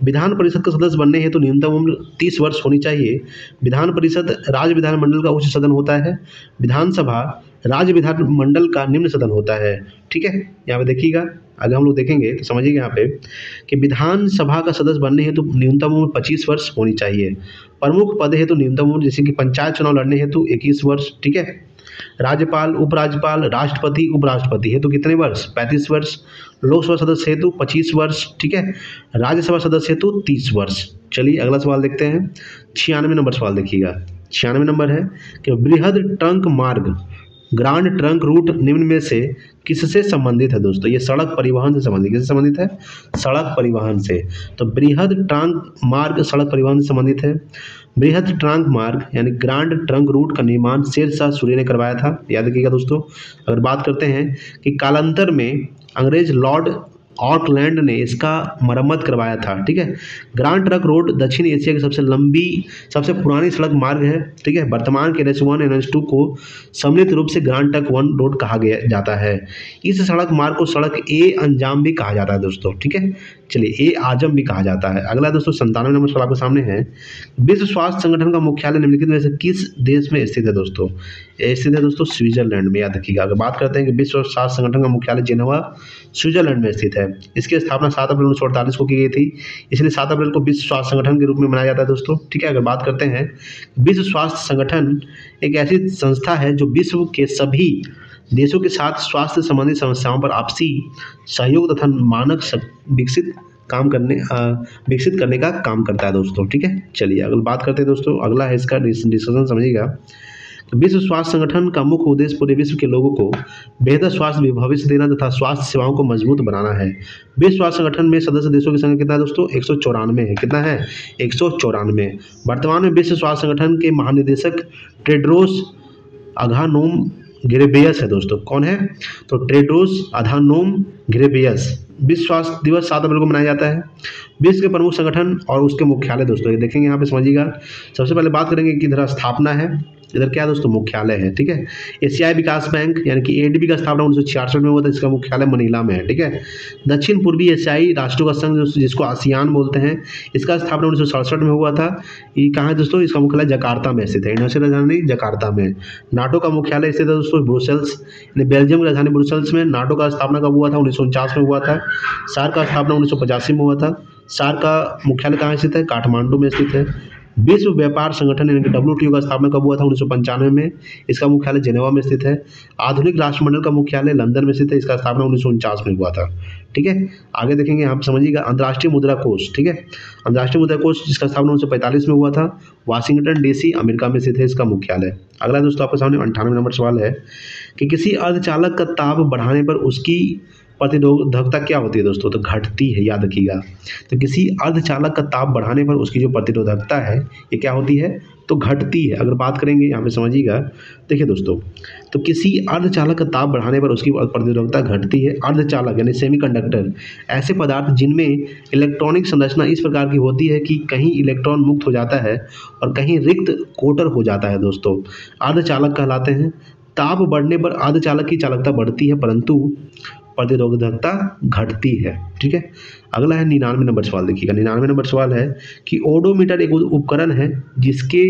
विधान परिषद का सदस्य बनने हेतु न्यूनतम उम्र 30 वर्ष होनी चाहिए। विधान परिषद राज्य विधानमंडल का उच्च सदन होता है। विधानसभा राज्य विधानमंडल का निम्न सदन होता है। ठीक है, यहाँ पे देखिएगा, अगर हम लोग देखेंगे तो समझिएगा यहाँ पे कि विधानसभा का सदस्य बनने हेतु न्यूनतम उम्र 25 वर्ष होनी चाहिए। प्रमुख पद हेतु न्यूनतम उम्र, जैसे कि पंचायत चुनाव लड़ने हेतु 21 वर्ष। ठीक है, राज्यपाल, उपराज्यपाल, राष्ट्रपति, उपराष्ट्रपति हेतु कितने वर्ष? 35 वर्ष। लोकसभा सदस्य हेतु 25 वर्ष। ठीक है, राज्यसभा सदस्य हेतु 30 वर्ष। चलिए अगला सवाल देखते हैं। 96 नंबर सवाल देखिएगा। 96 नंबर है कि बृहद ट्रंक मार्ग ग्रांड ट्रंक रूट निम्न में से किससे संबंधित है दोस्तों? ये सड़क परिवहन से संबंधित, किससे संबंधित है? सड़क परिवहन से। तो बृहद ट्रंक मार्ग सड़क परिवहन से संबंधित है। बृहद ट्रंक मार्ग यानी ग्रांड ट्रंक रूट का निर्माण शेरशाह सूरी ने करवाया था, याद रखिएगा दोस्तों। अगर बात करते हैं कि कालांतर में अंग्रेज लॉर्ड ऑकलैंड ने इसका मरम्मत करवाया था। ठीक है, ग्रांड ट्रंक रोड दक्षिण एशिया की सबसे लंबी, सबसे पुरानी सड़क मार्ग है। ठीक है, वर्तमान के NH1 NH2 को सम्मिलित रूप से ग्रांड ट्रंक 1 रोड कहा गया जाता है। इस सड़क मार्ग को सड़क ए अंजाम भी कहा जाता है दोस्तों। ठीक है, चलिए ए आजम भी कहा जाता है। अगला दोस्तों 97 नंबर सवाल आपके सामने है। विश्व स्वास्थ्य संगठन का मुख्यालय निम्नलिखित में से किस देश में स्थित है दोस्तों? स्थित है दोस्तों स्विट्जरलैंड में, याद रखिएगा। अगर बात करते हैं कि विश्व स्वास्थ्य संगठन का मुख्यालय जेनेवा स्विट्जरलैंड में स्थित है। इसकी स्थापना 7 अप्रैल 1948 को की गई थी, इसलिए 7 अप्रैल को विश्व स्वास्थ्य संगठन के रूप में मनाया जाता है दोस्तों। ठीक है, अगर बात करते हैं, विश्व स्वास्थ्य संगठन एक ऐसी संस्था है जो विश्व के सभी देशों के साथ स्वास्थ्य संबंधी समस्याओं पर आपसी सहयोग तथा मानक विकसित करने का काम करता है दोस्तों। ठीक है, चलिए अगली बात करते हैं दोस्तों। अगला है इसका डिस्कशन, समझिएगा। तो विश्व स्वास्थ्य संगठन का मुख्य उद्देश्य पूरे विश्व के लोगों को बेहतर स्वास्थ्य भविष्य देना तथा स्वास्थ्य सेवाओं को मजबूत बनाना है। विश्व स्वास्थ्य संगठन में सदस्य देशों की संख्या कितना है दोस्तों? 194 है। कितना है? 194। वर्तमान में विश्व स्वास्थ्य संगठन के महानिदेशक टेड्रोस अधानोम घेब्रेयेसस है दोस्तों। कौन है? तो टेड्रोस अधानोम घेब्रेयेसस। विश्व स्वास्थ्य दिवस 7 अप्रैल को मनाया जाता है। विश्व के प्रमुख संगठन और उसके मुख्यालय दोस्तों ये देखेंगे यहाँ पे, समझिएगा। सबसे पहले बात करेंगे कि इधर स्थापना है, इधर क्या है दोस्तों? मुख्यालय है। ठीक है, एशियाई विकास बैंक यानी कि एडीबी का स्थापना 1966 में हुआ था, इसका मुख्यालय मनीला में है। ठीक है, दक्षिण पूर्वी एशियाई राष्ट्रों का संघ जिसको आसियान बोलते हैं, इसका स्थापना 1967 में हुआ था। ये कहाँ है दोस्तों? इसका मुख्यालय जकार्ता में स्थित है। इंडोनेशिया राजधानी जकार्ता में। नाटो का मुख्यालय स्थित है दोस्तों ब्रुसेल्स, बेल्जियम की राजधानी ब्रुसेल्स में। नाटो का स्थापना कब हुआ था? 1949 में हुआ था। सार्क का स्थापना 1985 में हुआ था। सार्क का मुख्यालय कहाँ स्थित है? काठमांडू में स्थित है। विश्व व्यापार संगठन यानी कि WTO का स्थापना कब हुआ था? 1995 में। इसका मुख्यालय जेनेवा में स्थित है। आधुनिक राष्ट्रमंडल का मुख्यालय लंदन में स्थित है। इसका स्थापना 1949 में हुआ था। ठीक है, आगे देखेंगे यहाँ पे, समझिएगा। अंतर्राष्ट्रीय मुद्रा कोष। ठीक है, अंतर्राष्ट्रीय मुद्रा कोष जिसका स्थापना 1945 में हुआ था, वाशिंगटन DC अमेरिका में स्थित है इसका मुख्यालय। अगला दोस्तों आपके सामने 98 नंबर सवाल है कि किसी अर्धचालक का ताप बढ़ाने पर उसकी प्रतिरोधकता क्या होती है दोस्तों? तो घटती है, याद रखिएगा। तो किसी अर्धचालक का ताप बढ़ाने पर उसकी जो प्रतिरोधकता है ये क्या होती है? तो घटती है। अगर बात करेंगे यहाँ पे, समझिएगा। देखिए दोस्तों, तो किसी अर्धचालक का ताप बढ़ाने पर उसकी प्रतिरोधकता घटती है। अर्धचालक यानी सेमीकंडक्टर ऐसे पदार्थ जिनमें इलेक्ट्रॉनिक संरचना इस प्रकार की होती है कि कहीं इलेक्ट्रॉन मुक्त हो जाता है और कहीं रिक्त कोटर हो जाता है दोस्तों, अर्धचालक कहलाते हैं। ताप बढ़ने पर अर्धचालक की चालकता बढ़ती है परंतु प्रतिरोधकता घटती है। ठीक है, अगला है 99 नंबर सवाल। देखिएगा, 99 नंबर सवाल है कि ओडोमीटर एक उपकरण है जिसके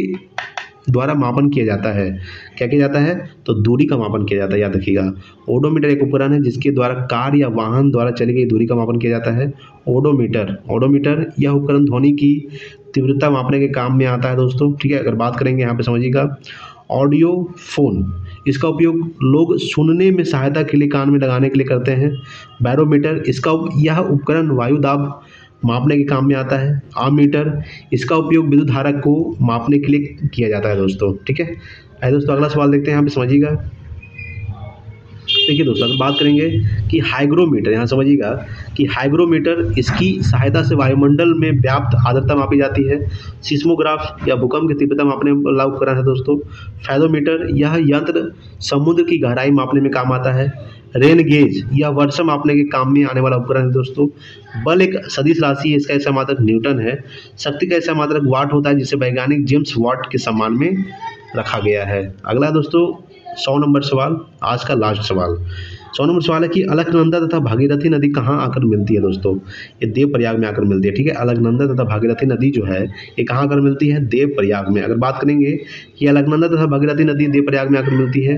द्वारा मापन किया जाता है। क्या किया जाता है? तो दूरी का मापन किया जाता है, याद रखिएगा। ओडोमीटर एक उपकरण है जिसके द्वारा कार या वाहन द्वारा चली गई दूरी का मापन किया जाता है। ओडोमीटर यह उपकरण ध्वनि की तीव्रता मापने के काम में आता है दोस्तों। ठीक है, अगर बात करेंगे यहाँ पे, समझिएगा। ऑडियो फोन, इसका उपयोग लोग सुनने में सहायता के लिए कान में लगाने के लिए करते हैं। बैरोमीटर, यह उपकरण वायु दाब मापने के काम में आता है। आममीटर, इसका उपयोग विद्युत धारा को मापने के लिए किया जाता है दोस्तों। ठीक है, आइए दोस्तों अगला सवाल देखते हैं, यहाँ पे समझिएगा। देखिए दोस्तों, अगर बात करेंगे कि हाइग्रोमीटर, यहाँ समझिएगा कि हाइग्रोमीटर इसकी सहायता से वायुमंडल में व्याप्त आर्द्रता मापी जाती है। सिस्मोग्राफ या भूकंप की तीव्रता मापने वाला उपकरण है दोस्तों। फेरोमीटर, यह यंत्र समुद्र की गहराई मापने में काम आता है। रेन गेज, यह वर्षा मापने के काम में आने वाला उपकरण है दोस्तों। बल एक सदिश राशि है, इसका ऐसा मात्रक न्यूटन है। शक्ति का ऐसा मात्रक वाट होता है जिसे वैज्ञानिक जेम्स वाट के सम्मान में रखा गया है। अगला दोस्तों 100 नंबर सवाल, आज का लास्ट सवाल। 100 नंबर सवाल है कि अलकनंदा तथा भागीरथी नदी कहाँ आकर मिलती है दोस्तों? ये देवप्रयाग में आकर मिलती है। ठीक है, अलकनंदा तथा भागीरथी नदी जो है ये कहाँ आकर मिलती है? देवप्रयाग में। अगर बात करेंगे कि अलकनंदा तथा भागीरथी नदी देवप्रयाग में आकर मिलती है।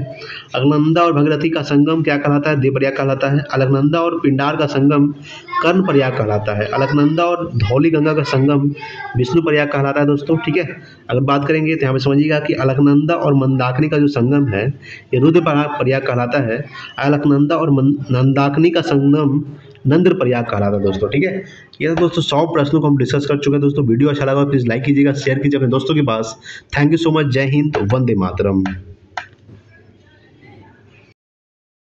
अलकनंदा और भागीरथी का संगम क्या कहलाता है? देवप्रयाग कहलाता है। अलकनंदा और पिंडार का संगम कर्णप्रयाग कहलाता है। अलकनंदा और धौली गंगा का संगम विष्णुप्रयाग कहलाता है दोस्तों। ठीक है, अगर बात करेंगे तो यहाँ पे समझिएगा कि अलकनंदा और मंदाकिनी का जो संगम है ये रुद्रप्रयाग कहलाता है। अलकनंदा और मंदाकिनी का संगम नंद्रप्रयाग कहलाता है दोस्तों। ठीक है, ये दोस्तों 100 प्रश्नों को हम डिस्कस कर चुके हैं दोस्तों। वीडियो अच्छा लगा प्लीज़ लाइक कीजिएगा, शेयर कीजिए अपने दोस्तों के पास। Thank you so much. जय हिंद, वंदे मातरम।